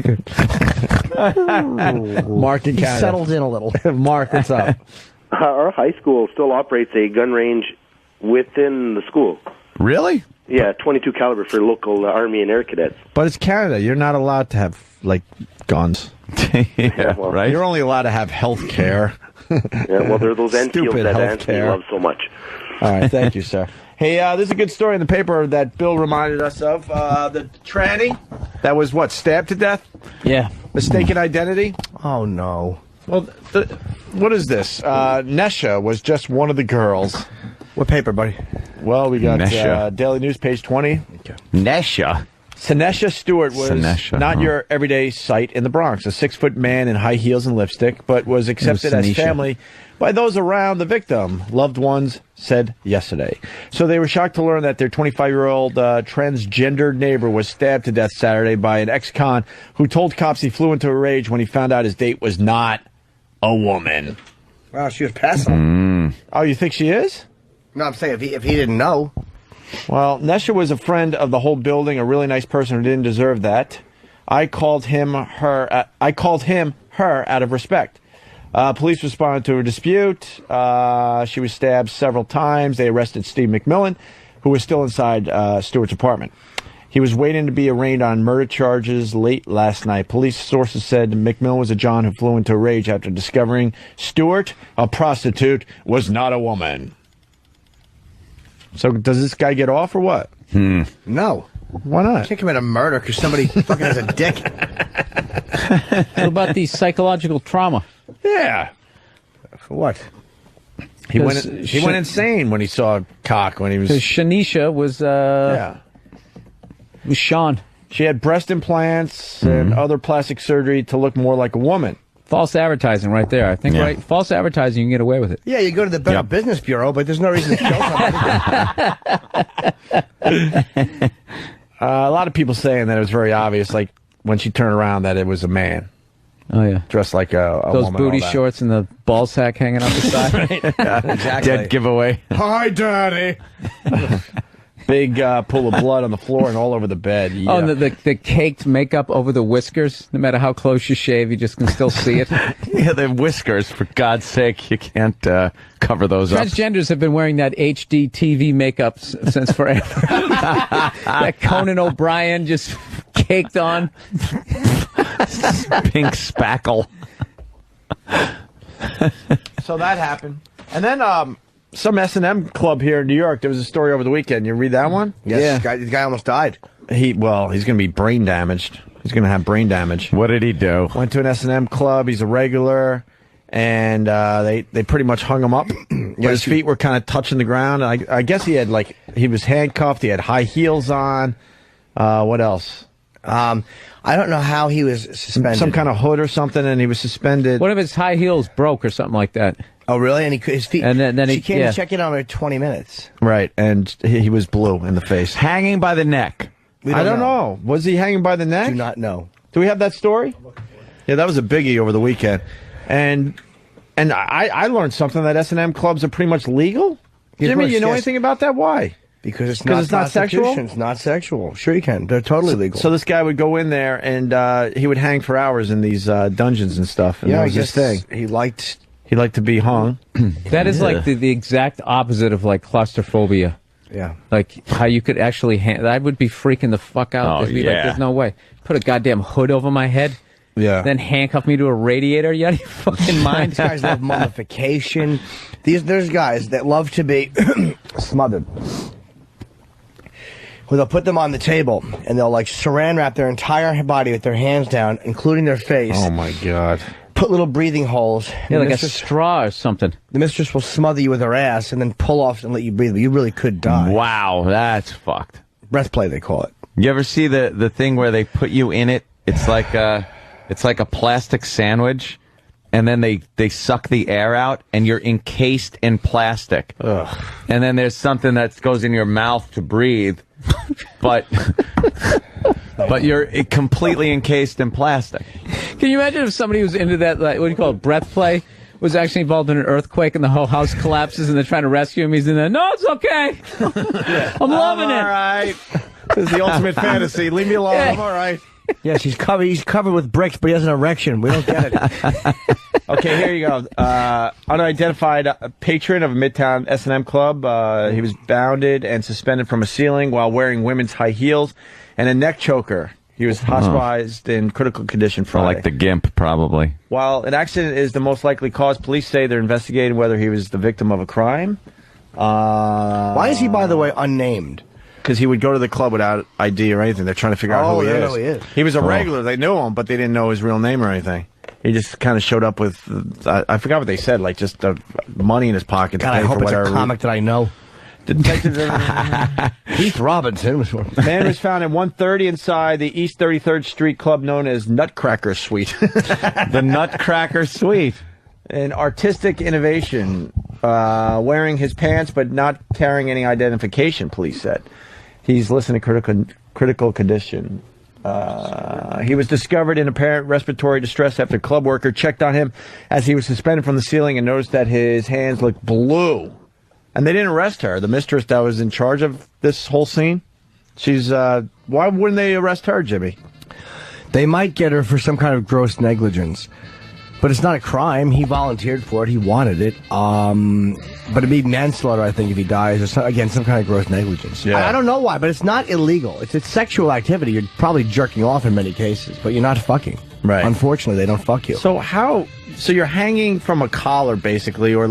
goes, Mark in he Canada. settles in a little. Mark, what's up? Our high school still operates a gun range within the school. Really? Yeah, 22 caliber for local Army and Air Cadets. But it's Canada. You're not allowed to have, guns. Yeah, well, right? You're only allowed to have health care. Yeah, well, there are those Enfields Stupid that health Anthony care. loves so much. All right, thank you, sir. Hey, there's a good story in the paper that Bill reminded us of. The tranny that was, stabbed to death? Yeah. Mistaken identity? Oh, no. Well, what is this? Nesha was just one of the girls. What paper, buddy? Well, we got Nesha. Daily News, page 20. Nesha. Sanesha Stewart was Sanesha, not your everyday sight in the Bronx. A 6-foot man in high heels and lipstick, but was accepted as Sanesha. family by those around the victim. Loved ones said yesterday. So they were shocked to learn that their 25-year-old transgendered neighbor was stabbed to death Saturday by an ex-con who told cops he flew into a rage when he found out his date was not a woman. Wow, she was passing. Oh, you think she is? No, I'm saying if he didn't know. Well, Nesha was a friend of the whole building, a really nice person who didn't deserve that. I called him her out of respect. Police responded to a dispute. She was stabbed several times. They arrested Steve McMillan, who was still inside Stewart's apartment. He was waiting to be arraigned on murder charges late last night. Police sources said McMillan was a John who flew into a rage after discovering Stewart, a prostitute, was not a woman. So does this guy get off or what? No. Why not? You can't commit a murder because somebody fucking has a dick. What about the psychological trauma? Yeah. For what? He went insane when he saw cock when he was. Because Shanisha was, was Sean. She had breast implants and other plastic surgery to look more like a woman. False advertising right there. I think, right? False advertising, you can get away with it. Yeah, you go to the Better Business Bureau, but there's no reason to kill somebody. A lot of people saying that it was very obvious, like when she turned around, that it was a man. Oh, yeah. Dressed like a Those woman. booty shorts and the ball sack hanging out the side. Exactly. Dead giveaway. Hi, Daddy. Big pool of blood on the floor and all over the bed. Yeah. Oh, and the caked makeup over the whiskers. No matter how close you shave, you just can still see it. Yeah, the whiskers, for God's sake, you can't cover those up. Transgenders have been wearing that HD TV makeup since forever. That Conan O'Brien just caked on. Pink spackle. So that happened. And then some S&M club here in New York, there was a story over the weekend. You read that one? Yes, the guy almost died. He's going to be brain damaged. He's going to have brain damage. What did he do? Went to an S&M club. He's a regular. And they pretty much hung him up. His feet were kind of touching the ground. I guess he was handcuffed. He had high heels on. What else? I don't know how he was suspended. Some kind of hood or something, and he was suspended. One of his high heels broke or something like that. Oh, really? And his feet. And then she came to check in on him in 20 minutes. Right, and he was blue in the face. Hanging by the neck. I don't know. Was he hanging by the neck? Do not know. Do we have that story? Yeah, that was a biggie over the weekend. And I learned something that S&M clubs are pretty much legal. Jimmy, you know anything about that? Why? Because it's not sexual? It's not sexual. Sure you can. They're totally legal. So this guy would go in there and he would hang for hours in these dungeons and stuff. And that was his thing. He liked to be hung. That is like the exact opposite of like claustrophobia. Yeah. Like how you could actually I would be freaking the fuck out. Oh, It'd be like, there's no way. Put a goddamn hood over my head. Yeah. Then handcuff me to a radiator. You out of your fucking mind? These guys love mummification. There's guys that love to be smothered. Well, they'll put them on the table, and they'll, like, saran wrap their entire body with their hands down, including their face. Oh, my God. Put little breathing holes. Yeah, like a straw or something. The mistress will smother you with her ass and then pull off and let you breathe. You really could die. Wow, that's fucked. Breath play, they call it. You ever see the thing where they put you in it? It's like a plastic sandwich, and then they suck the air out, and you're encased in plastic. Ugh. And then there's something that goes in your mouth to breathe, but you're completely encased in plastic. Can you imagine if somebody was into that, like, what do you call it, breath play, was actually involved in an earthquake and the whole house collapses and they're trying to rescue him? He's in there, no, it's okay. I'm loving it. All right. This is the ultimate fantasy. Leave me alone. Yeah. I'm all right. Yes, he's covered with bricks, but he has an erection. We don't get it. Okay, here you go. Unidentified patron of a Midtown S&M club. He was bounded and suspended from a ceiling while wearing women's high heels and a neck choker. He was hospitalized in critical condition Friday. Like the GIMP, probably. While an accident is the most likely cause, police say they're investigating whether he was the victim of a crime. Why is he, by the way, unnamed? Because he would go to the club without ID or anything. They're trying to figure out who he is. Who he is. He was a regular. They knew him, but they didn't know his real name or anything. He just kind of showed up with, I forgot what they said, like just money in his pocket. God, to pay I hope for it's whatever. a comic that I know. Detectives. Keith Robinson. Man was found at 1:30 inside the East 33rd Street club known as Nutcracker Suite. The Nutcracker Suite. An artistic innovation, wearing his pants but not carrying any identification, police said. He's listed in critical condition. He was discovered in apparent respiratory distress after a club worker checked on him as he was suspended from the ceiling and noticed that his hands looked blue. And they didn't arrest her, the mistress that was in charge of this whole scene. She's, why wouldn't they arrest her, Jimmy? They might get her for some kind of gross negligence. But it's not a crime. He volunteered for it. He wanted it. But it'd be manslaughter, I think, if he dies. Or some kind of gross negligence. Yeah. I don't know why, but it's not illegal. It's sexual activity. You're probably jerking off in many cases, but you're not fucking. Right. Unfortunately, they don't fuck you. So you're hanging from a collar, basically, or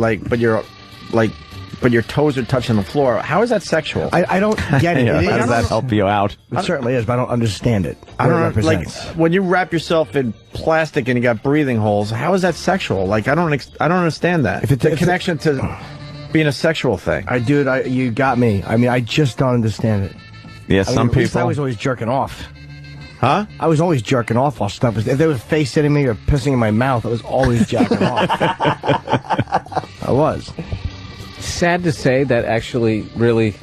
but your toes are touching the floor. How is that sexual? I don't get it. Yeah, how does that help you out? It certainly is, but I don't understand it. I don't know, like when you wrap yourself in plastic and you got breathing holes. How is that sexual? Like I don't understand that. If it's the connection to being a sexual thing. You got me. I mean, I just don't understand it. Yeah, some at least people. I was always jerking off. Huh? I was always jerking off while stuff was... If they were face hitting me or pissing in my mouth, I was always jacking off. I was. Sad to say that actually really...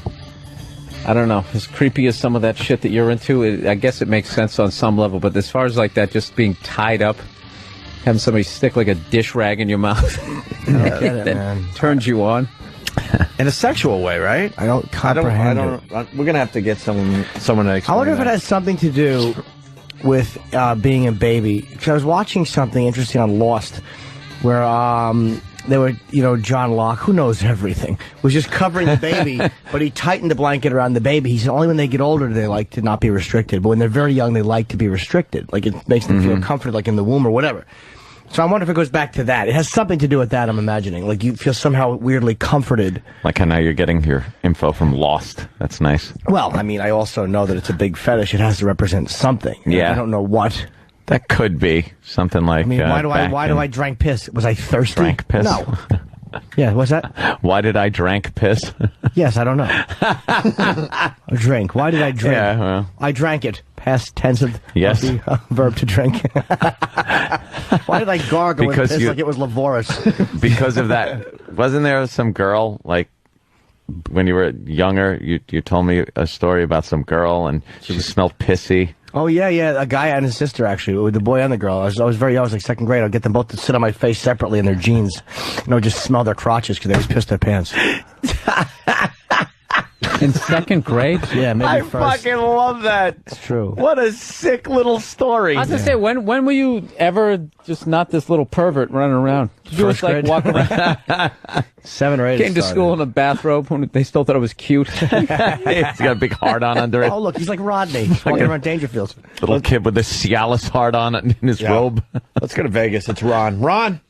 I don't know. As creepy as some of that shit that you're into, I guess it makes sense on some level. But as far as like that, just being tied up, having somebody stick like a dish rag in your mouth, that turns you on. In a sexual way, right? I don't comprehend it. We're gonna have to get someone to explain. I wonder if it has something to do with being a baby. Because I was watching something interesting on Lost, where they were, John Locke, who knows everything, was just covering the baby, but he tightened the blanket around the baby. He said only when they get older do they like to not be restricted, but when they're very young they like to be restricted. Like it makes them feel comforted, like in the womb or whatever. So I wonder if it goes back to that. It has something to do with that, I'm imagining. Like you feel somehow weirdly comforted. Like how now you're getting your info from Lost. That's nice. Well, I mean, I also know that it's a big fetish. It has to represent something. Yeah. I don't know what. That could be something like. I mean, why do I drank piss? Was I thirsty? Drank piss? No. Yeah, what's that? Why did I drank piss? Yes, I don't know. A drink. Why did I drink? Yeah, well. I drank it. Past tense of the verb to drink. Why did I gargle with piss like it was Lavorus? Because of that. Wasn't there some girl, like, when you were younger, you told me a story about some girl and she smelled pissy. Oh, yeah, a guy and his sister, actually, with the boy and the girl. I was very young, I was like second grade. I'd get them both to sit on my face separately in their jeans. Just smell their crotches because they always pissed their pants. In second grade? Yeah, maybe I first. fucking love that. It's true. What a sick little story. I was going to say, when were you ever just not this little pervert running around? Did you First just like grade. walk around? 7 or 8. Came to school in a bathrobe when they still thought it was cute. He's got a big heart on under it. Oh, look, he's like Rodney. Walking around Dangerfields. Little kid with a Cialis heart on it in his robe. Let's go to Vegas. It's Ron. Ron.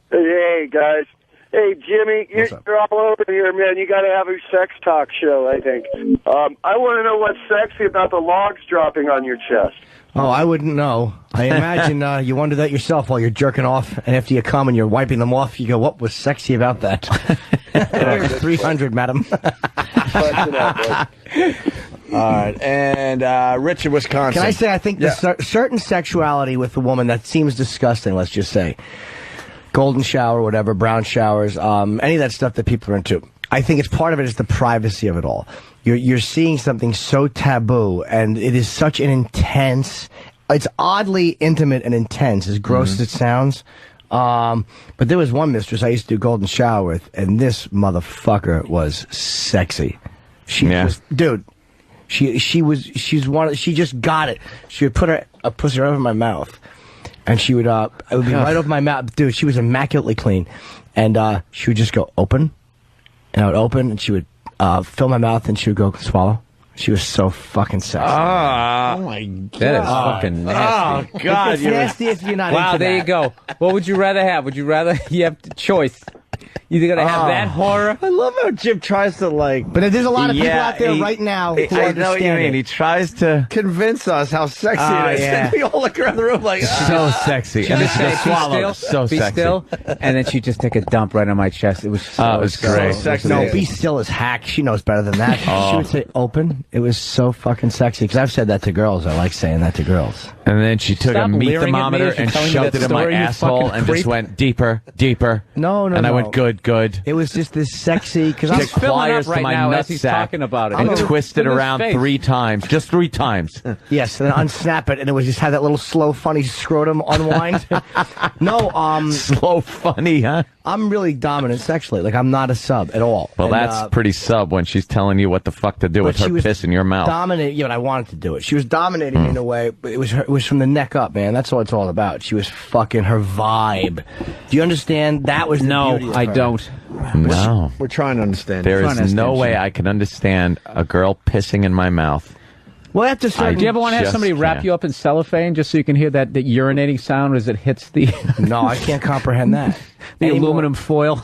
Hey, guys. Hey, Jimmy, you're all over here, man. You got to have a sex talk show, I think. I want to know what's sexy about the logs dropping on your chest. Oh, I wouldn't know. I imagine you wonder that yourself while you're jerking off, and after you come and you're wiping them off, you go, what was sexy about that? 300, madam. All right, and Rich in Wisconsin. Can I say, I think the certain sexuality with a woman that seems disgusting, let's just say, golden shower, whatever, brown showers, any of that stuff that people are into. I think it's part of it is the privacy of it all. You're seeing something so taboo, and it is such an intense, it's oddly intimate and intense, as gross as it sounds. But there was one mistress I used to do golden shower with, and this motherfucker was sexy. She was, dude, she just got it. She would put a pussy right over my mouth. And she would, it would be right over my mouth. Dude, she was immaculately clean. And she would just go open. And I would open, and she would fill my mouth, and she would go swallow. She was so fucking sexy. Oh, my God. That is fucking nasty. Oh, God. It's nasty if you're not wow, into there that. you go. What would you rather have? Would you rather, you have the choice. You're going to have that horror. I love how Jim tries to, like... But there's a lot of people out there right now who I know what you mean. it. He tries to convince us how sexy it is. Yeah. And we all look around the room like, So sexy. She And just it's say, swallow. So be sexy. still, and then she'd just take a dump right on my chest. It was so it was great. sexy. No, be still is hack. She knows better than that. She would say open. It was so fucking sexy. Because I've said that to girls. I like saying that to girls. And then she took Stop a meat leering at me thermometer as you're and telling me shoved that it in my story, you asshole fucking and creep. just went deeper, deeper. No. And I went, good. It was just this sexy, because I'm He's filling up right now as he's talking about it. And Look at twisted his around face. 3 times. Just 3 times. Yes, and then unsnap it, and it was just had that little slow, funny scrotum unwind. No, Slow funny, huh? I'm really dominant sexually. Like, I'm not a sub at all. Well, And, that's pretty sub when she's telling you what the fuck to do with she her was piss in your mouth. Dominate, yeah, but I wanted to do it. She was dominating in a way, but it was from the neck up, man. That's what it's all about. She was fucking her vibe. Do you understand? That was the beauty of I her. don't. No. we're trying to understand. There is no way I can understand a girl pissing in my mouth. Well, after certain... Do you ever want to have just somebody wrap can't. you up in cellophane just so you can hear that urinating sound as it hits the No, I can't comprehend that. the Anymore. aluminum foil?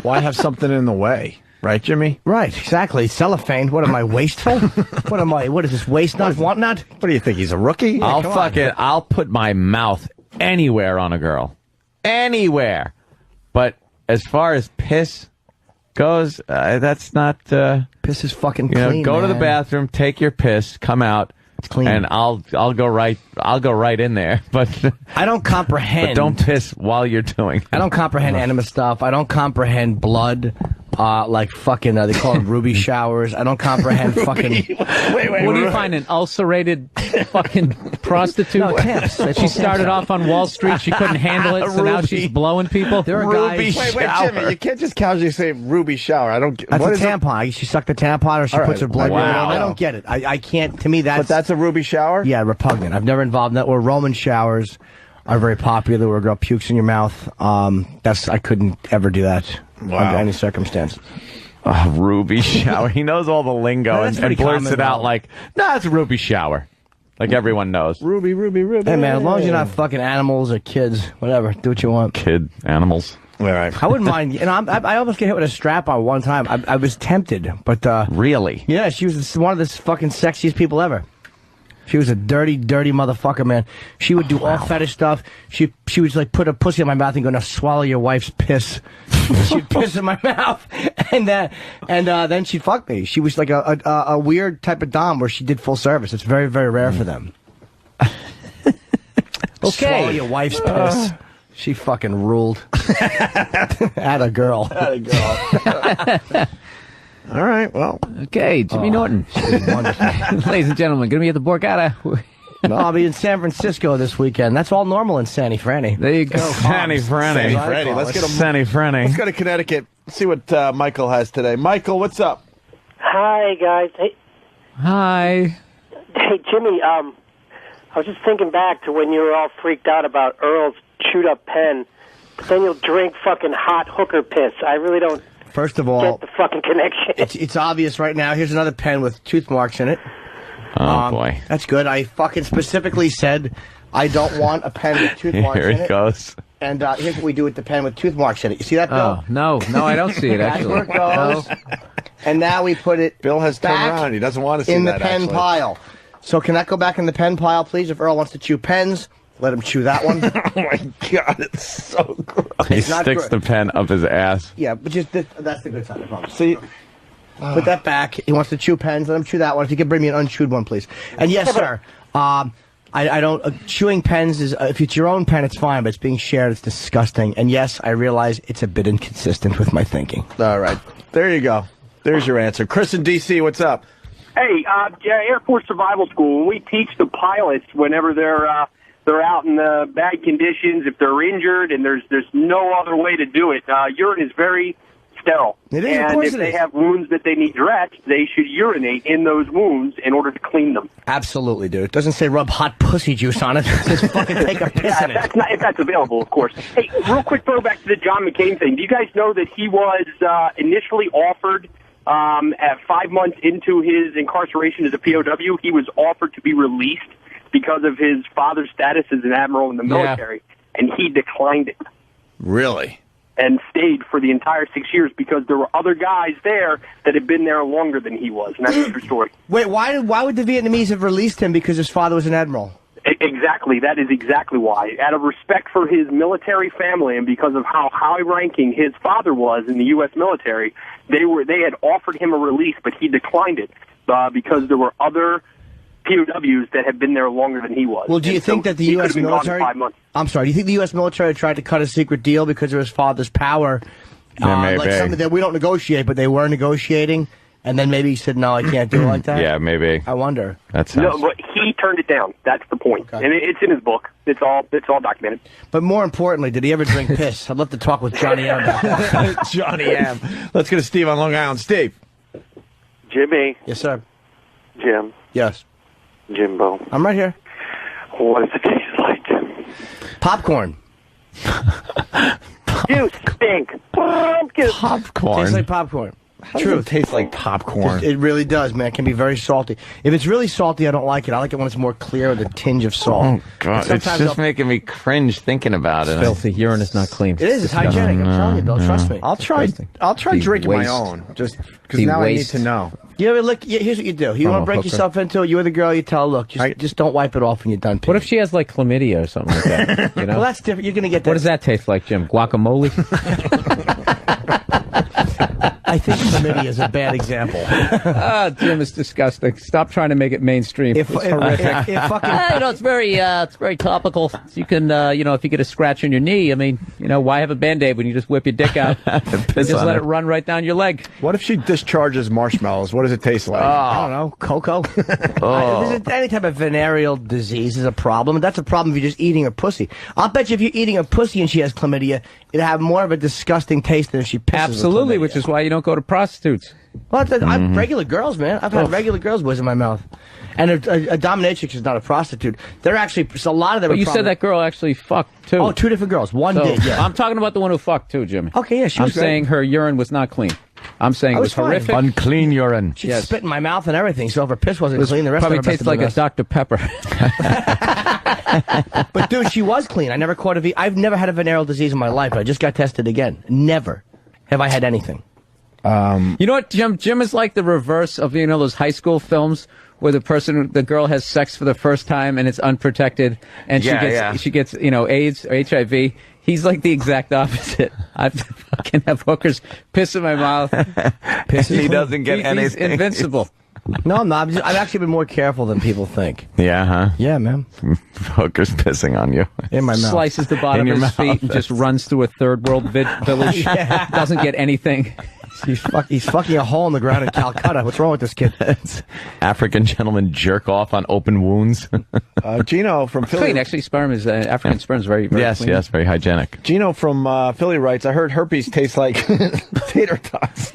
Why have something in the way? Right, Jimmy? Right, exactly. Cellophane. What am I, wasteful? What is this, waste not, want not? What do you think? He's a rookie? I'll put my mouth anywhere on a girl. Anywhere. But as far as piss goes, that's not... Piss is fucking you know, clean, go to the man. bathroom, take your piss, come out, It's clean. And I'll go right in there, but I don't comprehend. But don't piss while you're doing. I don't comprehend anima stuff. I don't comprehend blood. Like fucking, they call them ruby showers. I don't comprehend fucking. Wait, what do you find, an ulcerated fucking prostitute? No, temps. She started off on Wall Street. She couldn't handle it, so now she's blowing people. There are Ruby guys. Wait, Jimmy, you can't just casually say ruby shower. I don't get That's what a is it? tampon. She sucked the tampon, or she All puts her right. blood. Wow. I don't get it. I can't. To me, But that's a ruby shower? Yeah, repugnant. I've never involved in that. Or Roman showers are very popular, where a girl pukes in your mouth. I couldn't ever do that under any circumstance. Ruby shower. He knows all the lingo That's and pretty blurts common, it out though. like, "No, it's a ruby shower." Like everyone knows. Ruby, ruby, ruby. Hey man, as long as you're not fucking animals or kids, whatever, do what you want. Kid animals. All right. I wouldn't mind. You know, I almost get hit with a strap on one time. I was tempted, but really, yeah, she was one of the fucking sexiest people ever. She was a dirty, dirty motherfucker, man. She would do all fetish stuff. She would like put a pussy in my mouth and go, "Now swallow your wife's piss." She'd piss in my mouth, and then she'd fuck me. She was like a weird type of dom where she did full service. It's very, very rare for them. Swallow your wife's piss. She fucking ruled. Atta girl. Atta girl. All right, well. Okay, Jimmy Norton. Ladies and gentlemen, gonna be at the Borgata. No, I'll be in San Francisco this weekend. That's all normal in Sanny Franny. There you go. Sanny Franny. Let's get Sanny Franny. Let's go to Connecticut. See what Michael has today. Michael, what's up? Hi, guys. Hey, Hi. hey, Jimmy. I was just thinking back to when you were all freaked out about Earl's chewed-up pen, but then you'll drink fucking hot hooker piss. I really don't First of all, get the fucking connection. it's obvious right now. Here's another pen with tooth marks in it. Oh boy. That's good. I fucking specifically said I don't want a pen with tooth marks Here in it it. goes. And here's what we do with the pen with tooth marks in it. You see that, Bill? Oh, no, I don't see it, That's actually. where it goes. No. And now we put it Bill has turned back around. He doesn't want to see in that, the pen actually. pile. So can that go back in the pen pile, please? If Earl wants to chew pens, let him chew that one. Oh, my God. It's so gross. He It's not sticks gr- the pen up his ass. Yeah, but just that's the good side, I promise. See, put that back. He wants to chew pens. Let him chew that one. If you could bring me an unchewed one, please. And yes, sir. I don't. Chewing pens is if it's your own pen, it's fine. But it's being shared, it's disgusting. And yes, I realize it's a bit inconsistent with my thinking. All right, there you go. There's your answer. Chris in D.C., what's up? Hey, Air Force Survival School. We teach the pilots whenever they're out in bad conditions, if they're injured, and there's no other way to do it. Urine is very sterile, It is, of and course if it they is. have wounds that they need dressed, they should urinate in those wounds in order to clean them. Absolutely, dude. It doesn't say rub hot pussy juice on it. It says fucking take a piss in it. That's not, if that's available, of course. Hey, real quick throwback to the John McCain thing. Do you guys know that he was initially offered at 5 months into his incarceration as a POW, he was offered to be released because of his father's status as an admiral in the military, and he declined it Really? and stayed for the entire 6 years because there were other guys there that had been there longer than he was, and that's a true story. Wait, why would the Vietnamese have released him? Because his father was an admiral. Exactly. That is exactly why. Out of respect for his military family and because of how high-ranking his father was in the U.S. military, they had offered him a release, but he declined it because there were other POWs that had been there longer than he was. Well, do you think that the he could U.S. have been gone in military? 5 months. I'm sorry. Do you think the U.S. military tried to cut a secret deal because of his father's power? Maybe. Like something that we don't negotiate, but they were negotiating, and then maybe he said, "No, I can't do it like that." Yeah, maybe. I wonder. That sounds. No, but he turned it down. That's the point, and it's in his book. It's all documented. But more importantly, did he ever drink piss? I'd love to talk with Johnny M. about that. Johnny M. Let's go to Steve on Long Island. Steve. Jimmy. Yes, sir. Jim. Yes. Jimbo. I'm right here. What does it taste like, Jim? Popcorn. You stink. Popcorn. Tastes like popcorn. How does it taste like popcorn? It really does, man. It can be very salty. If it's really salty, I don't like it. I like it when it's more clear with a tinge of salt. Oh, God. It's Sometimes just making me cringe thinking about it. Filthy. Urine is not clean. It is. It's hygienic. I'm telling you, Bill. Trust me. I'll try The drinking my waste. own, just because The now waste. I need to know. You ever look? Here's what you do. You From want a to break hooker. yourself into it. You're the girl. You tell her, look, just don't wipe it off when you're done. What if she has like chlamydia or something like that? You know? Well, that's different. You're gonna get that. What does that taste like, Jim? Guacamole? I think chlamydia is a bad example. Jim is disgusting. Stop trying to make it mainstream. It's horrific. It's very topical. You can, if you get a scratch on your knee, I mean, why have a Band-Aid when you just whip your dick out and just let it run right down your leg? What if she discharges marshmallows? What does it taste like? I don't know. Cocoa. Any type of venereal disease is a problem. That's a problem if you're just eating her pussy. I'll bet you if you're eating a pussy and she has chlamydia, it'll have more of a disgusting taste than if she pisses. Absolutely, which is why you don't go to prostitutes. Well, I'm regular girls, man. I've had regular girls boys in my mouth. And a dominatrix is not a prostitute. They're actually, a lot of them. But you said that girl actually fucked too. Oh, 2 different girls. One did, yeah. I'm talking about the one who fucked too, Jimmy. Okay, yeah, she was I'm saying her urine was not clean. I'm saying it was horrific. Unclean urine. She spit in my mouth and everything, so if her piss wasn't clean, the rest of probably her tastes like a Dr. Pepper. But dude, she was clean. I never caught I've never had a venereal disease in my life. I just got tested again. Never have I had anything. You know what, Jim? Jim is like the reverse of those high school films where the girl has sex for the first time and it's unprotected, and she gets AIDS or HIV. He's like the exact opposite. I fucking have hookers piss in my mouth. He doesn't get anything. He's invincible. No, I'm not. I've actually been more careful than people think. Yeah, huh? Yeah, man. Hookers pissing on you. In my mouth. Slices the bottom of his feet and just runs through a third world village. Doesn't get anything. He's fucking a hole in the ground in Calcutta. What's wrong with this kid? African gentlemen jerk off on open wounds. Gino from Philly. Clean, actually, African sperm is very, very yes, clean. Yes, very hygienic. Gino from Philly writes, I heard herpes tastes like tater tots.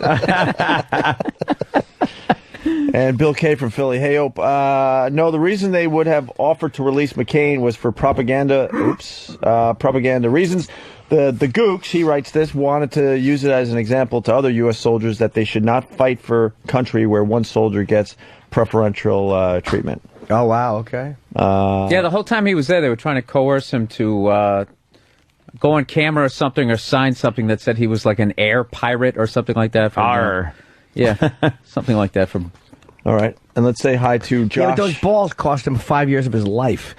And Bill K. from Philly, hey, Ope, no, the reason they would have offered to release McCain was for propaganda reasons. The Gooks, he writes this, wanted to use it as an example to other U.S. soldiers that they should not fight for country where one soldier gets preferential treatment. Oh, wow, okay. The whole time he was there, they were trying to coerce him to go on camera or something or sign something that said he was like an air pirate or something like that. Something like that from... All right, and let's say hi to Josh. Yeah, but those balls cost him 5 years of his life.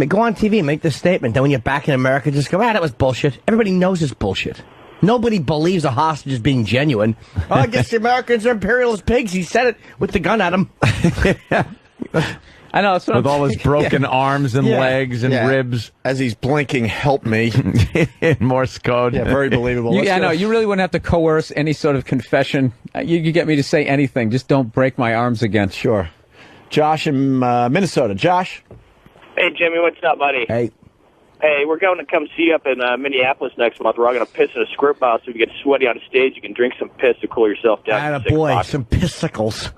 Go on TV and make this statement. Then when you're back in America, just go, that was bullshit. Everybody knows it's bullshit. Nobody believes a hostage is being genuine. Oh, I guess the Americans are imperialist pigs. He said it with the gun at him. I know. With all his broken arms and legs and ribs. As he's blinking, help me. In Morse code. Yeah, very believable. I know. You really wouldn't have to coerce any sort of confession. You get me to say anything. Just don't break my arms again. Sure. Josh in Minnesota. Josh? Hey, Jimmy, what's up, buddy? Hey. Hey, we're going to come see you up in Minneapolis next month. We're all going to piss in a squirt bottle so if you get sweaty on stage, you can drink some piss to cool yourself down. Attaboy, some pissicles.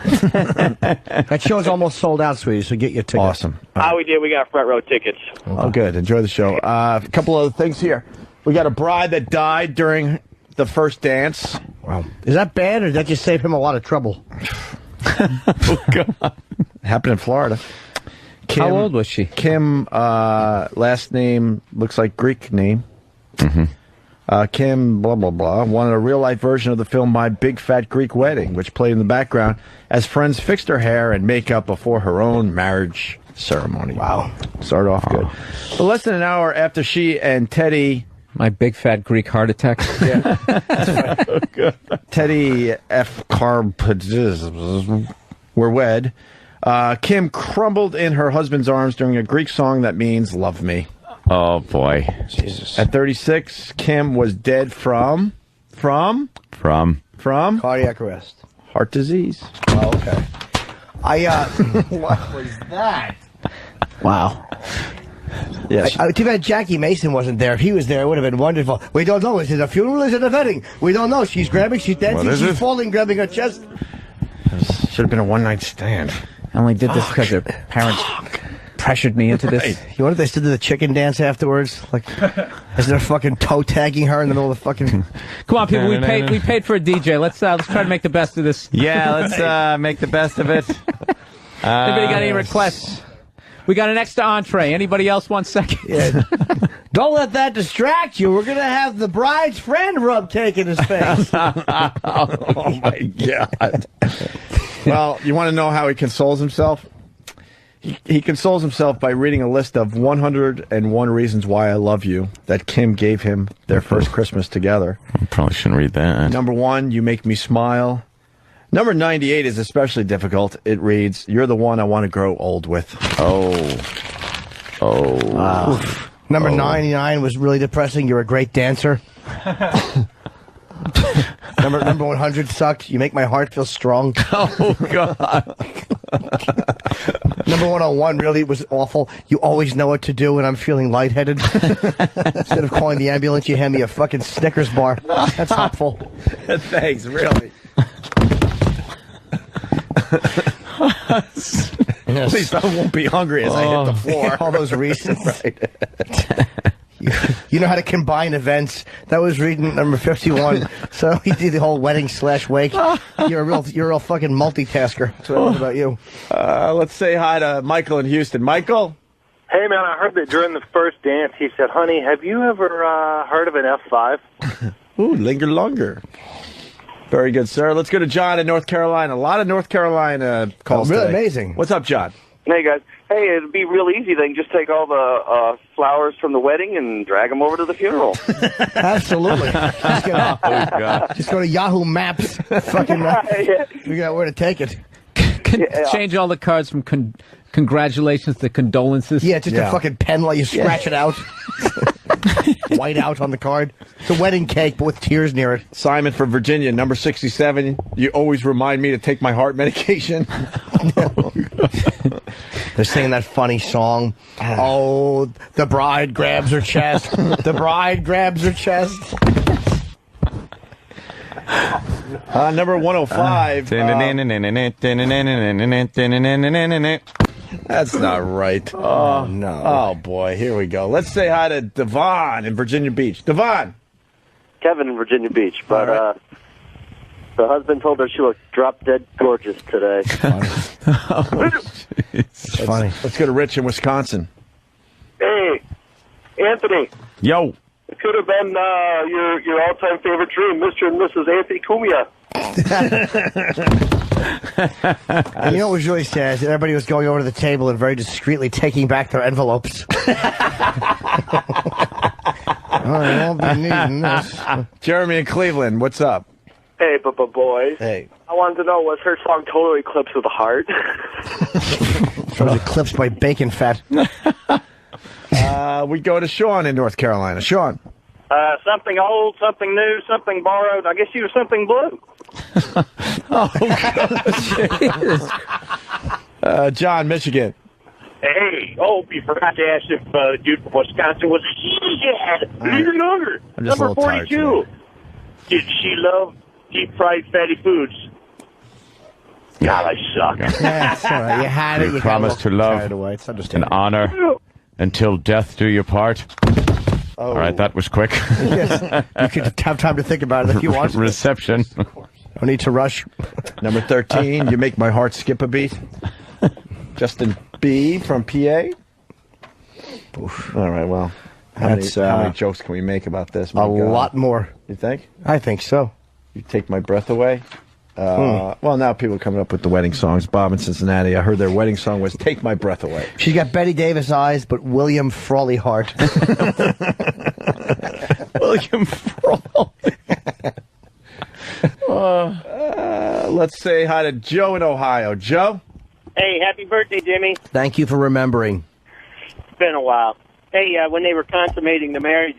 That show's almost sold out, sweetie, so get your ticket. Awesome. We did. We got front row tickets. Oh, good. Enjoy the show. A couple other things here. We got a bride that died during the first dance. Wow. Is that bad, or did that just save him a lot of trouble? Oh, God. Happened in Florida. Kim, how old was she? Kim, last name looks like Greek name. Mm-hmm. Kim, blah, blah, blah, wanted a real-life version of the film My Big Fat Greek Wedding, which played in the background as friends fixed her hair and makeup before her own marriage ceremony. Wow. Started off good. But less than an hour after she and Teddy... My big fat Greek heart attack. Yeah. Teddy F. Carp were wed. Kim crumbled in her husband's arms during a Greek song that means love me. Oh, boy. Jesus. At 36, Kim was dead from cardiac arrest. Heart disease. Oh, okay. What was that? Wow. Yes. Too bad Jackie Mason wasn't there. If he was there, it would have been wonderful. We don't know. Is it a funeral? Is it a wedding? We don't know. She's grabbing, she's dancing, she's falling, grabbing her chest. Should have been a one-night stand. I only did this because her parents pressured me into this. You wonder if they still do the chicken dance afterwards? Like, is there fucking toe tagging her in the middle of the fucking... Come on, people. We paid for a DJ. Let's try to make the best of this. Yeah, let's make the best of it. Anybody got any requests? We got an extra entree. Anybody else want second? Yeah. Don't let that distract you. We're going to have the bride's friend rub cake in his face. Oh, my God. Well, you want to know how he consoles himself? He consoles himself by reading a list of 101 reasons why I love you that Kim gave him their first Christmas together. Probably shouldn't read that. Number 1, you make me smile. Number 98 is especially difficult. It reads, you're the one I want to grow old with. Number 99 was really depressing. You're a great dancer. Number 100 sucked. You make my heart feel strong. Oh, God. Number 101 really was awful. You always know what to do when I'm feeling lightheaded. Instead of calling the ambulance, you hand me a fucking Snickers bar. That's helpful. Thanks, really. At least I won't be hungry as I hit the floor. All those reasons. Right. You know how to combine events. That was reading number 51. So he did the whole wedding/wake. You're a real fucking multitasker. That's what I love about you. Let's say hi to Michael in Houston. Michael? Hey, man, I heard that during the first dance, he said, honey, have you ever heard of an F5? Ooh, linger longer. Very good, sir. Let's go to John in North Carolina. A lot of North Carolina calls really today. amazing. What's up, John? Hey, guys. Hey, it'd be real easy. They can just take all the flowers from the wedding and drag them over to the funeral. Absolutely. Just go to Yahoo Maps. Fucking figure out where to take it. Change all the cards from congratulations to condolences. Yeah, just a fucking pen while you scratch it out. White out on the card. It's a wedding cake, but with tears near it. Simon from Virginia, number 67. You always remind me to take my heart medication. They're singing that funny song. Oh, the bride grabs her chest. The bride grabs her chest. Number 105. That's not right. Oh, no. Oh, boy. Here we go. Let's say hi to Devon in Virginia Beach. Devon. Kevin in Virginia Beach. But the husband told her she looked drop-dead gorgeous today. It's funny. Let's go to Rich in Wisconsin. Hey, Anthony. Yo. It could have been your all-time favorite dream, Mr. and Mrs. Anthony Cumia. And you know what was really sad? Is everybody was going over to the table and very discreetly taking back their envelopes. I won't be needing this. Jeremy in Cleveland, what's up? Hey, boys. Hey. I wanted to know, was her song Total Eclipse of the Heart? It was eclipsed by bacon fat. We go to Sean in North Carolina. Sean. Something old, something new, something borrowed. I guess you were something blue. John, Michigan. Hey, you forgot to ask if the dude from Wisconsin was a she-dad. Even younger. I'm just Number a little tired 42. Did she love deep-fried fatty foods? God, I suck. That's all right. You had it. You You promise to love It's and understandable. honor until death do you part. All right, that was quick. Yes. You could have time to think about it if you want. Reception. No need to rush. Number 13, you make my heart skip a beat. Justin B. from PA. Oof. All right, well, how many jokes can we make about this? A lot more. You think? I think so. You take my breath away? Well, now people are coming up with the wedding songs. Bob in Cincinnati, I heard their wedding song was Take My Breath Away. She's got Betty Davis eyes, but William Frawley heart. William Frawley. Let's say hi to Joe in Ohio. Joe? Hey, happy birthday, Jimmy. Thank you for remembering. It's been a while. Hey, when they were consummating the marriage,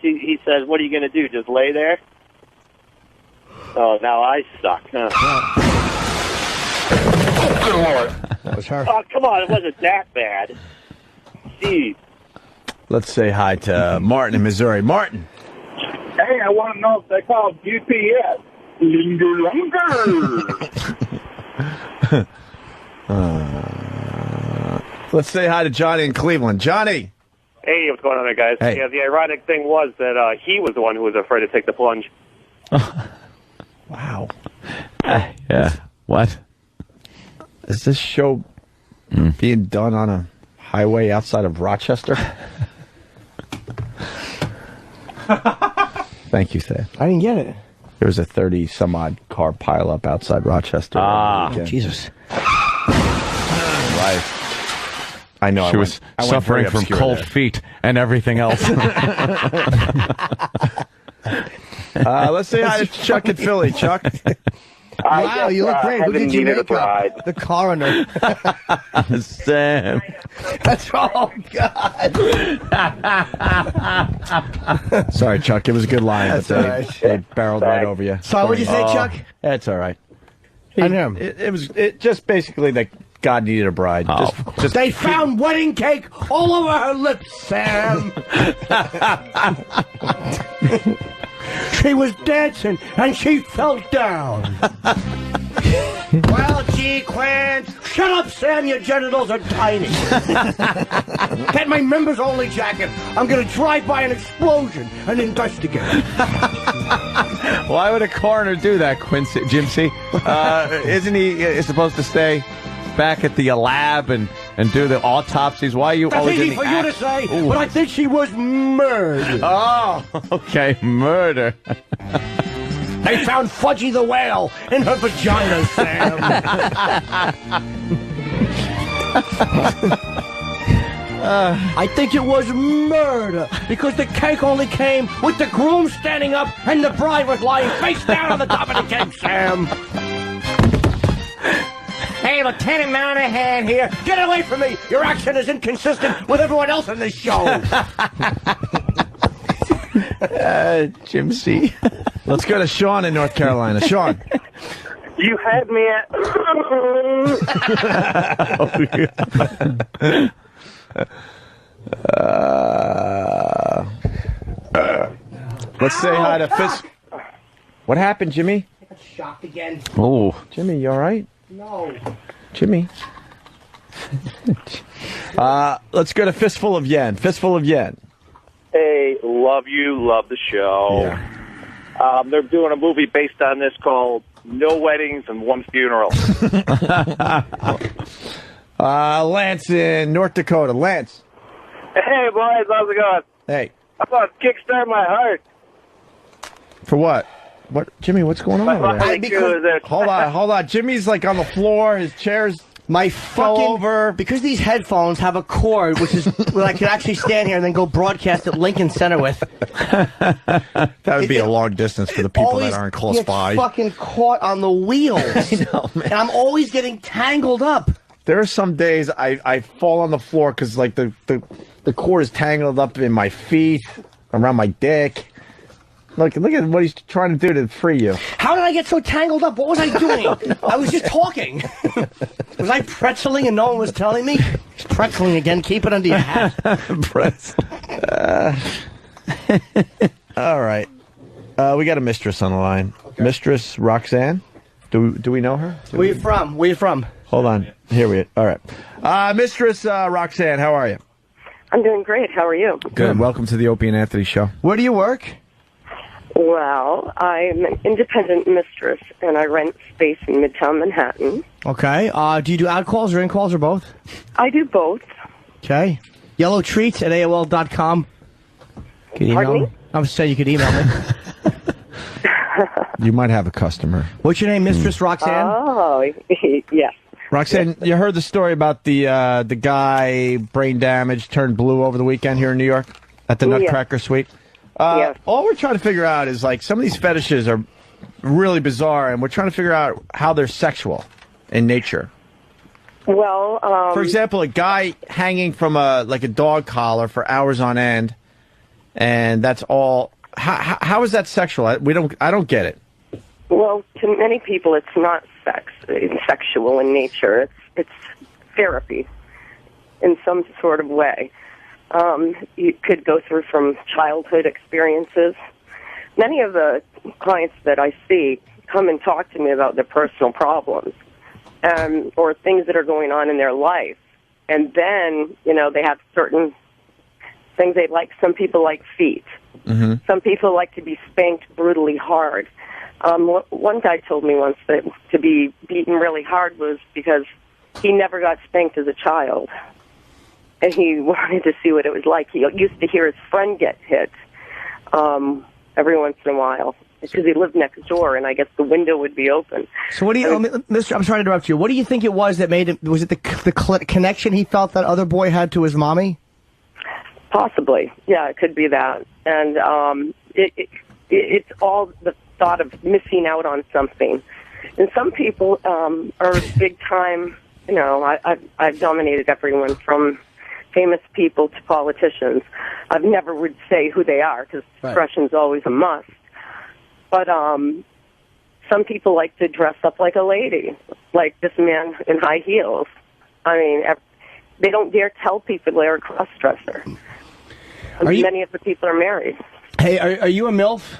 he says, what are you going to do, just lay there? Oh, now I suck, huh? Oh, good Lord. That was her. Oh, come on, it wasn't that bad. Jeez. Let's say hi to Martin in Missouri. Martin. Hey, I want to know if they call UPS. Linger longer. Let's say hi to Johnny in Cleveland. Johnny. Hey, what's going on there, guys? Hey. Yeah, the ironic thing was that he was the one who was afraid to take the plunge. Wow. Yeah. What? Is this show being done on a highway outside of Rochester? Thank you, Thad. I didn't get it. There was a 30-some-odd car pileup outside Rochester. Jesus. Right. I know. She was suffering from cold feet and everything else. Let's say hi to Chuck in Philly. Chuck. Wow, you look great. Who did you make bride. The coroner. Sam. That's oh God. Sorry, Chuck. It was a good line, That's but all right. they barreled right over you. So what'd you say, Chuck? That's all right. I know. It was just basically that God needed a bride. Just They found wedding cake all over her lips, Sam. She was dancing and she fell down. Well, gee, Quinn, shut up, Sam. Your genitals are tiny. Get my members only jacket. I'm going to drive by an explosion and investigate. Why would a coroner do that, Quincy? Jimsy? Isn't he supposed to stay back at the lab and do the autopsies? Why are you That's always in easy the for you to say, but I think she was murdered. Oh, okay, murder. They found Fudgy the whale in her vagina, Sam. I think it was murder because the cake only came with the groom standing up and the bride was lying face down on the top of the cake, Sam. Hey, Lieutenant Monahan here. Get away from me. Your accent is inconsistent with everyone else in this show. Jimsy. Let's go to Sean in North Carolina. Sean. You had me at. Let's say hi to Fitz. What happened, Jimmy? I got shocked again. Oh, Jimmy, you all right? No. Jimmy. Let's go to Fistful of Yen. Fistful of Yen. Hey, love you, love the show. Yeah. They're doing a movie based on this called No Weddings and One Funeral. Lance in North Dakota. Lance. Hey, boys, how's it going? Hey. I thought kickstart my heart. For what? What, Jimmy? What's going on over there? Because Hold on. Jimmy's like on the floor. His chair's fell over because these headphones have a cord, which is where I could actually stand here and then go broadcast at Lincoln Center with. That would be a long distance for the people that aren't close get by. Fucking caught on the wheels. I know, man. And I'm always getting tangled up. There are some days I fall on the floor because like the cord is tangled up in my feet, around my dick. Look at what he's trying to do to free you. How did I get so tangled up? What was I doing? I was just talking. Was I pretzeling and no one was telling me? It's pretzeling again. Keep it under your hat. Pretzel. All right. We got a mistress on the line. Okay. Mistress Roxanne. Do we know her? Where you from? Where you from? Hold on. Here we are. All right. Mistress Roxanne, how are you? I'm doing great. How are you? Good. Welcome to the Opie and Anthony Show. Where do you work? Well, I'm an independent mistress, and I rent space in Midtown Manhattan. Okay. Do you do out-calls or in-calls or both? I do both. Okay. Yellow treats at AOL.com. Can you email Pardon me? I was saying you could email me. You might have a customer. What's your name, Mistress Roxanne? Oh, yes. Roxanne, you heard the story about the guy, brain damage, turned blue over the weekend here in New York at the Nutcracker Suite? All we're trying to figure out is, like, some of these fetishes are really bizarre, and we're trying to figure out how they're sexual in nature. Well, for example, a guy hanging from a dog collar for hours on end, and that's all. How is that sexual? I don't get it. Well, to many people, it's not sex. It's sexual in nature. It's therapy in some sort of way. You could go through from childhood experiences. Many of the clients that I see come and talk to me about their personal problems or things that are going on in their life. And then, they have certain things they like. Some people like feet. Mm-hmm. Some people like to be spanked brutally hard. One guy told me once that to be beaten really hard was because he never got spanked as a child. And he wanted to see what it was like. He used to hear his friend get hit every once in a while. because he lived next door, and I guess the window would be open. So what do you, Mr. I'm sorry to interrupt you. What do you think it was that made him? Was it the connection he felt that other boy had to his mommy? Possibly, yeah, it could be that, and it's all the thought of missing out on something. And some people are big time. You know, I've dominated everyone from famous people to politicians. I've never would say who they are because expression's always a must. But some people like to dress up like a lady, like this man in high heels. I mean, they don't dare tell people they're a cross-dresser. Many of the people are married. Hey, are you a MILF?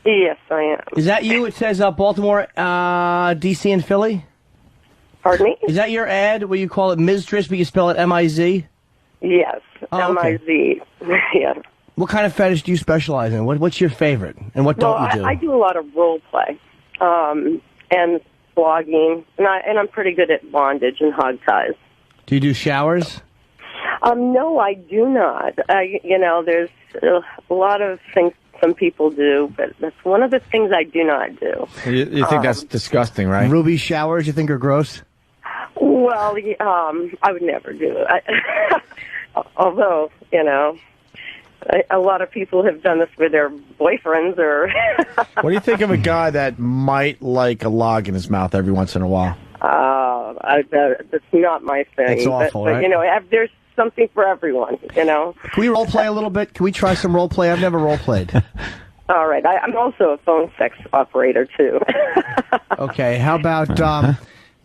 Yes, I am. Is that you? It says Baltimore, D.C., and Philly? Pardon me? Is that your ad where you call it Mistress, but you spell it M-I-Z? Yes, M-I-Z. Yeah. What kind of fetish do you specialize in? What's your favorite, and what don't you do? I do a lot of role play and blogging, and I'm pretty good at bondage and hog ties. Do you do showers? No, I do not. There's a lot of things some people do, but that's one of the things I do not do. You think that's disgusting, right? Ruby showers you think are gross? Well, I would never do it. Although, a lot of people have done this with their boyfriends or... What do you think of a guy that might like a log in his mouth every once in a while? That's not my thing. It's awful, but, right? there's something for everyone, Can we role play a little bit? Can we try some role play? I've never role played. All right. I'm also a phone sex operator, too. Okay, how about...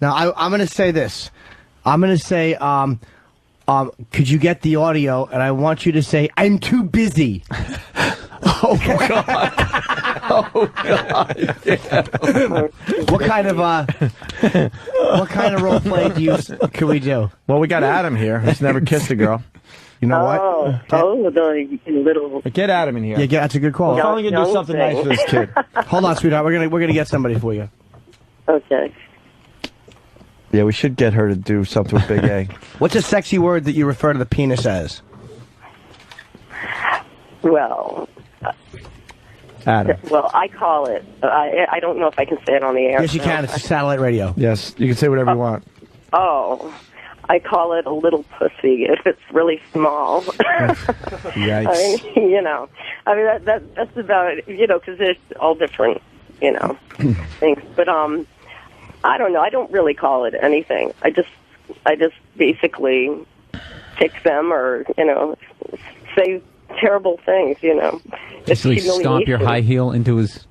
now, I'm going to say this. I'm going to say... could you get the audio? And I want you to say, "I'm too busy." Oh God! Oh God! Yeah. What kind of role play can we do? Well, we got Adam here. He's never kissed a girl. You know the little. Get Adam in here. Yeah, that's a good call. We're finally gonna do something nice for this kid. Hold on, sweetheart. We're gonna get somebody for you. Okay. Yeah, we should get her to do something with Big A. What's a sexy word that you refer to the penis as? Well, Adam. Well, I call it. I don't know if I can say it on the air. Yes, you can. It's satellite radio. Yes, you can say whatever you want. Oh, I call it a little pussy if it's really small. Yikes. That's about it. Because there's all different, things. But I don't know. I don't really call it anything. I just basically kick them or say terrible things. Basically, stomp your high heel into his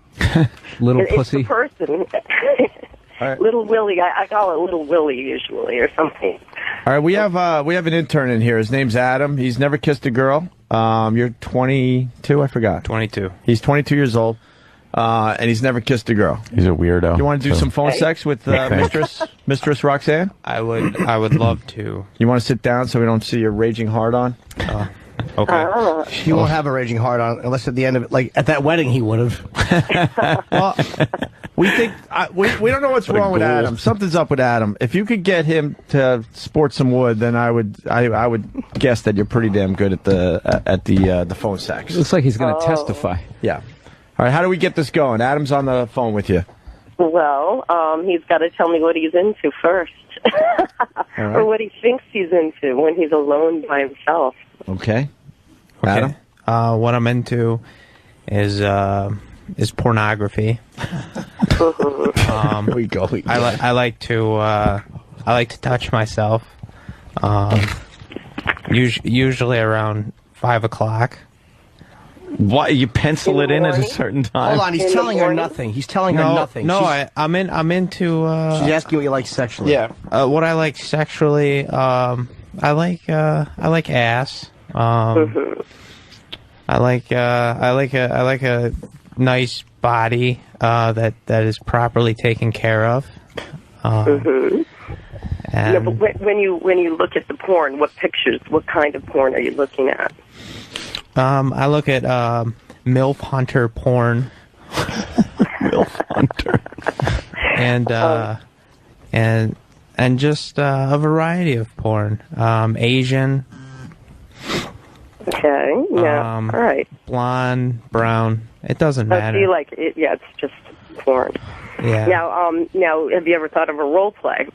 little pussy. It's the person. Right. Little Willie. I call it Little Willie usually or something. All right, we have an intern in here. His name's Adam. He's never kissed a girl. You're 22. I forgot. 22. He's 22 years old. And he's never kissed a girl. He's a weirdo. You want to do some phone sex with Mistress Roxanne? I would love to. You want to sit down so we don't see your raging hard on? Okay. He won't have a raging hard on unless at the end of it, like at that wedding, he would have. Well, we think we don't know what's wrong with Adam. Something's up with Adam. If you could get him to sport some wood, then I would guess that you're pretty damn good at the phone sex. It looks like he's going to testify. Yeah. All right, how do we get this going? Adam's on the phone with you. Well, he's got to tell me what he's into first. Right. Or what he thinks he's into when he's alone by himself. Okay. Adam? What I'm into is pornography. Here we go. I like to touch myself. Usually around 5 o'clock. What, you pencil it in at a certain time? Hold on, he's telling her nothing. He's telling her nothing. No, I'm into. She's asking what you like sexually. Yeah, what I like sexually. I like ass. I like a nice body that is properly taken care of. And but when you look at the porn, what kind of porn are you looking at? I look at MILF Hunter porn. MILF Hunter. And just a variety of porn. Asian. Okay. Yeah. All right. Blonde, brown. It doesn't So matter. you like it? Yeah, it's just porn. Yeah. Now, have you ever thought of a role play?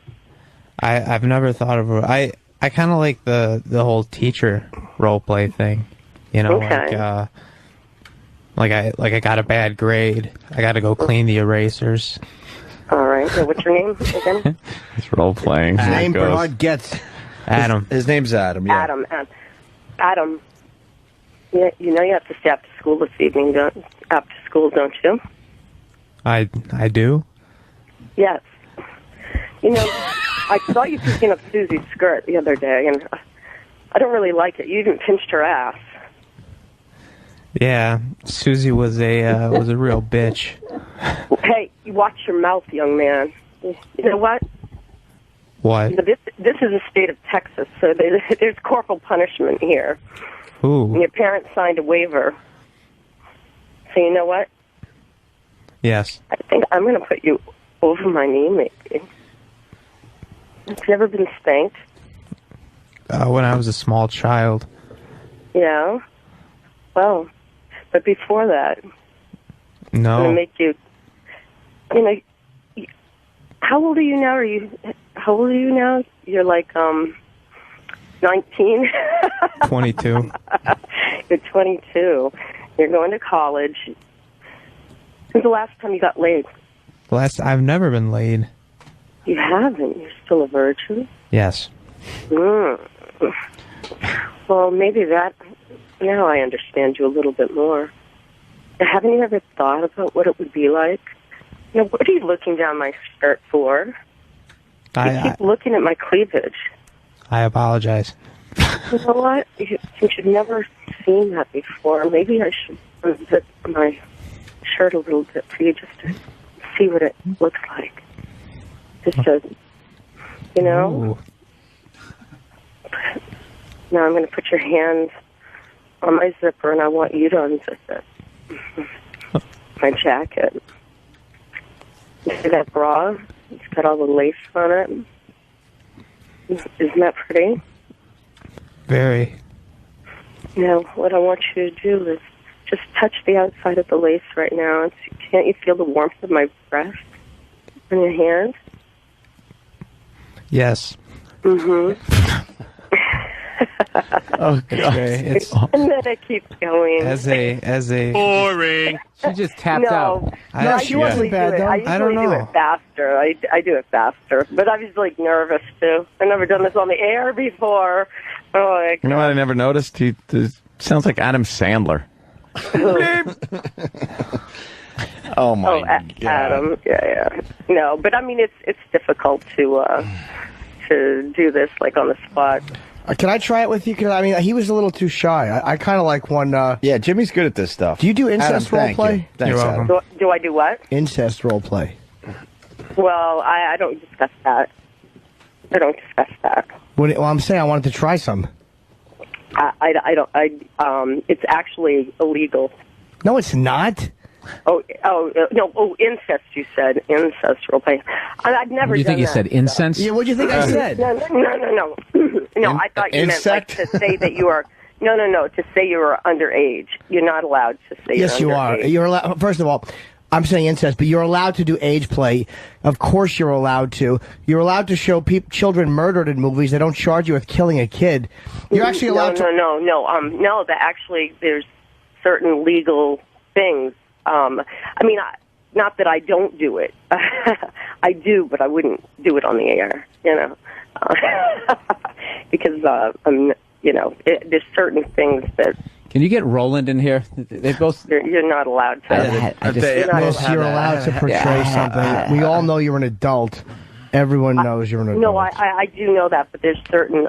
I've never thought of I kind of like the whole teacher role play thing. You know, Okay. like I got a bad grade. I got to go clean the erasers. All right. So what's your name again? It's role playing. His name Bernard gets. Adam. His name's Adam. Yeah. Adam. Yeah, you know you have to stay after school this evening, after school, don't you? I do. Yes. You know, I saw you picking up Susie's skirt the other day, and I don't really like it. You even pinched her ass. Yeah, Susie was a real bitch. Hey, you watch your mouth, young man. You know what? What? This is the state of Texas, so there's corporal punishment here. Ooh. And your parents signed a waiver. So you know what? Yes. I think I'm going to put you over my knee, maybe. Have you ever been spanked? When I was a small child. Yeah. Well, but before that, I'm going to No. make you, you know, how old are you now? How old are you now? You're like, 19? 22. You're 22. You're going to college. When's the last time you got laid? I've never been laid. You haven't. You're still a virgin? Yes. Mm. Well, maybe that, now I understand you a little bit more. Haven't you ever thought about what it would be like? You know, what are you looking down my skirt for? You keep looking at my cleavage. I apologize. You know what? Since you've never seen that before, maybe I should unzip my shirt a little bit for you just to see what it looks like. Just to, you know? Ooh. Now I'm going to put your hands on my zipper, and I want you to unzip it. My jacket. You see that bra? It's got all the lace on it. Isn't that pretty? Very. Now, what I want you to do is just touch the outside of the lace right now. Can't you feel the warmth of my breast on your hand? Yes. Mm-hmm. Oh, it's And then it keeps going. as a boring. She just tapped out. No, she wasn't bad, though. I don't usually do know. it faster. I do it faster. But I was, like, nervous, too. I've never done this on the air before. Oh, like, You know what I never noticed? He sounds like Adam Sandler. Oh my God. Adam. Yeah. No, but I mean, it's difficult to do this, like, on the spot. Can I try it with you? Because I mean, he was a little too shy. I kind of like one. Yeah, Jimmy's good at this stuff. Do you do incest Adam, thank role play? you. Thanks, Adam. Do I do what? Incest role play. Well, I don't discuss that. I don't discuss that. Well, I'm saying I wanted to try some. I don't. It's actually illegal. No, it's not. No, incest. You said incest role play. I've never. Do you done think you that, said incense? Yeah, what do you think I said? No. No, I thought you meant like to say that you are. No. To say you are underage. You're not allowed to say. Yes, you you're are. underage. You're allowed. First of all, I'm saying incest, but you're allowed to do age play. Of course, you're allowed to. You're allowed to show children murdered in movies. They don't charge you with killing a kid. You're actually allowed to. No. That actually, there's certain legal things. I mean, not that I don't do it. I do, but I wouldn't do it on the air, you know, because there's certain things that. Can you get Roland in here? They both. You're not allowed to. You're allowed to portray something. We all know you're an adult. Everyone knows you're an adult. No, I do know that, but there's certain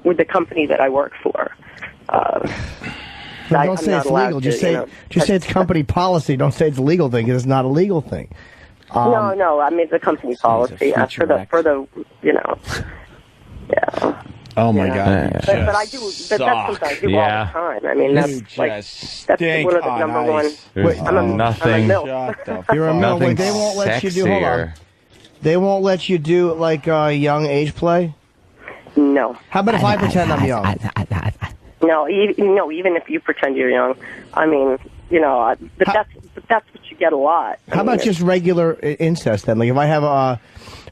with the company that I work for. But don't say it's legal. Just say it's company policy. Don't say it's a legal thing, because it's not a legal thing. No. I mean, it's a company policy for the Yeah. Oh my God! But I do. But that's something I do all the time. I mean, that's one of the number one. I'm a MILF. You're a MILF. Wait, they won't let you do. Hold on. They won't let you do like young age play. No. How about if I pretend I'm young? No, even if you pretend you're young, I mean, but that's what you get a lot. How about just regular incest then? Like if I have a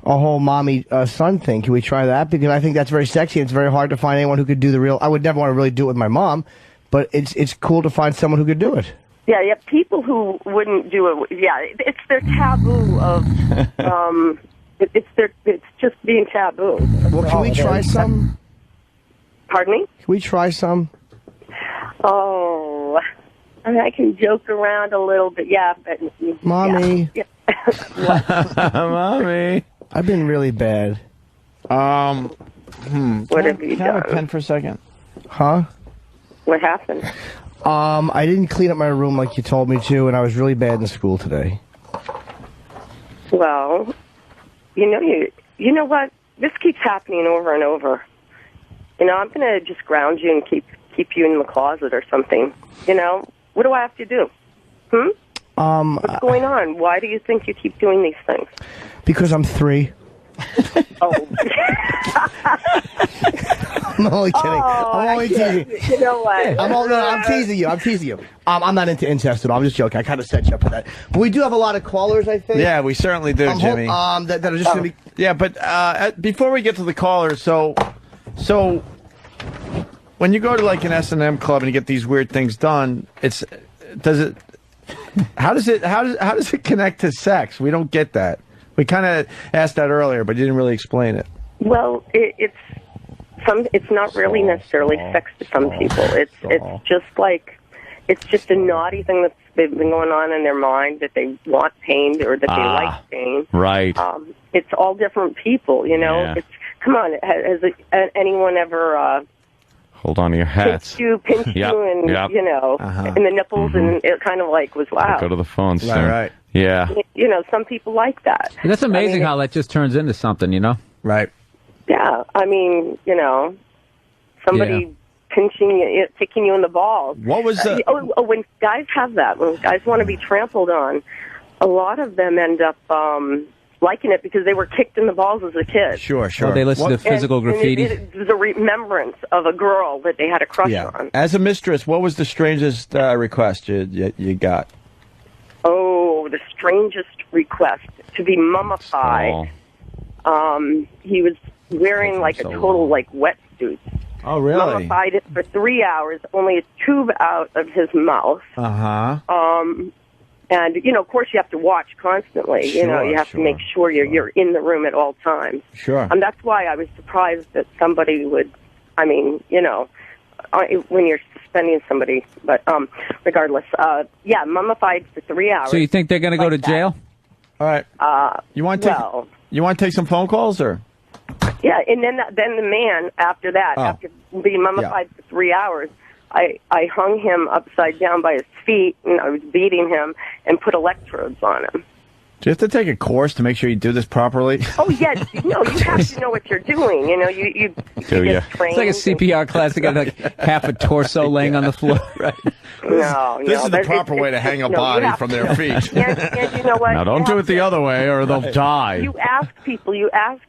whole mommy son thing, can we try that? Because I think that's very sexy. And it's very hard to find anyone who could do the real. I would never want to really do it with my mom, but it's cool to find someone who could do it. Yeah, people who wouldn't do it. Yeah, it's their taboo of. It's just being taboo. Well, can we try some? Pardon me? Can we try some? Oh, I mean, I can joke around a little bit. Yeah, but Mommy. Yeah. Mommy. I've been really bad. What have you Can I have a done? pen for a second? Huh? What happened? I didn't clean up my room like you told me to, and I was really bad in school today. Well, you know what? This keeps happening over and over. I'm going to just ground you and keep you in the closet or something. What do I have to do? What's going on? Why do you think you keep doing these things? Because I'm 3. Oh. I'm only kidding. I'm only teasing. You know what? I'm teasing you. I'm teasing you. I'm not into incest at all. I'm just joking. I kind of set you up for that. But we do have a lot of callers, I think. Yeah, we certainly do, Jimmy. That are just going to be... Yeah, but before we get to the callers, so when you go to like an S&M club and you get these weird things done, how does it connect to sex? We don't get that. We kind of asked that earlier, but you didn't really explain it. Well, it's not really necessarily sex to some people. It's just a naughty thing that's been going on in their mind that they want pain or that they like pain. Right. It's all different people, Yeah. Come on, has anyone ever Hold on to your hats. pinch you, and in the nipples, and it kind of like was wow. Go to the phone soon. Right. Yeah. Some people like that. That's amazing how that just turns into something, Right. Yeah, I mean, somebody pinching you, kicking you in the balls. What was the... when guys have that, when guys want to be trampled on, a lot of them end up liking it because they were kicked in the balls as a kid. Sure. Oh, they listen to physical graffiti. It was a remembrance of a girl that they had a crush on. As a mistress, what was the strangest request you got? Oh, the strangest request, to be mummified. He was wearing like a total like wetsuit. Oh, really? Mummified it for 3 hours, only a tube out of his mouth. And, of course, you have to watch constantly. You have to make sure you're in the room at all times. Sure. And that's why I was surprised that somebody would, when you're suspending somebody. But regardless, mummified for 3 hours. So you think they're going to go to jail? All right. You want to take some phone calls, or? Yeah, and then the man, after that, after being mummified for 3 hours, I hung him upside down by his feet, and I was beating him and put electrodes on him. Do you have to take a course to make sure you do this properly? Oh, yes. You have to know what you're doing. You get trained. It's like a CPR class. They got like half a torso laying on the floor. Right. This is the proper way to hang a body from their feet. And you know what? Now, don't do it the other way, or they'll die. You ask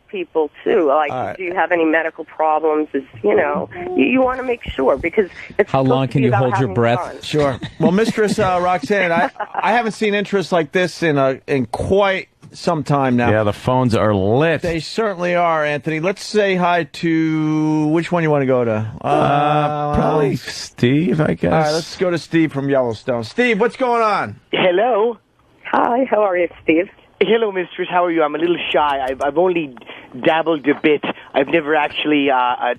people, too, like, do you have any medical problems? You want to make sure, because it's how long can you hold your breath? Fun. Sure. Well, Mistress Roxanne, I haven't seen interest like this in quite some time now. Yeah, the phones are lit. They certainly are, Anthony. Let's say hi to... Which one you want to go to? Probably Steve, I guess. All right, let's go to Steve from Yellowstone. Steve, what's going on? Hello. Hi, how are you, Steve? Hello, mistress. How are you? I'm a little shy. I've only dabbled a bit. I've never actually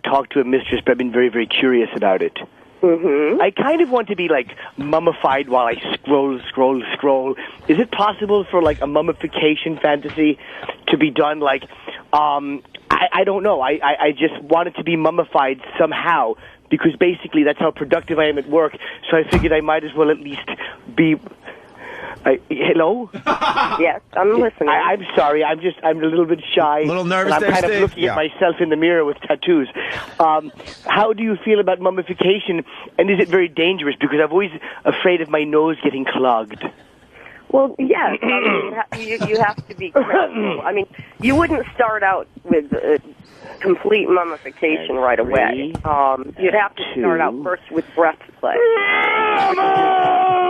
talked to a mistress, but I've been very, very curious about it. Mm-hmm. I kind of want to be, like, mummified while I scroll. Is it possible for, like, a mummification fantasy to be done, like, I don't know. I just wanted to be mummified somehow, because basically that's how productive I am at work, so I figured I might as well at least be... hello? Yes, I'm listening. I'm sorry. I'm a little bit shy. A little nervous and I'm there, kind of looking at myself in the mirror with tattoos. How do you feel about mummification, and is it very dangerous? Because I'm always afraid of my nose getting clogged. Well, yes. I mean, you have to be careful. I mean, you wouldn't start out with complete mummification right away. You'd have to start out first with breath play.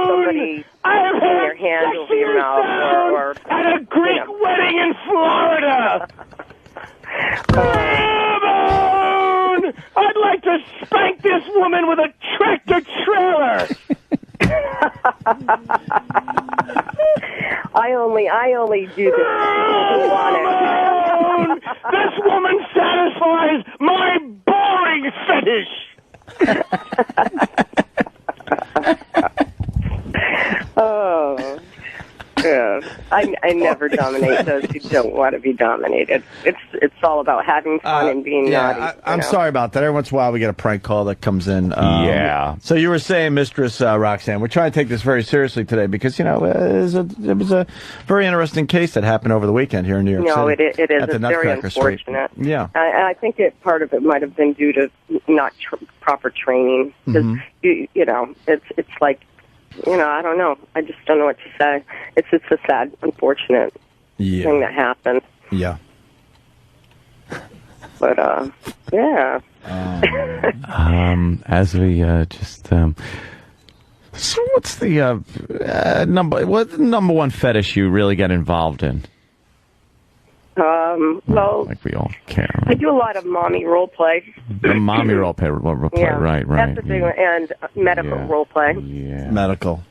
Somebody putting their hand over your mouth or at a Greek wedding in Florida. Ramon! I'd like to spank this woman with a tractor trailer. I only do this. Ramon! This woman satisfies my boring fetish. Oh, yeah. I never dominate those who don't want to be dominated. It's all about having fun and being naughty. I'm sorry about that. Every once in a while we get a prank call that comes in. Yeah. So you were saying, Mistress Roxanne, we're trying to take this very seriously today because, it was a very interesting case that happened over the weekend here in New York City. No, it is. At the It's very Nutcracker Street. unfortunate. Yeah. I think part of it might have been due to not proper training. Because, it's like, I don't know. I just don't know what to say. It's a sad, unfortunate thing that happened. Yeah. But, yeah. As we so what's the number one fetish you really get involved in? Well, Like we all care. I do a lot of mommy role play. The mommy role play, right. That's the big one, and medical role play. Yeah. Medical.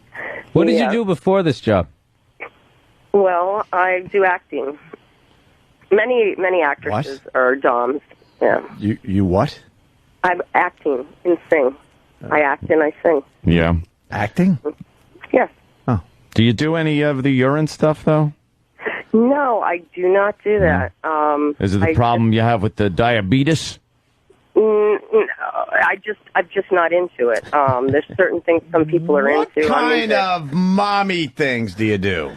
What did you do before this job? Well, I do acting. Many actresses are doms. Yeah. You what? I'm acting and sing. I act and I sing. Yeah. Acting? Yes. Oh. Do you do any of the urine stuff though? No, I do not do that. Is it the problem you have with the diabetes? No, I'm just not into it. There's certain things some people are into. What kind of mommy things do you do?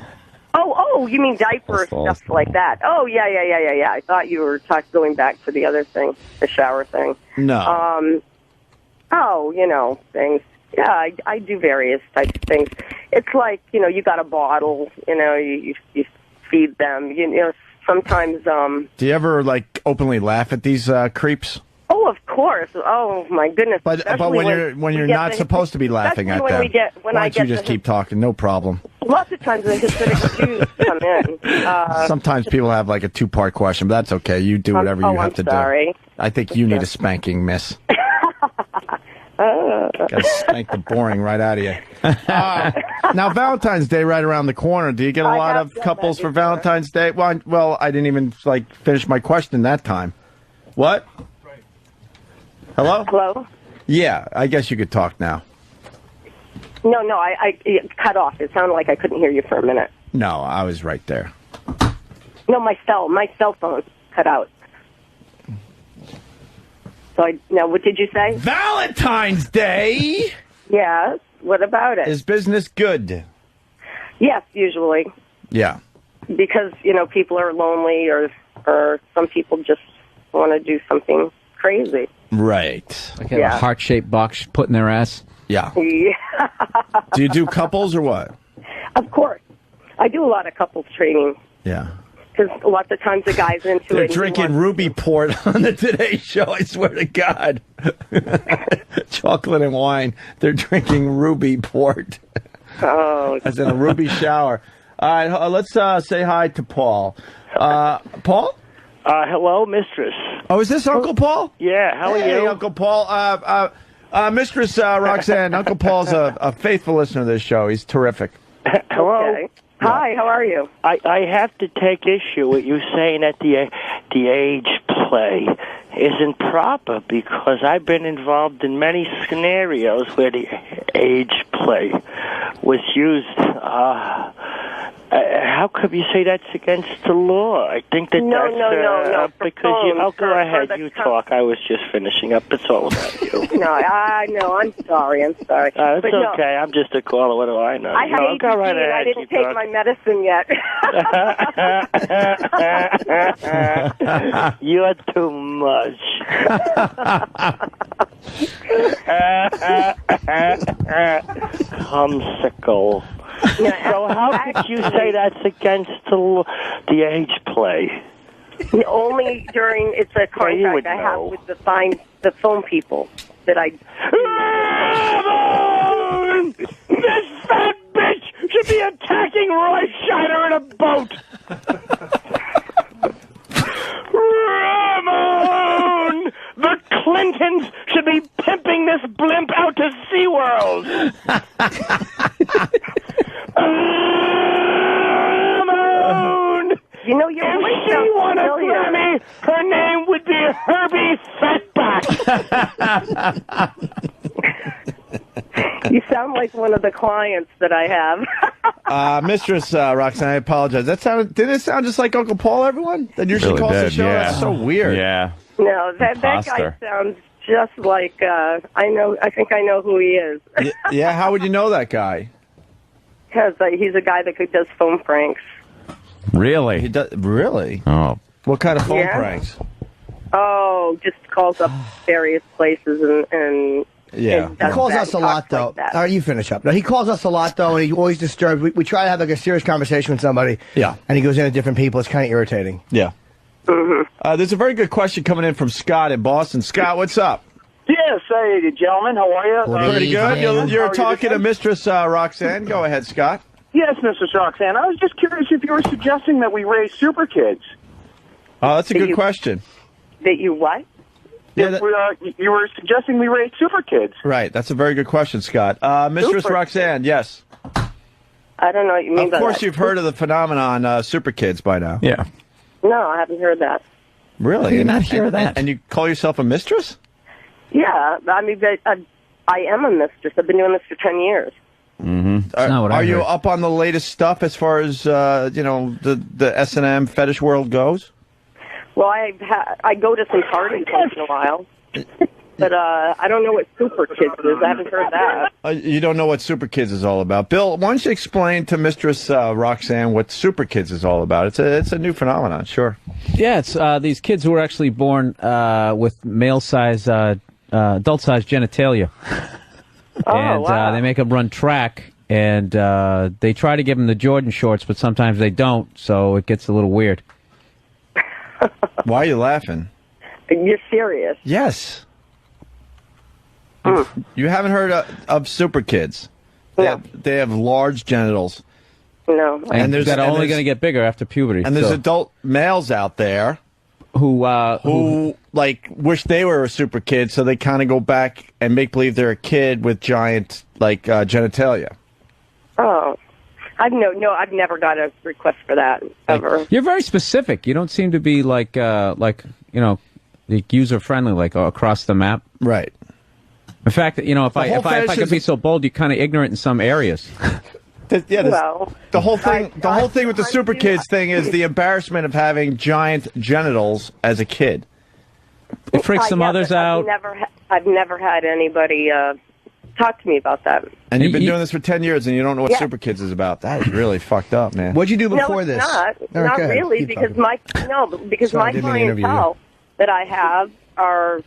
Oh, you mean diaper stuff like that? Oh, yeah. I thought you were going back to the other thing, the shower thing. No. Things. Yeah, I do various types of things. It's like, you got a bottle, you feed them. Sometimes. Do you ever openly laugh at these creeps? Oh, of course. Oh, my goodness. But when you're not supposed to be laughing at them, why don't you just keep talking? No problem. Lots of times the Hasidic Jews come in. Sometimes people have a two-part question, but that's okay. You do whatever you have to do. I think you need a spanking, miss. Gotta spank the boring right out of you. Now, Valentine's Day right around the corner. Do you get a lot of couples for Valentine's Day? Well, I didn't even finish my question that time. What? Hello? Hello? Yeah, I guess you could talk now. No, I cut off. It sounded like I couldn't hear you for a minute. No, I was right there. No, my cell phone cut out. So now, what did you say? Valentine's Day? Yes. What about it? Is business good? Yes, usually. Yeah. Because, people are lonely or some people just want to do something crazy. Right. Like a heart-shaped box put in their ass? Yeah. Yeah. Do you do couples or what? Of course. I do a lot of couples training. Yeah. Because lots of times the guy's into They're it. They're drinking Ruby Port on the Today Show, I swear to God. Chocolate and wine. They're drinking Ruby Port. Oh. As in a ruby shower. All right, let's say hi to Paul. Paul? Hello, Mistress. Oh, is this Uncle Paul? Yeah, how are you? Hey, Uncle Paul. Mistress Roxanne, Uncle Paul's a faithful listener to this show. He's terrific. Hello. Okay. Hi, how are you? I have to take issue with you saying that the age play isn't proper because I've been involved in many scenarios where the age play was used. How could you say that's against the law? I think that No, because go ahead, you talk. I was just finishing up. It's all about you. No, I'm sorry. It's but okay. I'm just a caller. What do I know? I have ADD right and I didn't take my medicine yet. You're too much. Cumsicle. So how could you say that's against the age play? Only during it's a contract I have with the phone people that I. This fat bitch should be attacking Roy Scheider in a boat. Ramon! The Clintons should be pimping this blimp out to SeaWorld. Ramon! You know, you're if she won a Grammy, her name would be Herbie Fatback. You sound like one of the clients that I have. Mistress Roxanne, I apologize. Did it sound just like Uncle Paul, everyone? That usually Really calls the did, show? yeah. That's so weird. Yeah. No, that guy sounds just like I think I know who he is. Yeah, how would you know that guy? Because he's a guy that does phone pranks. Really? He does, really? Oh. What kind of phone Yeah. pranks? Oh, just calls up various places and Yeah. He calls us a lot, though. All right, you finish up. No, he calls us a lot, though, and he always disturbs. We try to have like a serious conversation with somebody. Yeah. And he goes into different people. It's kind of irritating. Yeah. There's a very good question coming in from Scott in Boston. Scott, what's up? Yes, hey, gentlemen, how are you? Pretty good. You're talking to Mistress Roxanne. Go ahead, Scott. Yes, Mistress Roxanne. I was just curious if you were suggesting that we raise super kids. Oh, that's a good question. That you what? Yeah, you were suggesting we raise super kids. Right. That's a very good question, Scott. Mistress Super Roxanne, yes. I don't know what you mean Of by course, that. you've heard of the phenomenon super kids by now. Yeah. No, I haven't heard that. Really? How do you not hear that? And you call yourself a mistress? Yeah, I mean, I am a mistress. I've been doing this for 10 years. Mm-hmm. not what I Are you heard. up on the latest stuff as far as the S&M fetish world goes? Well, I go to some parties once in a while, but I don't know what super kids is. I haven't heard that. You don't know what Super Kids is all about. Bill, why don't you explain to Mistress Roxanne what Super Kids is all about? It's a new phenomenon, sure. Yeah, it's these kids who were actually born with male-size, adult-sized genitalia. And wow. they make them run track, and they try to give them the Jordan shorts, but sometimes they don't, so it gets a little weird. Why are you laughing? You're serious? Yes. You haven't heard of Super Kids? They have large genitals. No. And they're only going to get bigger after puberty. And there's adult males out there who like wish they were a super kid, so they kind of go back and make believe they're a kid with giant genitalia. Oh, I've never got a request for that ever. You're very specific. You don't seem to be like user friendly, like across the map. Right. In fact, if I could be so bold, you're kind of ignorant in some areas. The whole thing with the super kids thing is the embarrassment of having giant genitals as a kid. It freaks some others out. I've never had anybody talk to me about that. And you've been doing this for 10 years, and you don't know what Super Kids is about. That is really fucked up, man. What'd you do before no, it's this? Not really, because my clientele that I have are.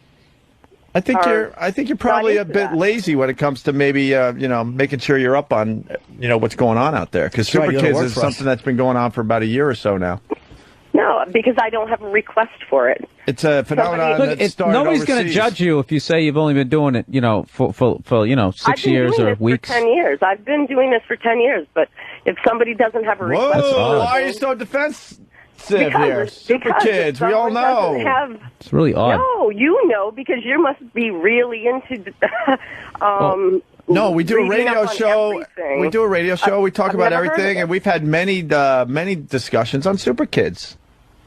I think you're probably a bit lazy when it comes to maybe making sure you're up on what's going on out there, because Super Kids is something that's been going on for about a year or so now. No, because I don't have a request for it. It's a phenomenon that started nobody's going to overseas. judge you if you say you've only been doing it, for 6 years or weeks. For 10 years. I've been doing this for 10 years, but if somebody doesn't have a request Whoa, why are you so defensive here? Super Kids, we all know. It's really odd. No, you know, because you must be really into. No, we do a radio show. everything. We do a radio show. We talk I've about never heard of everything, it. and we've had many discussions on Super Kids.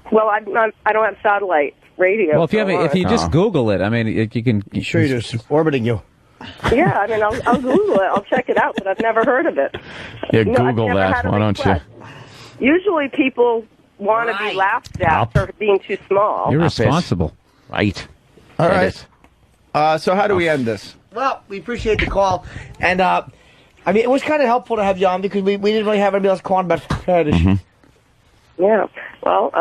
Well, I don't have satellite radio. Well, if you just Google it, I mean, you can. You sure you're just orbiting you? Yeah, I mean, I'll Google it. I'll check it out, but I've never heard of it. Yeah, No, I've Google never that, had a why don't you? request. Usually people want to be laughed at for being too small. You're responsible. Right. All right. So how do we end this? Well, we appreciate the call, and I mean, it was kind of helpful to have you on because we didn't really have anybody else calling about fetish. Yeah. Well,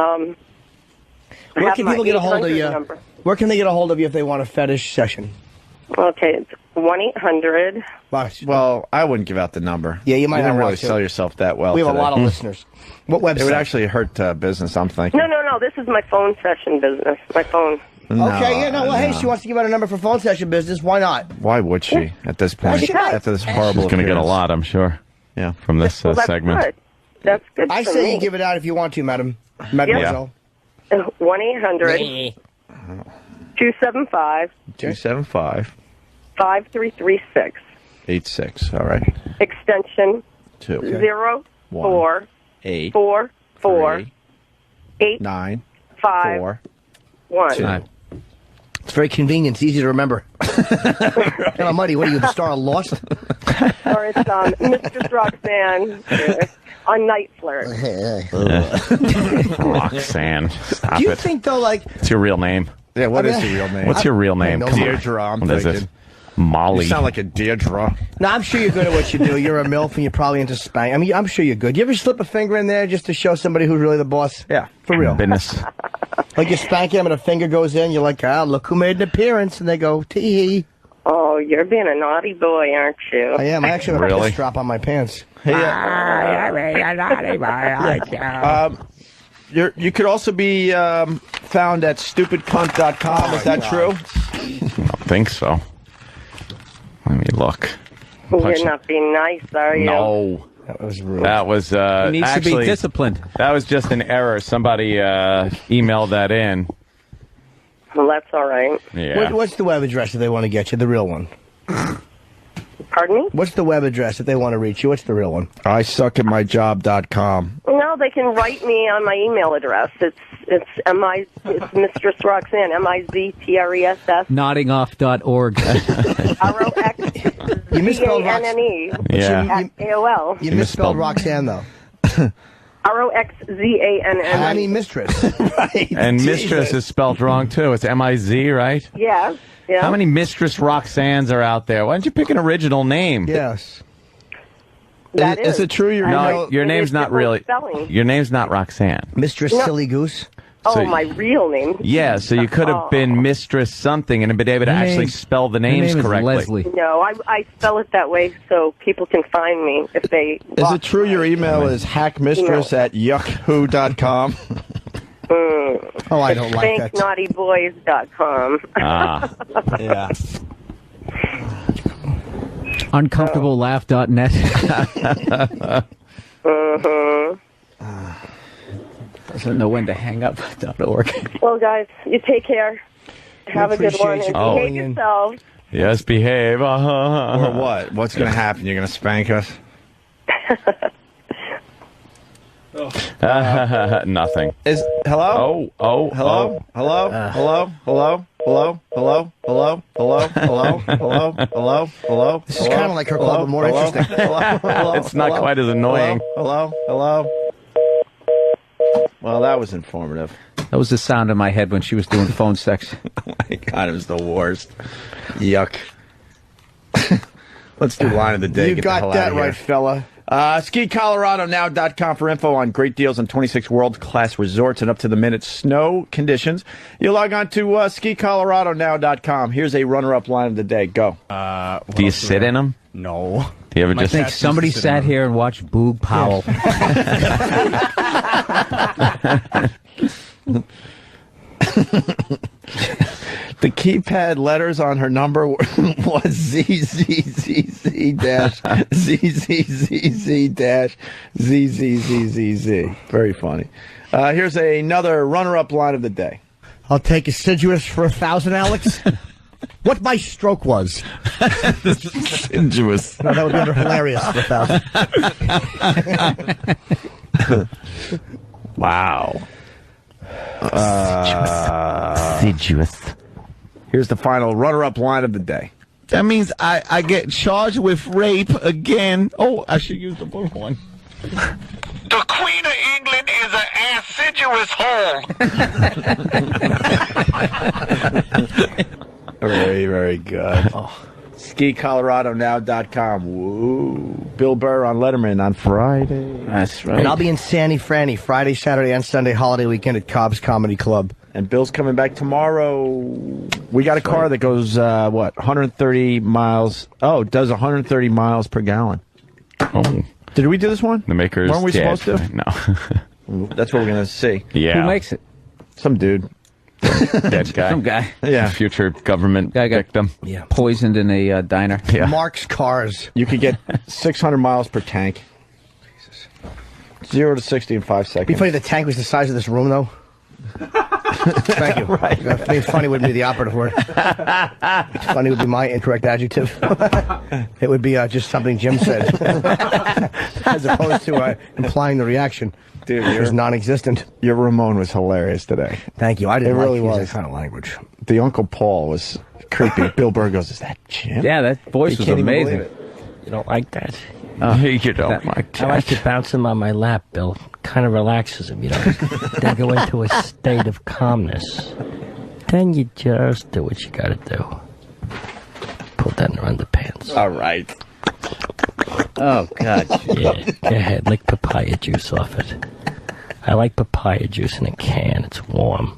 Where can people get a hold of 800 you? number. Where can they get a hold of you if they want a fetish session? Okay, it's 1-800. Well, I wouldn't give out the number. Yeah, you might You not didn't really want to. sell yourself that well. We have a today. lot of listeners. What website? It would actually hurt business, I'm thinking. No. This is my phone session business. My phone. Okay, yeah, no, well, hey, she wants to give out a number for phone session business. Why not? Why would she at this point? She might. After this horrible She's going to get a appearance. lot, I'm sure. Yeah, from this Well, that's segment. good. That's good I for say me. you give it out if you want to, mademoiselle. 1-800 275 275 5336. 86. All right. Extension 2. 0 4 8 4 4 8 9 5 4 1. 2. It's very convenient. It's easy to remember. Hello, Muddy. What are you, the star of Lost? Or it's Mistress Roxanne on Night Flirt. Roxanne. Stop Do you it. think, though, like... What's your real name? Yeah, what is your real name? What's your real name? No, Come on. Deirdre, I'm What is thinking. it? Molly. You sound like a Deirdre. No, I'm sure you're good at what you do. You're a MILF and you're probably into spank. I mean, I'm sure you're good. You ever slip a finger in there just to show somebody who's really the boss? Yeah. For real. Business. Like you spank him and a finger goes in, you're like, look who made an appearance. And they go, tee-hee. Oh, you're being a naughty boy, aren't you? I am. I actually have a Really? piss drop on my pants. Hey, you could also be found at stupidcunt.com. Is that true? I don't think so. Let me look. You're not being nice, are you? No. That was rude. That was He needs to be actually disciplined. That was just an error. Somebody emailed that in. Well, that's all right. Yeah. What's the web address if they want to get you? The real one. Pardon me? What's the web address if they want to reach you? What's the real one? I suck at myjob.com. No, they can write me on my email address. It's Mistress Roxanne, MIZTRESS, Noddingoff.org. You misspelled ROXZANNE Yeah. at AOL. You misspelled Roxanne, though. ROXZANN. I mean mistress. Right. And mistress is spelled wrong too. It's M-I-Z, right? Yeah. Yeah. How many Mistress Roxannes are out there? Why don't you pick an original name? Yes. That Is it true your No, email? your It name's is not different really. spelling. Your name's not Roxanne. Mistress No. Silly Goose. Oh, So- my real name. Yeah, so you could have been Mistress something and been able to Her actually name- spell the Her names name is correctly. Leslie. No, I spell it that way so people can find me if they. Is it true your email is hackmistress at yuckhoo.com? Oh, I don't like that. ThinkNaughtyBoys.com. Ah, Yeah. Uncomfortablelaugh.net. Doesn't know when to hang up.org. Well, guys, you take care. Have a good one. appreciate And you Oh. behave yourselves. yes, behave. Or what? What's going to happen? You're going to spank us? Nothing. Is hello? Oh, Hello? Hello? Hello? Hello? Hello? Hello? Hello? Hello? Hello? Hello? Hello? Hello? This is kind of like her club, but more interesting. It's not quite as annoying. Hello? Hello? Well, that was informative. That was the sound in my head when she was doing phone sex. Oh my God, it was the worst. Yuck. Let's do line of the day. You Get the got hell that outta here. right, fella. SkiColoradoNow.com for info on great deals on 26 world-class resorts and up-to-the-minute snow conditions. You log on to SkiColoradoNow.com. Here's a runner-up line of the day. Go. Do you sit in them? No. Do you ever I just think somebody sat here and watched Boog Powell. The keypad letters on her number was ZZZZ-ZZZZ-ZZZZZ. Very funny. Here's another runner-up line of the day. I'll take assiduous for 1,000, Alex. What my stroke was. Assiduous. No, that would be under hilarious for 1,000. Wow. Assiduous. Here's the final runner-up line of the day. That means I get charged with rape again. Oh, I should use the bullhorn. The Queen of England is an assiduous whore. Very, very good. SkiColoradoNow.com. Woo. Bill Burr on Letterman on Friday. That's right. And I'll be in Sandy Franny Friday, Saturday, and Sunday holiday weekend at Cobb's Comedy Club. And Bill's coming back tomorrow. We got a car that goes, 130 miles. Oh, it does 130 miles per gallon. Oh. Did we do this one? The maker's Weren't we dead. supposed to? No. That's what we're going to see. Yeah. Who makes it? Some dude. Dead guy. Some guy. Yeah. Future government victim. Yeah. Poisoned in a diner. Yeah. Mark's cars. You could get 600 miles per tank. 0 to 60 in 5 seconds. Be funny if the tank was the size of this room, though. Thank you. Right. I mean, funny would be the operative word. Funny would be my incorrect adjective. It would be just something Jim said, as opposed to implying the reaction. Dude, which was non-existent. Your Ramon was hilarious today. Thank you. I didn't It really like was. that kind of language. The Uncle Paul was creepy. Bill Burr goes, "Is that Jim?" Yeah, that voice You was can't even amazing. believe it. You don't like that? You don't like I like to bounce him on my lap, Bill. Kind of relaxes him, you know. They go into a state of calmness. Then you just do what you gotta do. Pull down your underpants. All right. Oh, God. Yeah, go ahead. Lick papaya juice off it. I like papaya juice in a can. It's warm.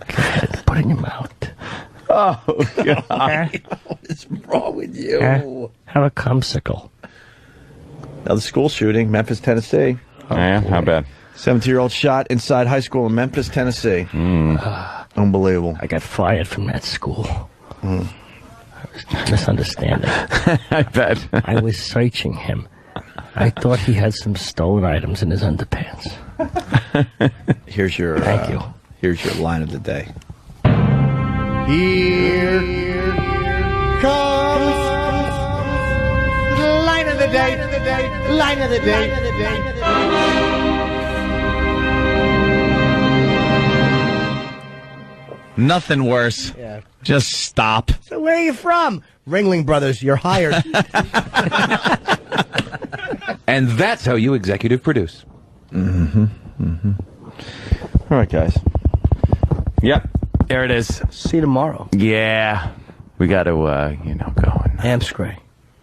Go ahead. Put it in your mouth. Oh, God. What is wrong with you? Have a cumsicle. Now, the school shooting, Memphis, Tennessee. Oh, yeah? How bad? 17-year-old shot inside high school in Memphis, Tennessee. Unbelievable. I got fired from that school. I was misunderstanding. I bet. I was searching him. I thought he had some stolen items in his underpants. Here's your Thank you. Here's your line of the day. Here comes the line of the day. Line of the day. Nothing worse. Yeah. Just stop. So where are you from? Ringling Brothers, you're hired. And that's how you executive produce. All right, guys. Yep. There it is. See you tomorrow. Yeah. We got to, go. Amscray.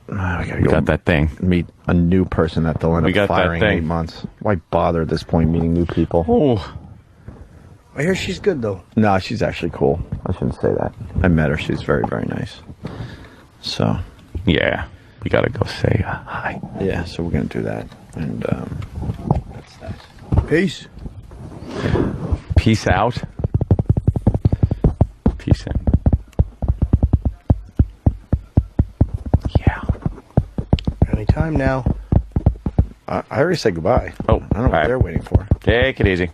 We gotta We got that thing. meet a new person that they'll end We up got that firing in thing. 8 months. Why bother at this point meeting new people? Oh. I hear she's good, though. No, she's actually cool. I shouldn't say that. I met her. She's very, very nice. So, Yeah. We got to go say hi. yeah, so we're going to do that. And, that's that. Peace. Peace out. Peace in. Yeah. Anytime now. I already said goodbye. Oh, I don't know what they're waiting for. Take it easy.